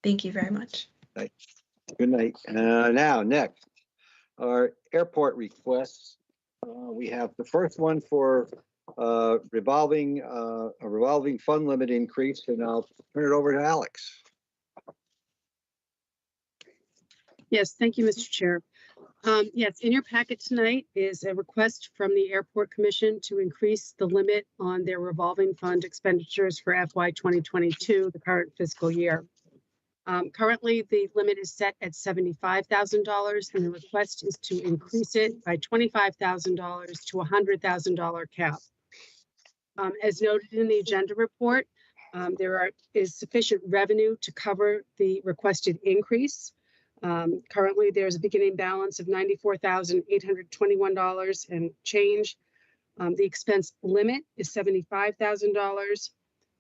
P: Thank you very much.
A: Right. Good night. Now, next, our airport requests. We have the first one for a revolving fund limit increase, and I'll turn it over to Alex.
N: Yes, thank you, Mr. Chair. Yes, in your packet tonight is a request from the Airport Commission to increase the limit on their revolving fund expenditures for FY 2022, the current fiscal year. Currently, the limit is set at $75,000, and the request is to increase it by $25,000 to a $100,000 cap. As noted in the agenda report, there is sufficient revenue to cover the requested increase. Currently, there's a beginning balance of $94,821 and change. The expense limit is $75,000.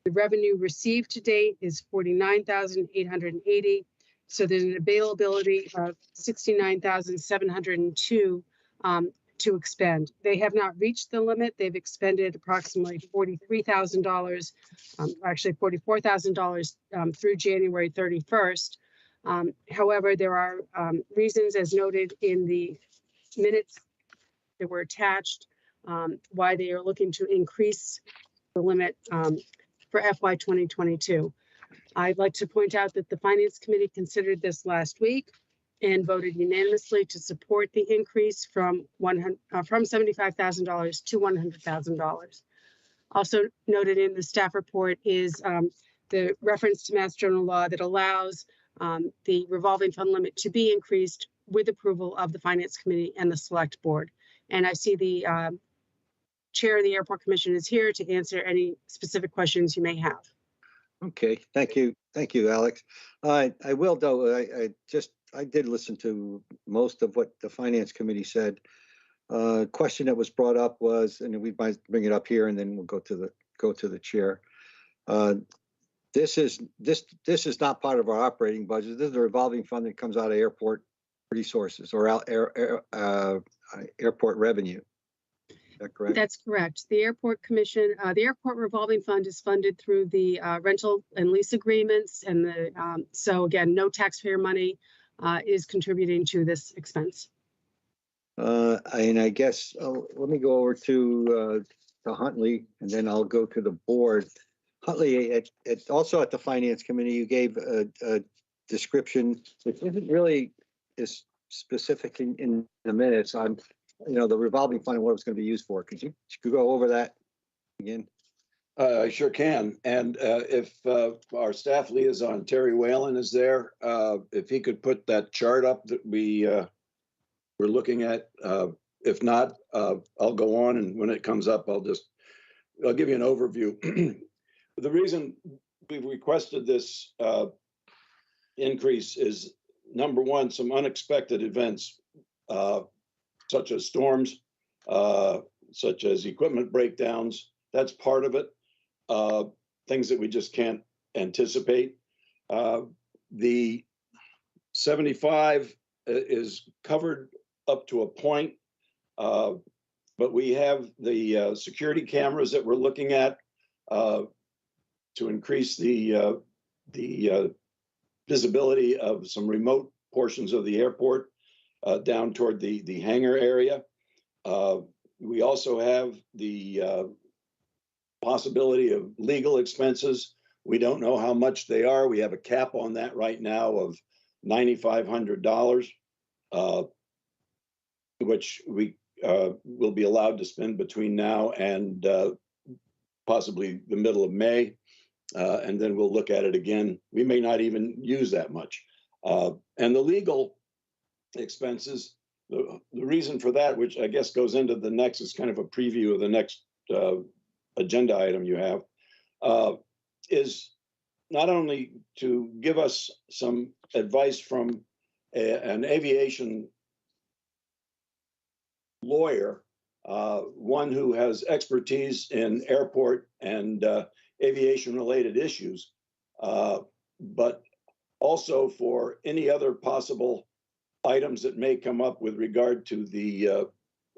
N: The revenue received to date is $49,880. So there's an availability of $69,702 to expend. They have not reached the limit. They've expended approximately $43,000, actually $44,000 through January 31st. However, there are reasons, as noted in the minutes that were attached, why they are looking to increase the limit for FY 2022. I'd like to point out that the Finance Committee considered this last week and voted unanimously to support the increase from $75,000 to $100,000. Also noted in the staff report is the reference to Mass General Law that allows the revolving fund limit to be increased with approval of the Finance Committee and the Select Board. And I see the Chair of the Airport Commission is here to answer any specific questions you may have.
A: Okay, thank you, Alex. I will, though. I did listen to most of what the Finance Committee said. Question that was brought up was, and we might bring it up here, and then we'll go to the chair. This is not part of our operating budget. This is a revolving fund that comes out of airport resources or airport revenue. Is that correct?
N: That's correct. The Airport Commission, the Airport Revolving Fund is funded through the rental and lease agreements, and so again, no taxpayer money is contributing to this expense.
A: And I guess let me go over to Huntley, and then I'll go to the board. Huntley, also at the Finance Committee, you gave a description which isn't really as specific in the minutes on, the revolving fund and what it's going to be used for. Could you go over that again?
S: I sure can. And if our staff liaison, Terry Whalen, is there, if he could put that chart up that we're looking at. If not, I'll go on, and when it comes up, I'll give you an overview. The reason we've requested this increase is, number one, some unexpected events, such as storms, such as equipment breakdowns. That's part of it. Things that we just can't anticipate. The 75 is covered up to a point, but we have the security cameras that we're looking at to increase the visibility of some remote portions of the airport down toward the hangar area. We also have the possibility of legal expenses. We don't know how much they are. We have a cap on that right now of $9,500, which we will be allowed to spend between now and possibly the middle of May. And then we'll look at it again. We may not even use that much. And the legal expenses, the reason for that, which I guess goes into the next, is kind of a preview of the next agenda item you have, is not only to give us some advice from an aviation lawyer, one who has expertise in airport and aviation-related issues, but also for any other possible items that may come up with regard to the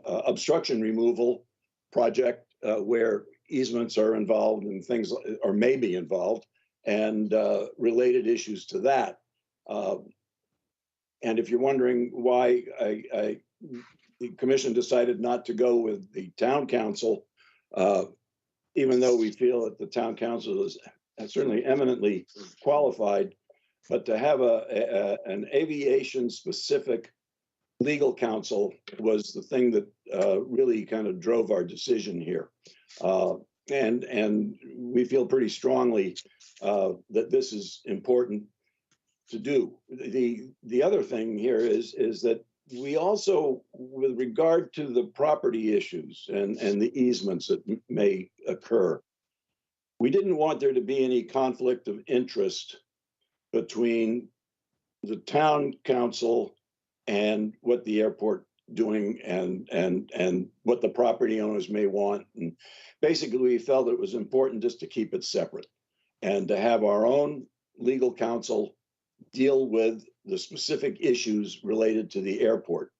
S: obstruction removal project, where easements are involved and things, or may be involved, and related issues to that. And if you're wondering why the commission decided not to go with the town council, even though we feel that the town council is certainly eminently qualified, but to have an aviation specific legal counsel was the thing that really kind of drove our decision here. And we feel pretty strongly that this is important to do. The other thing here is that we also, with regard to the property issues and the easements that may occur, we didn't want there to be any conflict of interest between the town council and what the airport doing and what the property owners may want. And basically, we felt it was important just to keep it separate and to have our own legal counsel deal with the specific issues related to the airport.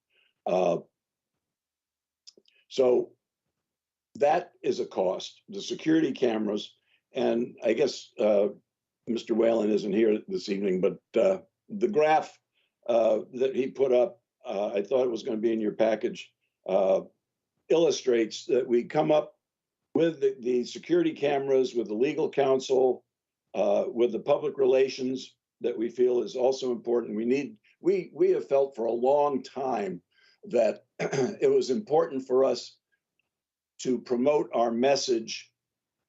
S: So that is a cost, the security cameras. And I guess Mr. Whalen isn't here this evening, but the graph that he put up, I thought it was going to be in your package, illustrates that we come up with the security cameras, with the legal counsel, with the public relations that we feel is also important. We have felt for a long time that it was important for us to promote our message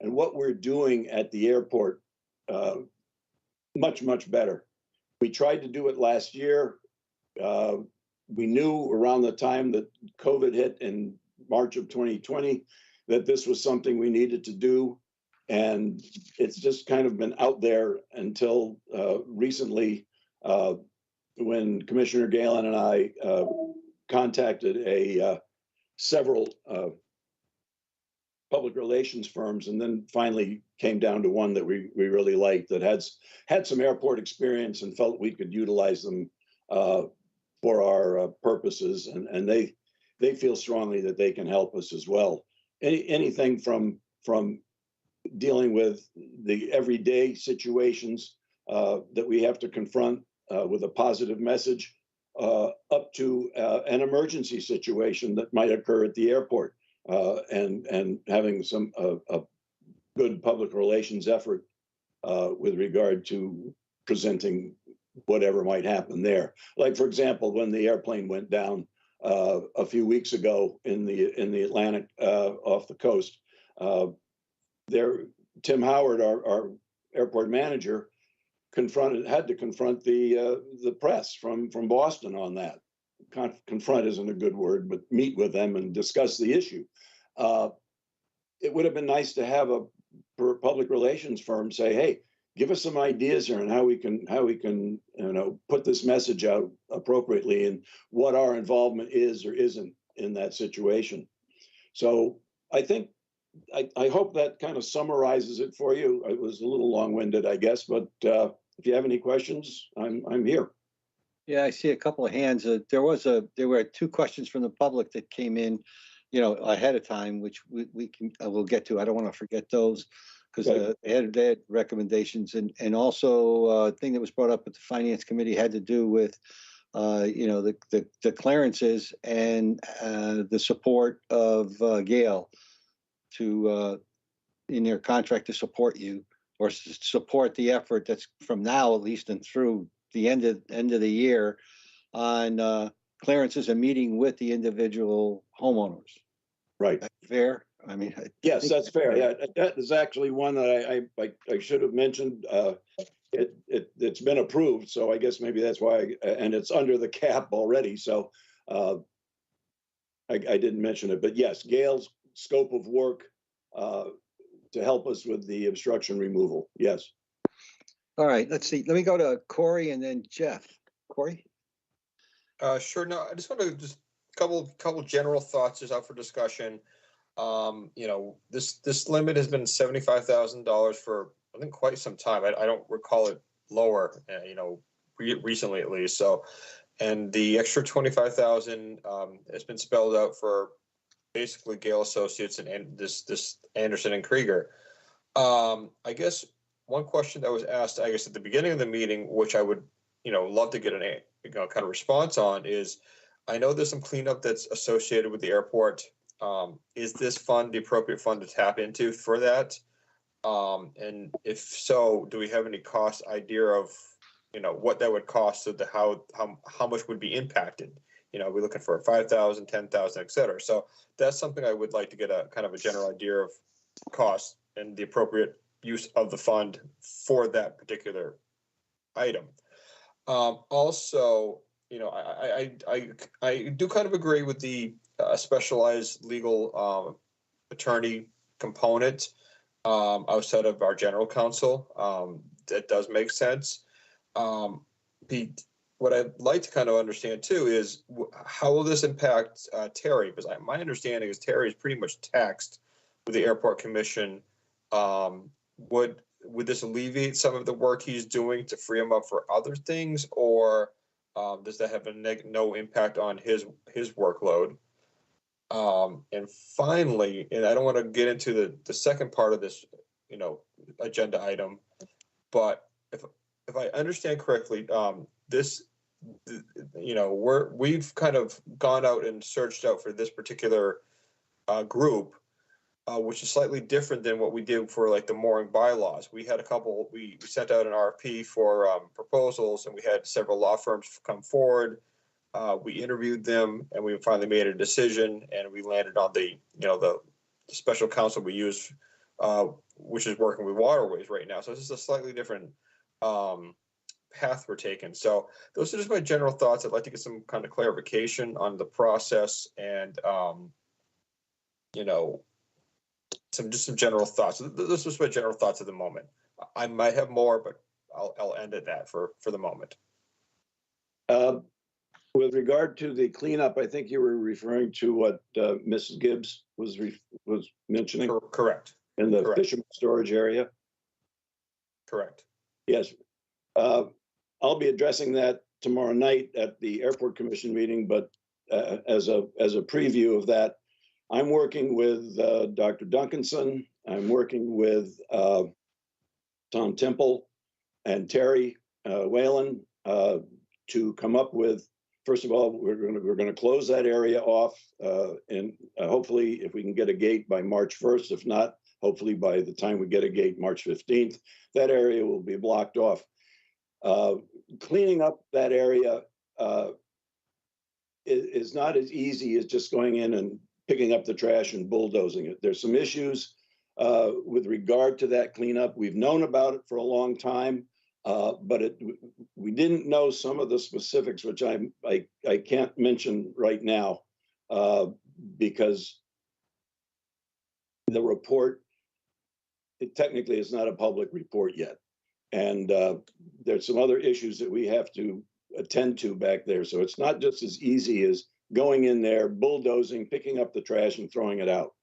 S: and what we're doing at the airport much, much better. We tried to do it last year. We knew around the time that COVID hit in March of 2020 that this was something we needed to do. And it's just kind of been out there until recently when Commissioner Galen and I contacted several public relations firms, and then finally came down to one that we really liked, that had some airport experience and felt we could utilize them for our purposes. And they feel strongly that they can help us as well. Anything from dealing with the everyday situations that we have to confront with a positive message, up to an emergency situation that might occur at the airport, and having some a good public relations effort with regard to presenting whatever might happen there. Like, for example, when the airplane went down a few weeks ago in the Atlantic off the coast, Tim Howard, our airport manager, had to confront the press from Boston on that. Confront isn't a good word, but meet with them and discuss the issue. It would have been nice to have a public relations firm say, "Hey, give us some ideas here on how we can put this message out appropriately and what our involvement is or isn't in that situation." So I think I hope that kind of summarizes it for you. It was a little long-winded, I guess, but if you have any questions, I'm here.
A: Yeah, I see a couple of hands. There were two questions from the public that came in, ahead of time, which we'll get to. I don't want to forget those because they had recommendations, and also a thing that was brought up at the Finance Committee had to do with the clearances and the support of Gail to in their contract to support you or support the effort that's from now at least and through the end of the year on clearances and meeting with the individual homeowners.
S: Right.
A: Fair? I mean,
S: yes, that's fair. Yeah, that is actually one that I should have mentioned. It's been approved, so I guess maybe that's why, and it's under the cap already. So I didn't mention it, but yes, Gail's scope of work to help us with the obstruction removal. Yes.
A: All right, let's see. Let me go to Corey and then Jeff. Corey?
C: Sure. No, I just want to couple general thoughts just out for discussion. This limit has been $75,000 for I think quite some time. I don't recall it lower, recently at least. So, and the extra 25,000 has been spelled out for basically Gale Associates and this Anderson and Krieger. I guess one question that was asked, I guess at the beginning of the meeting, which I would love to get an kind of response on is, I know there's some cleanup that's associated with the airport. Is this fund the appropriate fund to tap into for that? And if so, do we have any cost idea of, what that would cost, so the how much would be impacted? We're looking for 5,000, 10,000, et cetera. So that's something I would like to get a kind of a general idea of cost and the appropriate use of the fund for that particular item. Also, I do kind of agree with the specialized legal attorney component outside of our general counsel. That does make sense. What I'd like to kind of understand too is how will this impact Terry? Because my understanding is Terry is pretty much taxed with the airport commission. Would this alleviate some of the work he's doing to free him up for other things, or does that have no impact on his workload? And finally, and I don't want to get into the second part of this, agenda item, but if I understand correctly, we've kind of gone out and searched out for this particular group, which is slightly different than what we did for like the mooring bylaws. We had we sent out an RFP for proposals, and we had several law firms come forward. We interviewed them, and we finally made a decision, and we landed on the special counsel we use, which is working with Waterways right now. So this is a slightly different path we're taking. So those are just my general thoughts. I'd like to get some kind of clarification on the process, and some general thoughts. This was my general thoughts at the moment. I might have more, but I'll end at that for the moment.
S: With regard to the cleanup, I think you were referring to what Mrs. Gibbs was mentioning.
C: Correct.
S: In the fisherman storage area.
C: Correct.
S: Yes. I'll be addressing that tomorrow night at the Airport Commission meeting, but as a preview of that, I'm working with Dr. Duncanson. I'm working with Tom Temple and Terry Whalen to come up with. First of all, we're going to close that area off, and hopefully, if we can get a gate by March 1st, if not, hopefully by the time we get a gate March 15th, that area will be blocked off. Cleaning up that area is not as easy as just going in and picking up the trash and bulldozing it. There's some issues with regard to that cleanup. We've known about it for a long time. But we didn't know some of the specifics, which I can't mention right now because the report, technically it's not a public report yet. And there's some other issues that we have to attend to back there. So it's not just as easy as going in there, bulldozing, picking up the trash and throwing it out.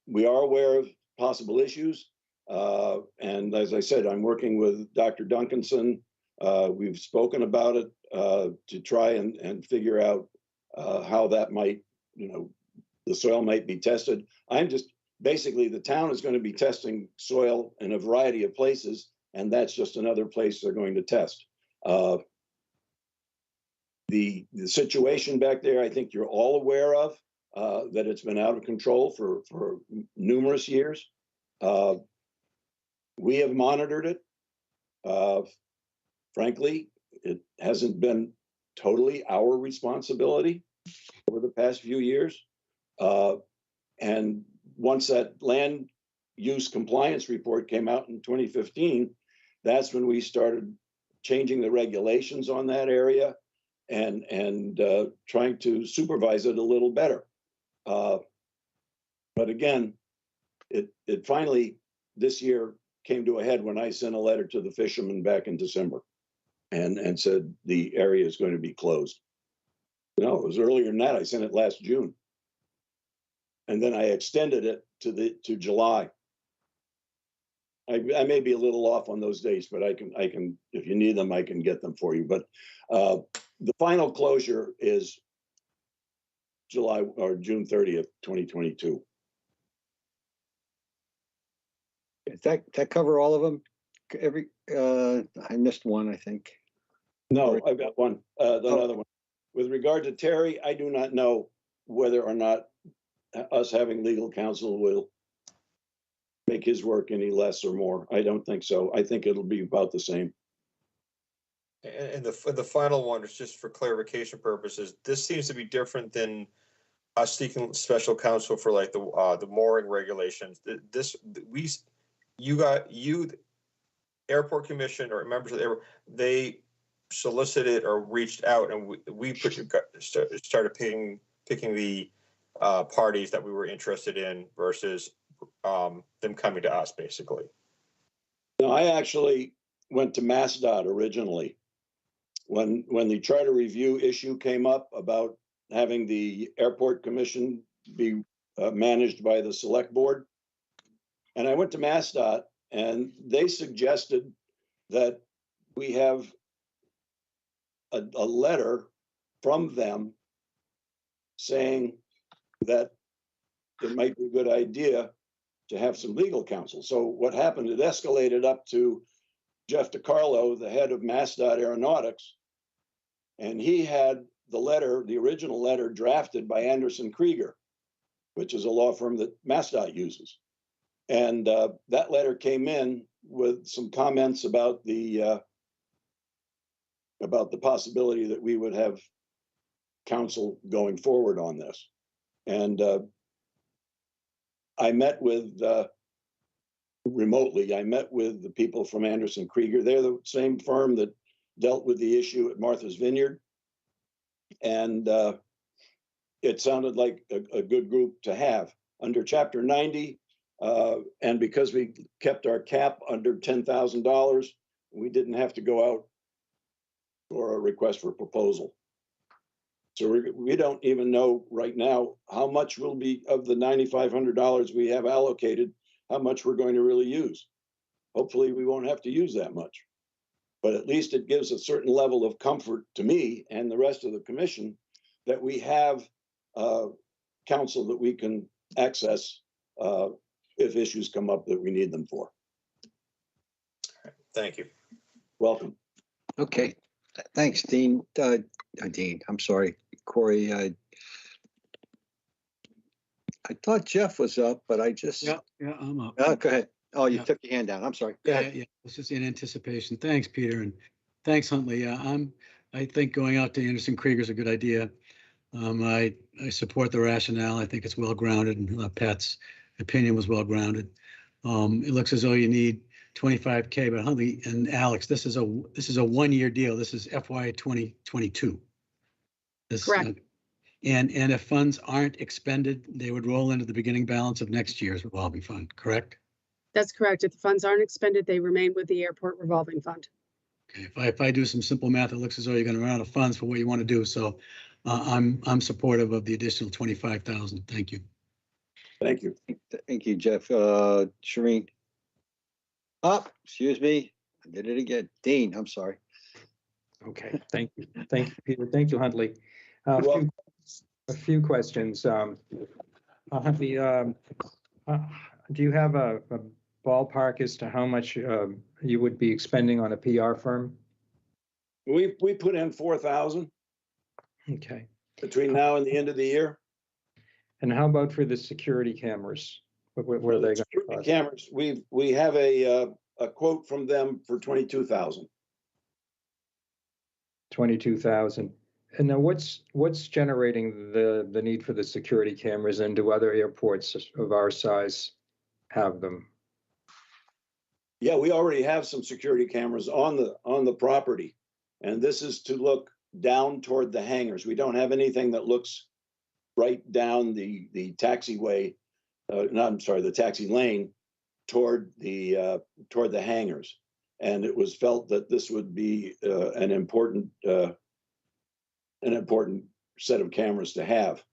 S: We are aware of possible issues. And as I said, I'm working with Dr. Duncanson. We've spoken about it to try and figure out how that might, the soil might be tested. Basically, the town is going to be testing soil in a variety of places, and that's just another place they're going to test. The situation back there, I think you're all aware of, that it's been out of control for numerous years. We have monitored it. Frankly, it hasn't been totally our responsibility over the past few years. And once that land use compliance report came out in 2015, that's when we started changing the regulations on that area and trying to supervise it a little better. But again, it finally this year came to a head when I sent a letter to the fishermen back in December and said the area is going to be closed. No, it was earlier than that. I sent it last June. And then I extended it to July. I may be a little off on those dates, but I can if you need them, I can get them for you. But the final closure is July or June 30th, 2022.
A: Does that cover all of them? I missed one, I think.
S: No, I've got one, another one. With regard to Terry, I do not know whether or not us having legal counsel will make his work any less or more. I don't think so. I think it'll be about the same.
C: And the final one is just for clarification purposes. This seems to be different than us seeking special counsel for like the mooring regulations. You airport commission or members of the airport, they solicited or reached out, and we started picking the parties that we were interested in versus them coming to us, basically.
S: No, I actually went to MassDOT originally when the charter review issue came up about having the airport commission be managed by the select board. And I went to MassDOT and they suggested that we have a letter from them saying that it might be a good idea to have some legal counsel. So what happened, it escalated up to Jeff DiCarlo, the head of MassDOT Aeronautics, and he had the original letter drafted by Anderson Krieger, which is a law firm that MassDOT uses. And that letter came in with some comments about the possibility that we would have counsel going forward on this. And I met with remotely, I met with the people from Anderson Krieger. They're the same firm that dealt with the issue at Martha's Vineyard. And it sounded like a good group to have. Under Chapter 90, and because we kept our cap under $10,000, we didn't have to go out for a request for proposal. So we don't even know right now how much will be of the $9,500 we have allocated, how much we're going to really use. Hopefully we won't have to use that much, but at least it gives a certain level of comfort to me and the rest of the commission that we have counsel that we can access if issues come up that we need them for.
C: Thank you.
S: Welcome.
A: Okay, thanks, Dean. Dean, I'm sorry, Corey. I thought Jeff was up, but I just.
D: Yeah, I'm up.
A: Go ahead. Oh, you took your hand down. I'm sorry. Go ahead.
D: Yeah, it's just in anticipation. Thanks, Peter, and thanks, Huntley. I think going out to Anderson Krieger is a good idea. I support the rationale. I think it's well grounded, and Pat's opinion was well grounded. It looks as though you need 25K, but Huntley and Alex, this is a 1-year deal. This is FY 2022.
N: Correct.
D: And if funds aren't expended, they would roll into the beginning balance of next year's revolving fund, correct?
N: That's correct. If the funds aren't expended, they remain with the airport revolving fund.
D: Okay, if I do some simple math, it looks as though you're going to run out of funds for what you want to do. So I'm supportive of the additional 25,000. Thank you.
S: Thank you.
A: Thank you, Jeff. Shireen. Oh, excuse me. I did it again. Dean, I'm sorry.
L: Okay, thank you. Thank you, Peter. Thank you, Huntley. A few questions. Huntley, do you have a ballpark as to how much you would be expending on a PR firm?
S: We put in 4,000.
L: Okay.
S: Between now and the end of the year.
L: And how about for the security cameras? What are they going to cost?
S: Cameras, we have a quote from them for 22,000.
L: 22,000. And now what's generating the need for the security cameras, and do other airports of our size have them?
S: Yeah, we already have some security cameras on the property, and this is to look down toward the hangars. We don't have anything that looks right down the taxiway. The taxi lane toward the hangars, and it was felt that this would be an important set of cameras to have.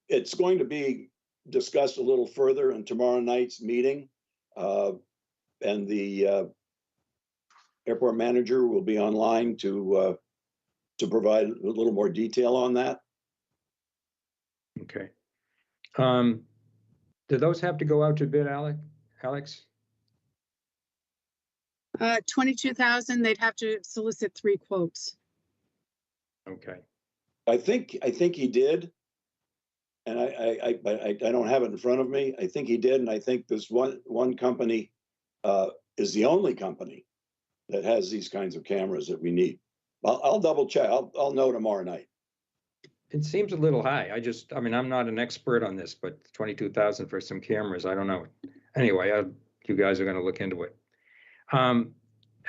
S: It's going to be discussed a little further in tomorrow night's meeting, and the airport manager will be online to provide a little more detail on that.
L: Okay. Do those have to go out to bid, Alex?
N: 22,000, they'd have to solicit 3 quotes.
L: Okay.
S: I think he did. And but I don't have it in front of me. I think he did. And I think this one company is the only company that has these kinds of cameras that we need. I'll double check. I'll know tomorrow night.
L: It seems a little high. I mean, I'm not an expert on this, but 22,000 for some cameras, I don't know. Anyway, you guys are going to look into it.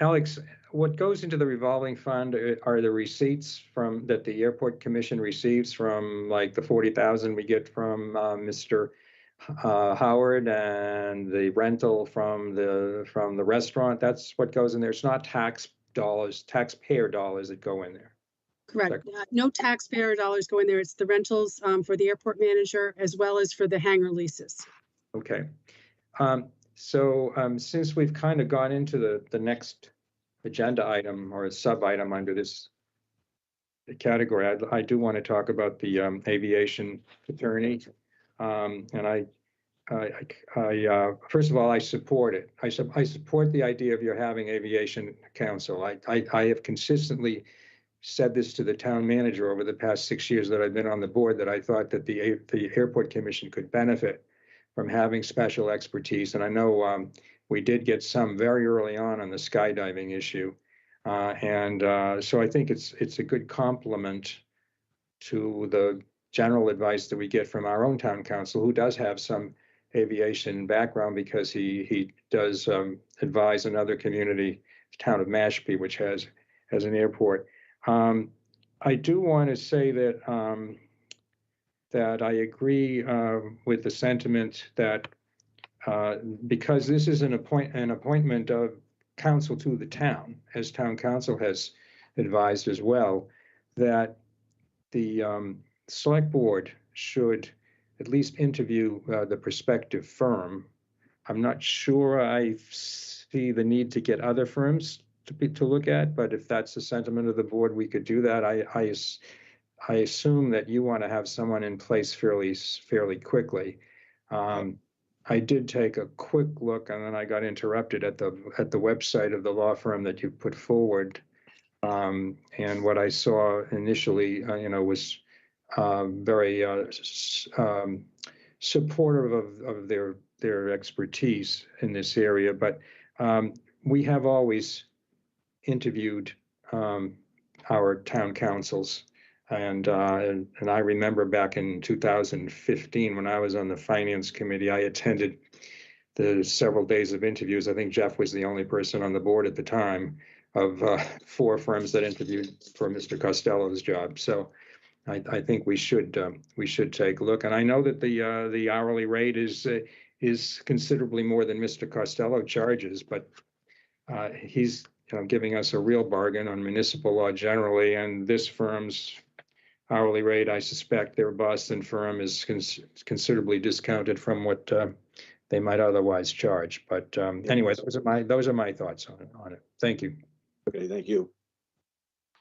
L: Alex, what goes into the revolving fund are the receipts that the airport commission receives from, like, the 40,000 we get from Mr. Howard, and the rental from the restaurant. That's what goes in there. It's not taxpayer dollars that go in there.
N: Correct. No taxpayer dollars go in there. It's the rentals for the airport manager as well as for the hangar leases.
L: Okay. So since we've kind of gone into the next agenda item or a sub item under this category, I do want to talk about the aviation attorney. And I first of all, I support it. I support the idea of your having aviation counsel. I have consistently said this to the town manager over the past 6 years that I've been on the board, that I thought that the airport commission could benefit from having special expertise. And I know we did get some very early on the skydiving issue. So I think it's a good complement to the general advice that we get from our own town council, who does have some aviation background because he does advise another community, the town of Mashpee, which has an airport. I do want to say that that I agree with the sentiment that because this is an appointment of council to the town, as town council has advised as well, that the select board should at least interview the prospective firm. I'm not sure I see the need to get other firms to look at, but if that's the sentiment of the board, we could do that. I assume that you want to have someone in place fairly quickly. I did take a quick look, and then I got interrupted at the website of the law firm that you put forward. And what I saw initially, was very supportive of their expertise in this area. But we have always interviewed our town councils. And I remember back in 2015, when I was on the finance committee, I attended the several days of interviews. I think Jeff was the only person on the board at the time of 4 firms that interviewed for Mr. Costello's job. So I think we should take a look. And I know that the hourly rate is considerably more than Mr. Costello charges, but he's giving us a real bargain on municipal law generally, and this firm's hourly rate, I suspect their Boston firm is considerably discounted from what they might otherwise charge. But anyway, those are my thoughts on it. Thank you.
S: Okay, thank you.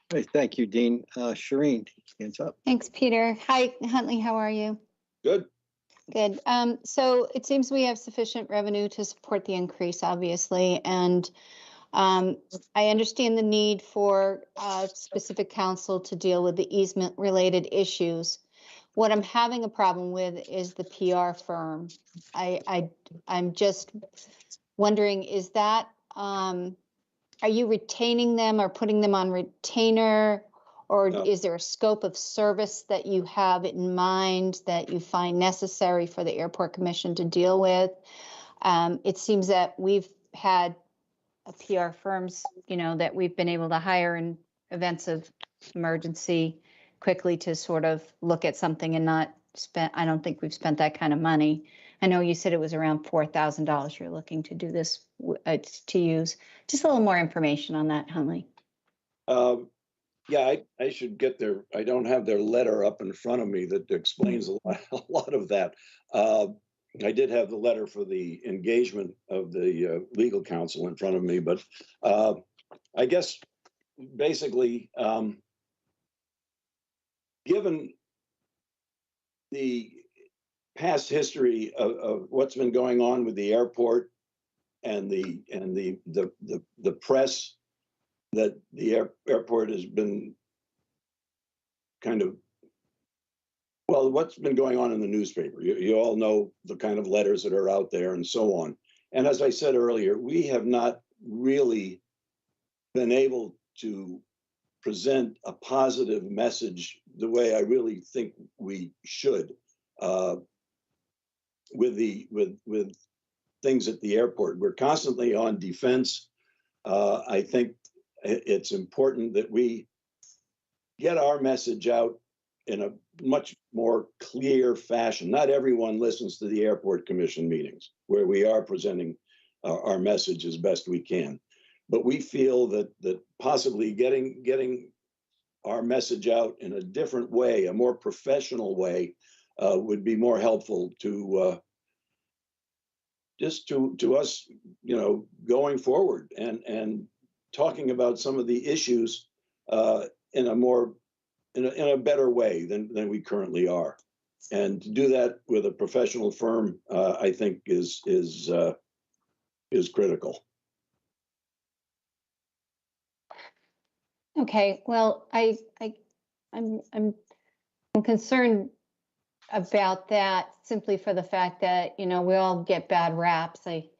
A: Hey, thank you, Dean. Shireen, hands up.
T: Thanks, Peter. Hi, Huntley. How are you?
S: Good.
T: Good. So it seems we have sufficient revenue to support the increase, obviously, and I understand the need for specific counsel to deal with the easement-related issues. What I'm having a problem with is the PR firm. I'm just wondering, is that are you retaining them or putting them on retainer, or
S: No.
T: is there a scope of service that you have in mind that you find necessary for the airport commission to deal with? It seems that we've had PR firms, that we've been able to hire in events of emergency quickly to sort of look at something and not spend. I don't think we've spent that kind of money. I know you said it was around $4,000 you're looking to do this to use. Just a little more information on that, Huntley.
S: Yeah, I should get I don't have their letter up in front of me that explains a lot of that. I did have the letter for the engagement of the legal counsel in front of me, but I guess basically, given the past history of what's been going on with the airport, and the press that the airport has been kind of, well, what's been going on in the newspaper. You all know the kind of letters that are out there and so on. And as I said earlier, we have not really been able to present a positive message the way I really think we should with things at the airport. We're constantly on defense. I think it's important that we get our message out in a much more clear fashion. Not everyone listens to the airport commission meetings where we are presenting our message as best we can. But we feel that possibly getting our message out in a different way, a more professional way, would be more helpful to just to us, going forward and talking about some of the issues in a better way than we currently are. And to do that with a professional firm, I think is critical.
T: Okay, well, I'm concerned about that simply for the fact that, we all get bad raps. I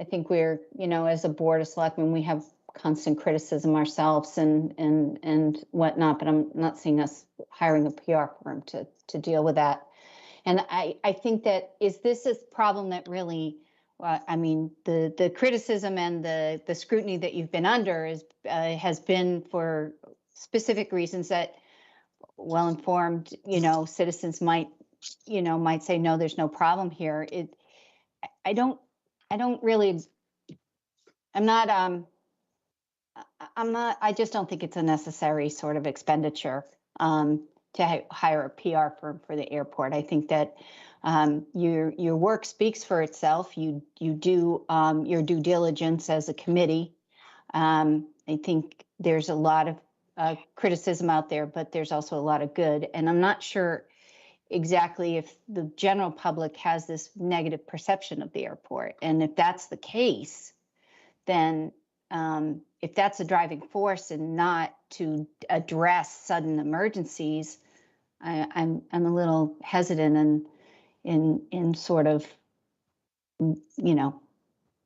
T: think we're, as a board of selectmen, we have constant criticism ourselves and whatnot, but I'm not seeing us hiring a PR firm to deal with that. And I think that this a problem that really, the criticism and the scrutiny that you've been under has been for specific reasons that well-informed, citizens might say, no, there's no problem here. I just don't think it's a necessary sort of expenditure to hire a PR firm for the airport. I think that your work speaks for itself. You do your due diligence as a committee. I think there's a lot of criticism out there, but there's also a lot of good. And I'm not sure exactly if the general public has this negative perception of the airport. And if that's the case, then if that's a driving force and not to address sudden emergencies, I'm a little hesitant in sort of,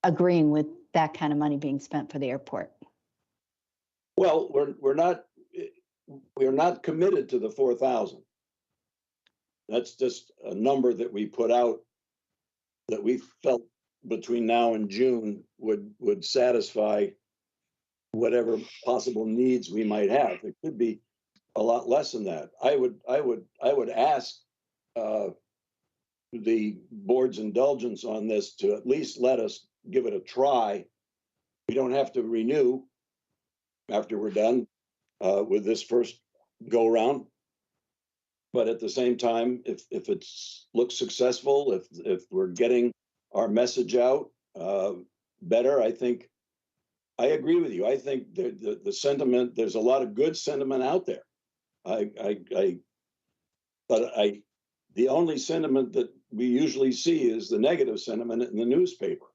T: agreeing with that kind of money being spent for the airport.
S: Well, we're not committed to the 4,000. That's just a number that we put out that we felt between now and June would satisfy whatever possible needs we might have. It could be a lot less than that. I would ask the board's indulgence on this to at least let us give it a try. We don't have to renew after we're done with this first go round. But at the same time, if it looks successful, if we're getting our message out better, I think I agree with you. I think the sentiment, there's a lot of good sentiment out there. The only sentiment that we usually see is the negative sentiment in the newspaper.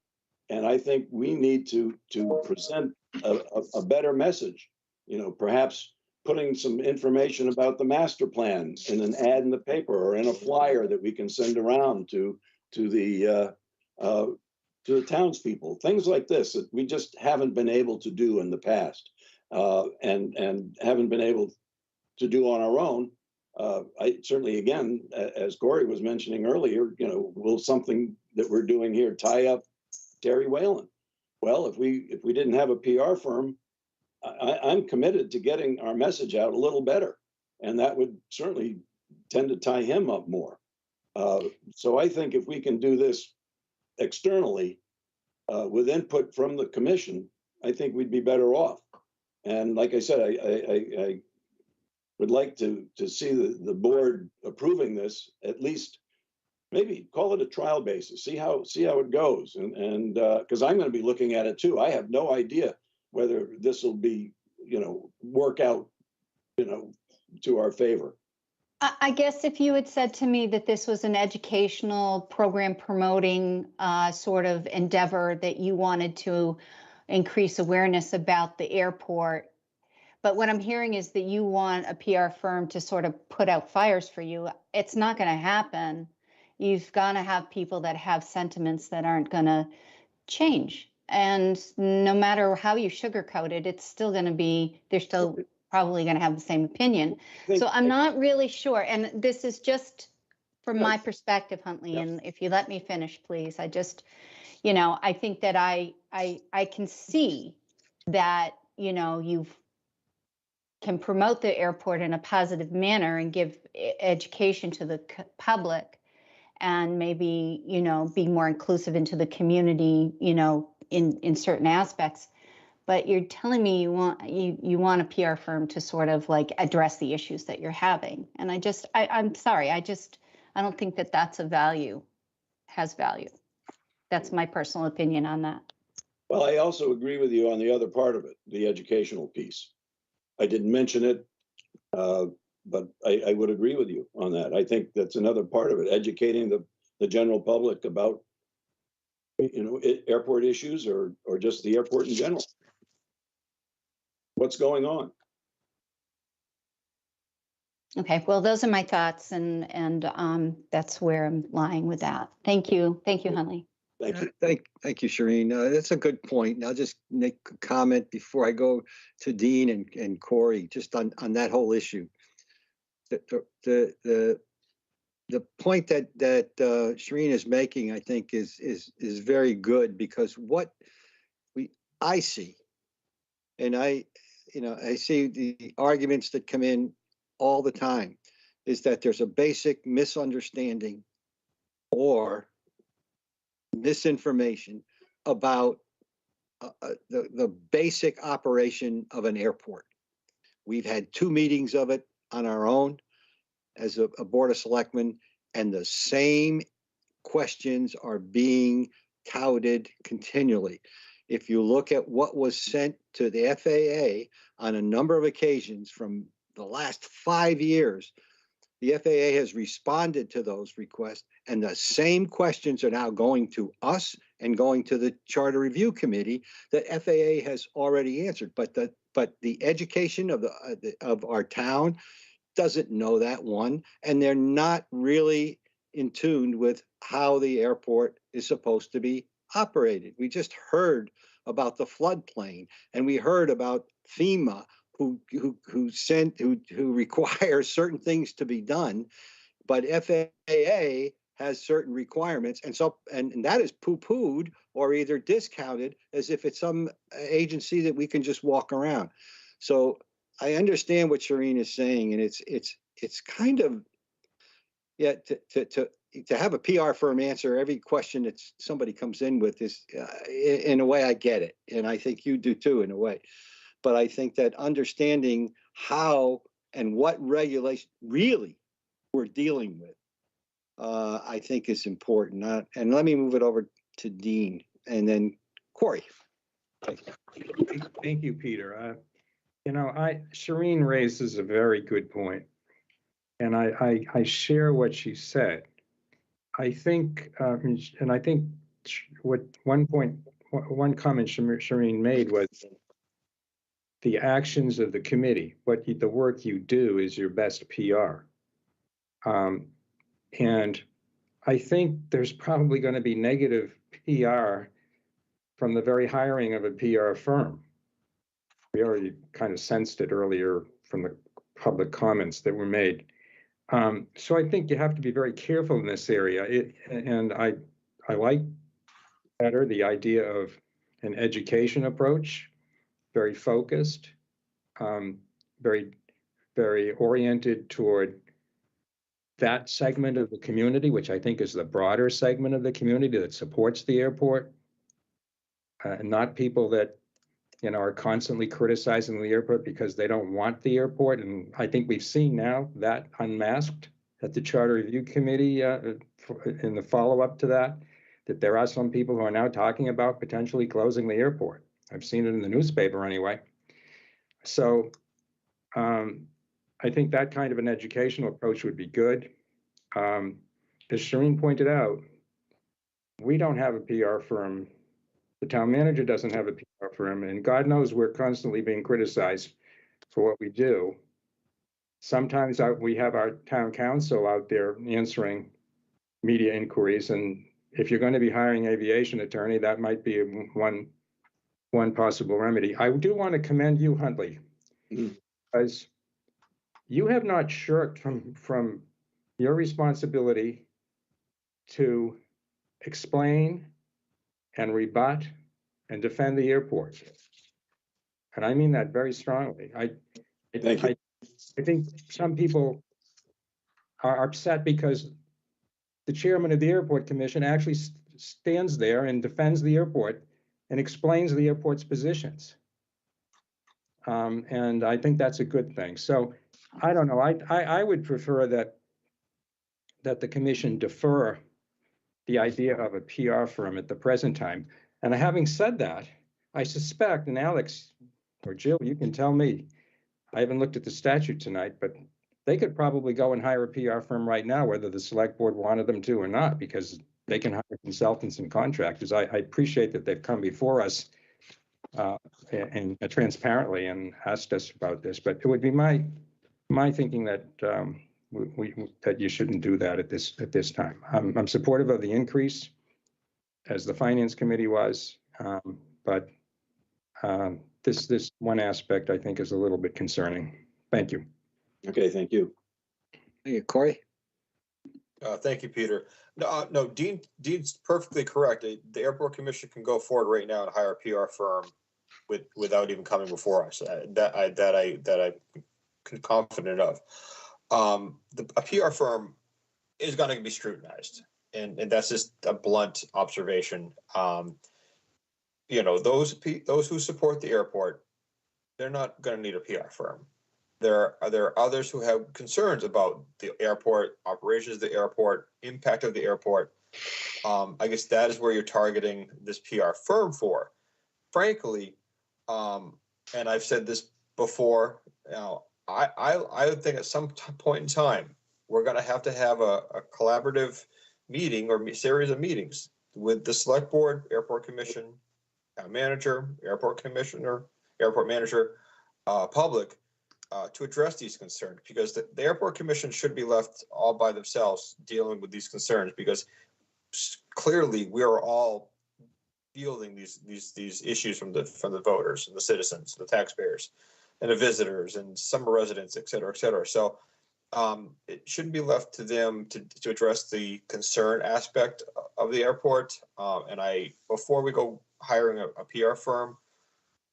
S: And I think we need to present a better message, perhaps putting some information about the master plan in an ad in the paper or in a flyer that we can send around to the townspeople, things like this that we just haven't been able to do in the past and haven't been able to do on our own. I certainly, again, as Corey was mentioning earlier, will something that we're doing here tie up Terry Whalen? Well, if we didn't have a PR firm, I'm committed to getting our message out a little better, and that would certainly tend to tie him up more. So I think if we can do this externally with input from the commission, I think we'd be better off. And like I said, I would like to see the board approving this, at least maybe call it a trial basis, see how it goes. And because I'm going to be looking at it too. I have no idea whether this will be, work out, to our favor.
T: I guess if you had said to me that this was an educational program promoting sort of endeavor that you wanted to increase awareness about the airport, but what I'm hearing is that you want a PR firm to sort of put out fires for you. It's not going to happen. You've got to have people that have sentiments that aren't going to change. And no matter how you sugarcoat it, it's still going to be, they're still probably going to have the same opinion. So I'm not really sure. And this is just from my perspective, Huntley, and if you let me finish, please. I just, you know, I think that I can see that, you know, you can promote the airport in a positive manner and give education to the public and maybe, you know, be more inclusive into the community, you know, in certain aspects. But you're telling me you want a PR firm to sort of like address the issues that you're having. And I'm sorry, I don't think that that's has value. That's my personal opinion on that.
S: Well, I also agree with you on the other part of it, the educational piece. I didn't mention it, but I would agree with you on that. I think that's another part of it, educating the general public about, you know, airport issues or just the airport in general. What's going on?
T: Okay, well, those are my thoughts, and that's where I'm lying with that. Thank you, Huntley.
S: Thank you.
A: Thank you, Shireen. That's a good point. Now, just make a comment before I go to Dean and Corey, just on that whole issue. The point that Shireen is making, I think, is very good, because what I see, and I see the arguments that come in all the time, is that there's a basic misunderstanding or misinformation about the basic operation of an airport. We've had 2 meetings of it on our own as a board of selectmen, and the same questions are being touted continually. If you look at what was sent to the FAA on a number of occasions from the last 5 years, the FAA has responded to those requests, and the same questions are now going to us and going to the Charter Review Committee that FAA has already answered. But the education of our town doesn't know that one, and they're not really in tune with how the airport is supposed to be operated. We just heard about the floodplain, and we heard about FEMA, who requires certain things to be done, but FAA has certain requirements, and that is poo-pooed or either discounted as if it's some agency that we can just walk around. So I understand what Shireen is saying, and it's kind of, yeah, to have a PR firm answer every question that somebody comes in with is, in a way, I get it, and I think you do too, in a way. But I think that understanding how and what regulation really we're dealing with, I think is important. And let me move it over to Dean and then Corey.
L: Thank you, Peter. Shireen raises a very good point, and I share what she said. I think, and I think what one comment Shireen made was the actions of the committee, the work you do is your best PR. And I think there's probably going to be negative PR from the very hiring of a PR firm. We already kind of sensed it earlier from the public comments that were made. So I think you have to be very careful in this area. And I like better the idea of an education approach, very focused, very, very oriented toward that segment of the community, which I think is the broader segment of the community that supports the airport, and not people that, are constantly criticizing the airport because they don't want the airport. And I think we've seen now that unmasked at the Charter Review Committee in the follow-up to that there are some people who are now talking about potentially closing the airport. I've seen it in the newspaper anyway. So I think that kind of an educational approach would be good. As Shireen pointed out, we don't have a PR firm. The town manager doesn't have a PR firm, and God knows we're constantly being criticized for what we do. Sometimes we have our town council out there answering media inquiries, and if you're going to be hiring aviation attorney, that might be one possible remedy. I do want to commend you, Huntley, because you have not shirked from your responsibility to explain and rebut and defend the airport. And I mean that very strongly. I think some people are upset because the chairman of the airport commission actually stands there and defends the airport and explains the airport's positions. And I think that's a good thing. So I don't know. I would prefer that the commission defer the idea of a PR firm at the present time. And having said that, I suspect, and Alex or Jill, you can tell me, I haven't looked at the statute tonight, but they could probably go and hire a PR firm right now, whether the select board wanted them to or not, because they can hire consultants and contractors. I appreciate that they've come before us and transparently and asked us about this, but it would be my thinking that that you shouldn't do that at this time. I'm supportive of the increase, as the finance committee was, but this one aspect I think is a little bit concerning. Thank you.
S: Okay, thank you.
A: Thank you, Corey.
C: Thank you, Peter. No, Dean's perfectly correct. The airport commission can go forward right now and hire a PR firm without even coming before us. I'm confident of. A PR firm is going to be scrutinized, and that's just a blunt observation. You know, those who support the airport, they're not going to need a PR firm. There are others who have concerns about the airport, operations of the airport, impact of the airport. I guess that is where you're targeting this PR firm for. Frankly, and I've said this before, you know, I would think at some point in time, we're going to have a collaborative meeting or series of meetings with the select board, airport commission, manager, airport commissioner, airport manager, public, to address these concerns, because the airport commission should be left all by themselves dealing with these concerns, because clearly we are all fielding these issues from the voters and the citizens, the taxpayers, and the visitors and summer residents, et cetera, et cetera. So it shouldn't be left to them to address the concern aspect of the airport. And before we go hiring a PR firm,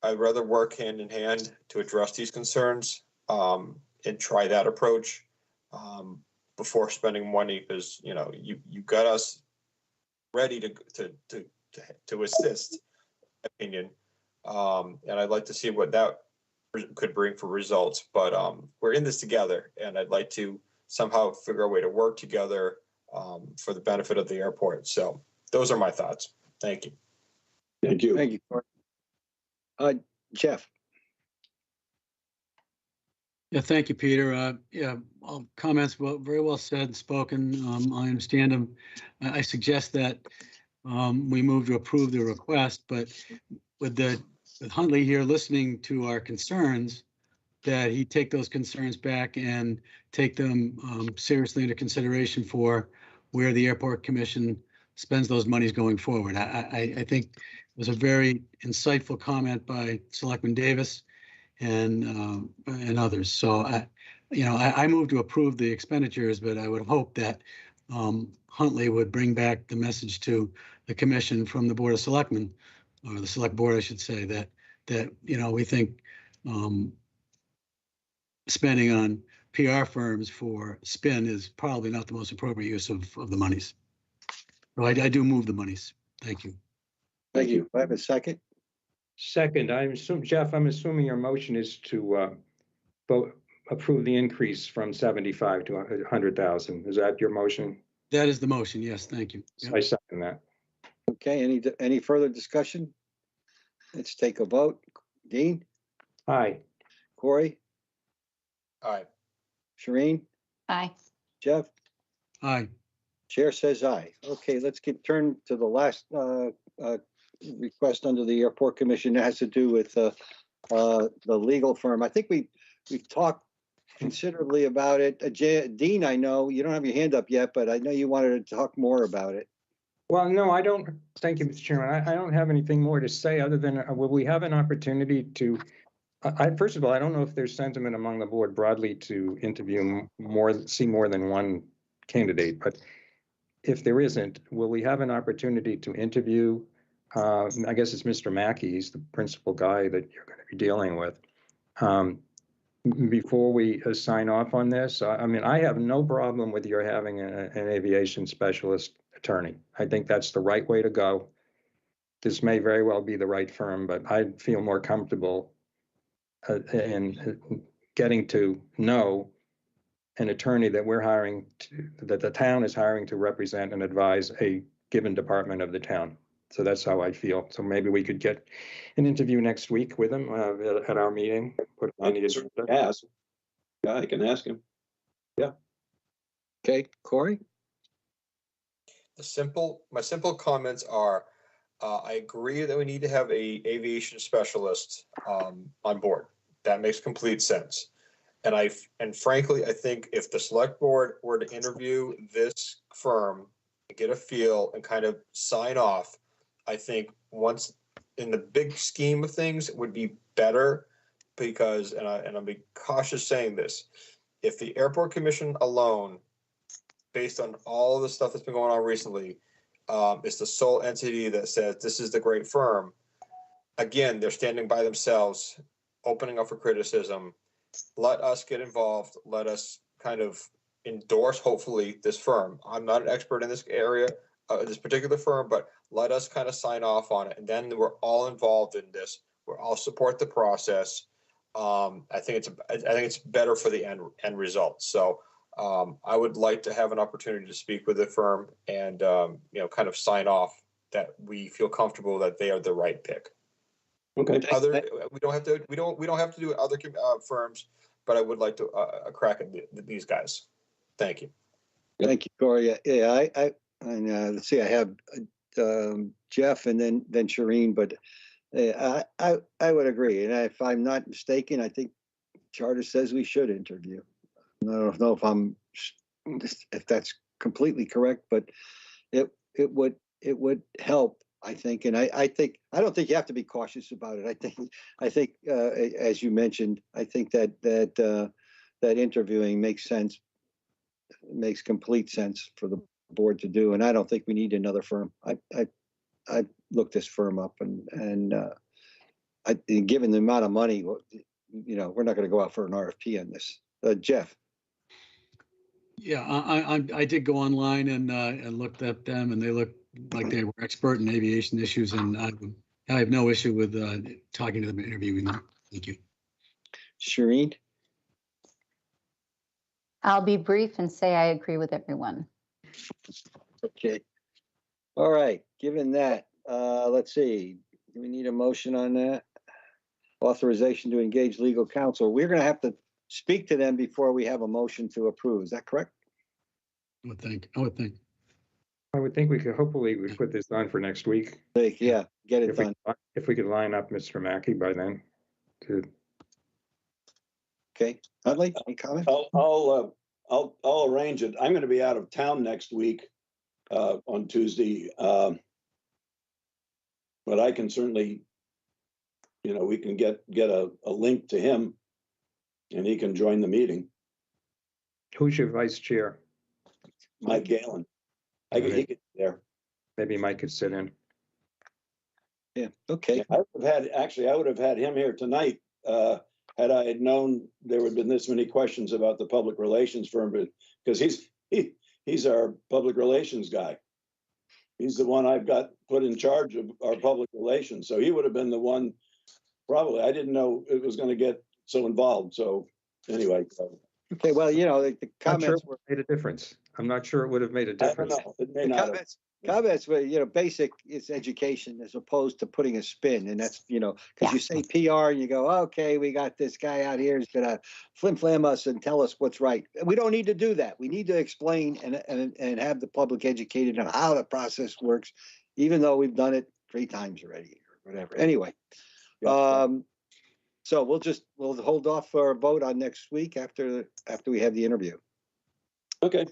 C: I'd rather work hand in hand to address these concerns and try that approach before spending money, because you know you got us ready to assist. Opinion, and I'd like to see what that could bring for results. But we're in this together, and I'd like to somehow figure a way to work together for the benefit of the airport. So those are my thoughts. Thank you.
S: Thank you.
A: Thank you. Jeff.
D: Yeah, thank you, Peter. Yeah, all comments very well said and spoken. I understand them. I suggest that we move to approve the request, but with Huntley here listening to our concerns, that he take those concerns back and take them seriously into consideration for where the airport commission spends those monies going forward. I think it was a very insightful comment by Selectman Davis and others. So I move to approve the expenditures, but I would hope that Huntley would bring back the message to the commission from the Board of Selectmen, or the Select Board, I should say, that we think spending on PR firms for spin is probably not the most appropriate use of the monies. So I do move the monies. Thank you.
A: Thank you. I have a second.
L: Second, Jeff, I'm assuming your motion is to approve the increase from 75 to 100,000. Is that your motion?
D: That is the motion. Yes, thank you. Yep.
L: I second that.
A: Okay, any further discussion? Let's take a vote. Dean?
L: Aye.
A: Corey?
C: Aye.
A: Shereen,
T: Aye.
A: Jeff?
D: Aye.
A: Chair says aye. Okay, let's turn to the last request under the Airport Commission. That has to do with the legal firm. I think we've talked considerably about it. Dean, I know you don't have your hand up yet, but I know you wanted to talk more about it.
L: Well, no, I don't. Thank you, Mr. Chairman. I don't have anything more to say other than will we have an opportunity to first of all, I don't know if there's sentiment among the board broadly to interview see more than one candidate, but if there isn't, will we have an opportunity to interview, I guess it's Mr. Mackey, he's the principal guy that you're going to be dealing with, before we sign off on this? I mean, I have no problem with your having an aviation specialist attorney. I think that's the right way to go. This may very well be the right firm, but I feel more comfortable in getting to know an attorney that we're hiring that the town is hiring to represent and advise a given department of the town. So that's how I feel. So maybe we could get an interview next week with him at our meeting. Put on the agenda.
S: Ask. Yeah, I can ask him. Yeah.
A: Okay, Corey?
C: My simple comments are, I agree that we need to have a aviation specialist on board. That makes complete sense. And frankly, I think if the select board were to interview this firm, get a feel and kind of sign off, I think once in the big scheme of things, it would be better because, and I'll be cautious saying this, if the Airport Commission alone, based on all the stuff that's been going on recently, is the sole entity that says this is the great firm, again, they're standing by themselves, opening up for criticism. Let us get involved. Let us kind of endorse, hopefully, this firm. I'm not an expert in this area, this particular firm, but let us kind of sign off on it. And then we're all involved in this. We'll all support the process. I think it's better for the end result. So I would like to have an opportunity to speak with the firm and kind of sign off that we feel comfortable that they are the right pick.
S: Okay.
C: We don't have to do other firms, but I would like to crack at these guys. Thank you.
A: Thank you, Corey. Yeah, let's see, I have Jeff and then Shereen, but I would agree. And if I'm not mistaken, I think Charter says we should interview. I don't know if that's completely correct, but it would help, I think. And I don't think you have to be cautious about it. I think as you mentioned, I think that interviewing makes sense. It makes complete sense for the board to do, and I don't think we need another firm. I looked this firm up, and given the amount of money, we're not going to go out for an RFP on this. Jeff.
D: Yeah, I did go online and looked at them, and they look like they were expert in aviation issues, and I have no issue with talking to them and interviewing them. Thank you.
A: Shereen?
T: I'll be brief and say I agree with everyone.
A: Okay. All right. Given that, let's see. Do we need a motion on that? Authorization to engage legal counsel. We're going to have to speak to them before we have a motion to approve. Is that correct?
D: I would think.
L: I would think we could, hopefully we put this on for next week.
A: Yeah, get it done.
L: If we could line up Mr. Mackey by then.
A: Okay, Huntley, any comments?
S: I'll arrange it. I'm going to be out of town next week on Tuesday, but I can certainly, we can get a link to him, and he can join the meeting.
L: Who's your vice chair?
S: Mike Galen. He could be there.
L: Maybe Mike could sit in.
A: Yeah. Okay.
S: I would have had him here tonight. Had I had known there would have been this many questions about the public relations firm, but because he's our public relations guy. He's the one I've got put in charge of our public relations. So he would have been the one, probably. I didn't know it was going to get so involved. So anyway,
A: Okay, well, you know, the
L: Not sure
A: comments
L: it
A: were,
L: made a difference. I'm not sure it would have made a
S: I don't
L: difference.
S: know. It may
A: the
S: not have.
A: comments were, you know, basic, it's education as opposed to putting a spin. And that's, you know, because you say PR and you go, okay, we got this guy out here who's gonna flim flam us and tell us what's right. We don't need to do that. We need to explain and have the public educated on how the process works, even though we've done it 3 times already or whatever. Anyway. So we'll hold off for a vote on next week after we have the interview.
S: Okay.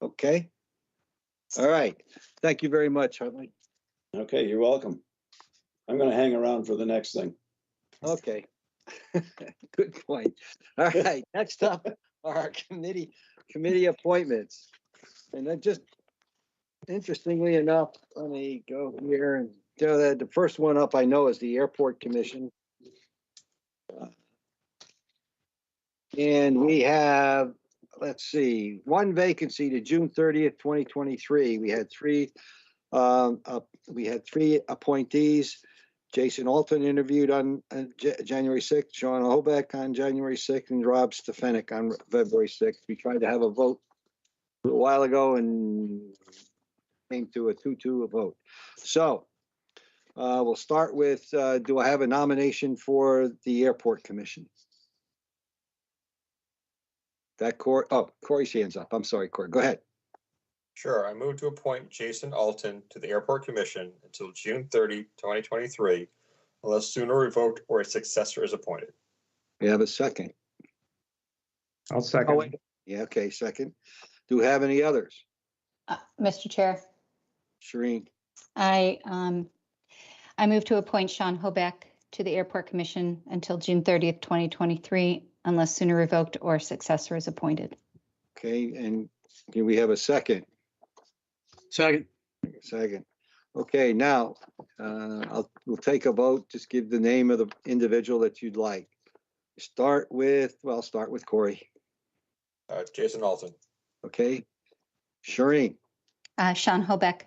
A: Okay. All right. Thank you very much, Huntley.
S: Okay, you're welcome. I'm gonna hang around for the next thing.
A: Okay. Good point. All right. Next up are our committee appointments. And then just interestingly enough, let me go here and the first one up I know is the Airport Commission. And we have, let's see, 1 vacancy to June 30th, 2023. We had 3 appointees. Jason Alton interviewed on January 6th, Sean Hobeck on January 6th, and Rob Stefanik on February 6th. We tried to have a vote a little while ago and came to a 2-2 vote. So we'll start with, do I have a nomination for the Airport Commission? That Corey's hands up. I'm sorry, Corey. Go ahead.
C: Sure, I move to appoint Jason Alton to the Airport Commission until June 30, 2023, unless sooner revoked or a successor is appointed.
A: We have a second.
L: I'll second.
A: Oh, wait. Yeah, okay, second. Do we have any others?
T: Mr. Chair,
A: Shireen,
T: I move to appoint Sean Hobeck to the Airport Commission until June 30th, 2023, unless sooner revoked or a successor is appointed.
A: okay, and can we have a second?
D: Second.
A: Second. Okay, now, we'll take a vote. Just give the name of the individual that you'd like. Start with Corey.
C: Jason Alton.
A: Okay. Shireen.
T: Sean Hobeck.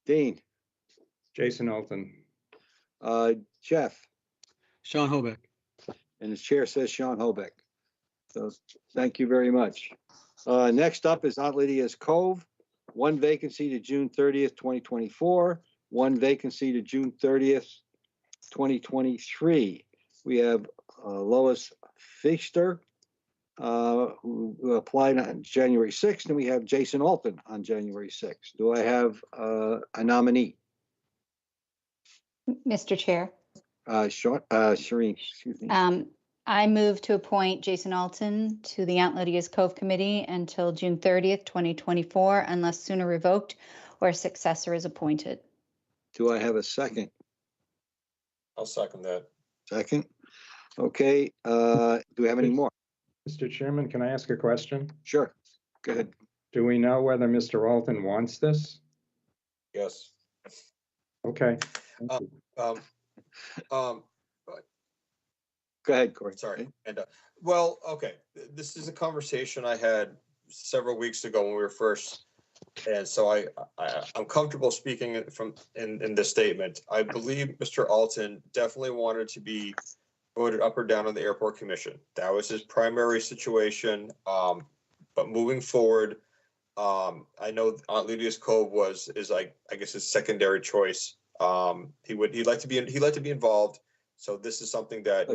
A: Dean.
L: Jason Alton.
A: Jeff.
D: Sean Hobeck.
A: And the chair says Sean Hobeck. So thank you very much. Next up is Aunt Lydia's Cove. 1 vacancy to June 30th, 2024. 1 vacancy to June 30th, 2023. We have Lois Fichter, who applied on January 6th, and we have Jason Alton on January 6th. Do I have a nominee?
T: Mr. Chair.
A: Shireen, excuse me.
T: I move to appoint Jason Alton to the Aunt Lydia's Cove Committee until June 30th, 2024, unless sooner revoked or a successor is appointed.
A: Do I have a second?
C: I'll second that.
A: Second. Okay, do we have any more?
L: Mr. Chairman, can I ask a question?
A: Sure. Go ahead.
L: Do we know whether Mr. Alton wants this?
C: Yes.
L: Okay.
A: Go ahead, Corey.
C: Sorry. And well, okay. This is a conversation I had several weeks ago when we were first, and so I'm comfortable speaking in this statement. I believe Mr. Alton definitely wanted to be voted up or down on the Airport Commission. That was his primary situation. But moving forward, I know Aunt Lydia's Cove is I guess his secondary choice. He'd like to be involved. So this is something that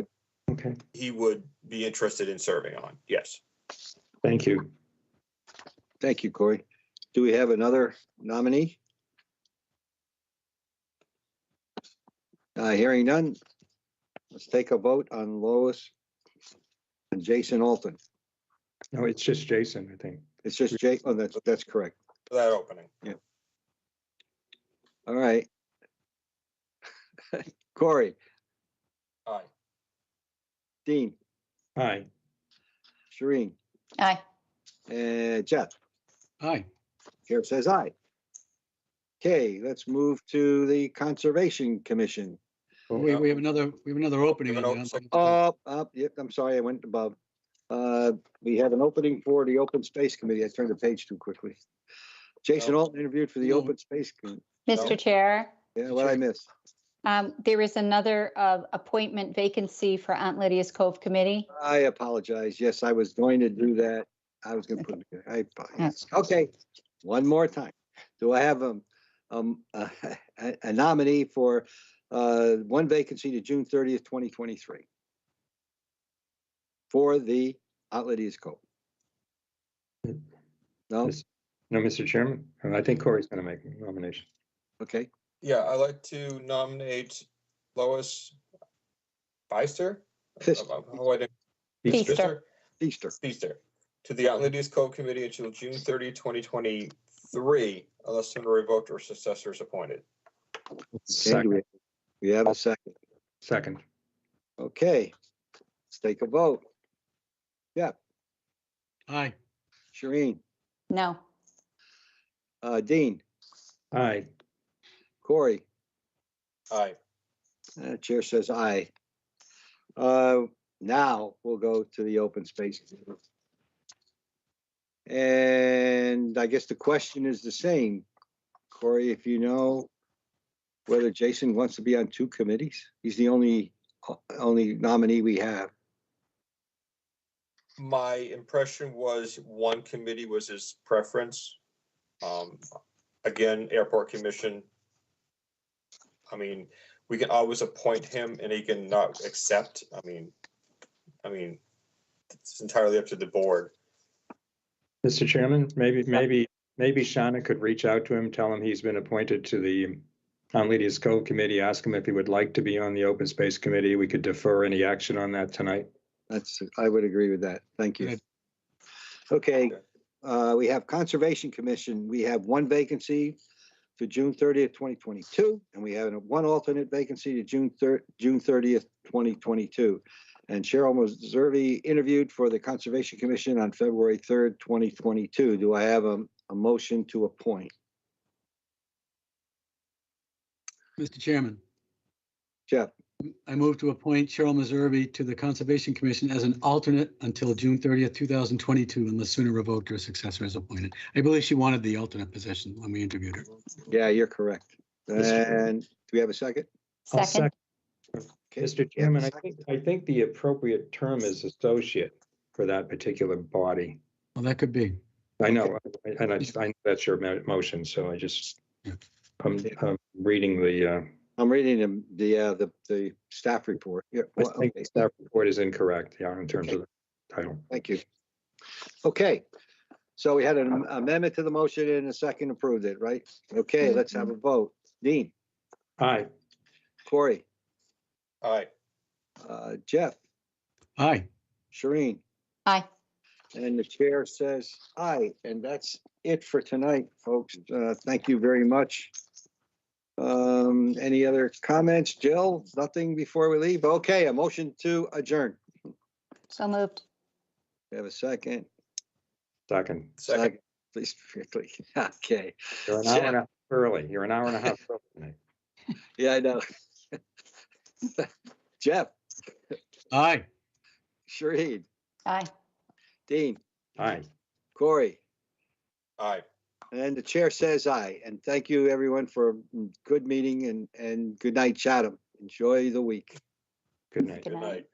C: he would be interested in serving on. Yes.
L: Thank you.
A: Thank you, Corey. Do we have another nominee? Hearing none. Let's take a vote on Lois and Jason Alton.
L: No, it's just Jason, I think.
A: It's just Jake. Oh, that's correct.
C: For that opening.
A: Yeah. All right. Corey.
C: Aye.
A: Dean.
L: Aye.
A: Shireen.
T: Aye.
A: And Jeff.
D: Aye.
A: Chair says aye. Okay, let's move to the Conservation Commission.
D: We have another opening.
A: Yep, I'm sorry, I went above. We have an opening for the Open Space Committee. I turned the page too quickly. Jason Alton interviewed for the Open Space Committee.
T: Mr. Chair.
A: Yeah, what I missed?
T: There is another appointment vacancy for Aunt Lydia's Cove Committee.
A: I apologize. Yes, I was going to do that. I was going to put it, I apologize. Okay, one more time. Do I have a nominee for one vacancy to June 30th, 2023 for the Aunt Lydia's Cove? No?
L: No, Mr. Chairman, I think Corey's going to make a nomination.
A: Okay.
C: Yeah, I'd like to nominate Lois Feister.
A: Feaster.
C: To the Aunt Lydia's Cove Committee until June 30, 2023, unless someone revoked or successor is appointed.
A: Okay, we have a second.
L: Second.
A: Okay, let's take a vote. Yeah.
D: Aye.
A: Shireen.
T: No.
A: Dean.
L: Aye.
A: Corey.
C: Aye.
A: Chair says aye. Now we'll go to the open space. And I guess the question is the same. Corey, if you know whether Jason wants to be on two committees, he's the only nominee we have.
C: My impression was one committee was his preference. Again, Airport Commission. I mean, we can always appoint him and he can not accept. I mean, it's entirely up to the board.
L: Mr. Chairman, maybe Shauna could reach out to him, tell him he's been appointed to the Aunt Lydia's Cove Committee, ask him if he would like to be on the Open Space Committee. We could defer any action on that tonight.
A: I would agree with that. Thank you. Okay, we have Conservation Commission. We have one vacancy to June 30th, 2022, and we have one alternate vacancy to June 30th, 2022. And Cheryl Meserve interviewed for the Conservation Commission on February 3rd, 2022. Do I have a motion to appoint?
D: Mr. Chairman.
A: Jeff.
D: I move to appoint Cheryl Meserve to the Conservation Commission as an alternate until June 30th, 2022, unless sooner revoked or a successor is appointed. I believe she wanted the alternate position when we interviewed her.
A: Yeah, you're correct. And do we have a second?
L: Second. Okay. Mr. Chairman, I think the appropriate term is associate for that particular body.
D: Well, that could be.
L: I know, and I know that's your motion, so I just I'm reading the.
A: I'm reading the staff report. Yeah,
L: well, I think the staff report is incorrect, in terms of the title.
A: Thank you. Okay, so we had an amendment to the motion and a second approved it, right? Okay, let's have a vote. Dean.
L: Aye.
A: Corey.
C: Aye.
A: Jeff.
D: Aye.
A: Shireen.
T: Aye.
A: And the chair says aye, and that's it for tonight, folks. Thank you very much. Any other comments? Jill, nothing before we leave? Okay, a motion to adjourn.
T: So moved.
A: We have a second.
L: Second.
A: Please, quickly. Okay.
L: You're an hour and a half early. You're an hour and a half early.
A: Yeah, I know. Jeff.
D: Aye.
A: Shireen.
T: Aye.
A: Dean.
L: Aye.
A: Corey.
C: Aye.
A: And the chair says aye. And thank you, everyone, for a good meeting and good night, Chatham. Enjoy the week.
L: Good night.
T: Good night.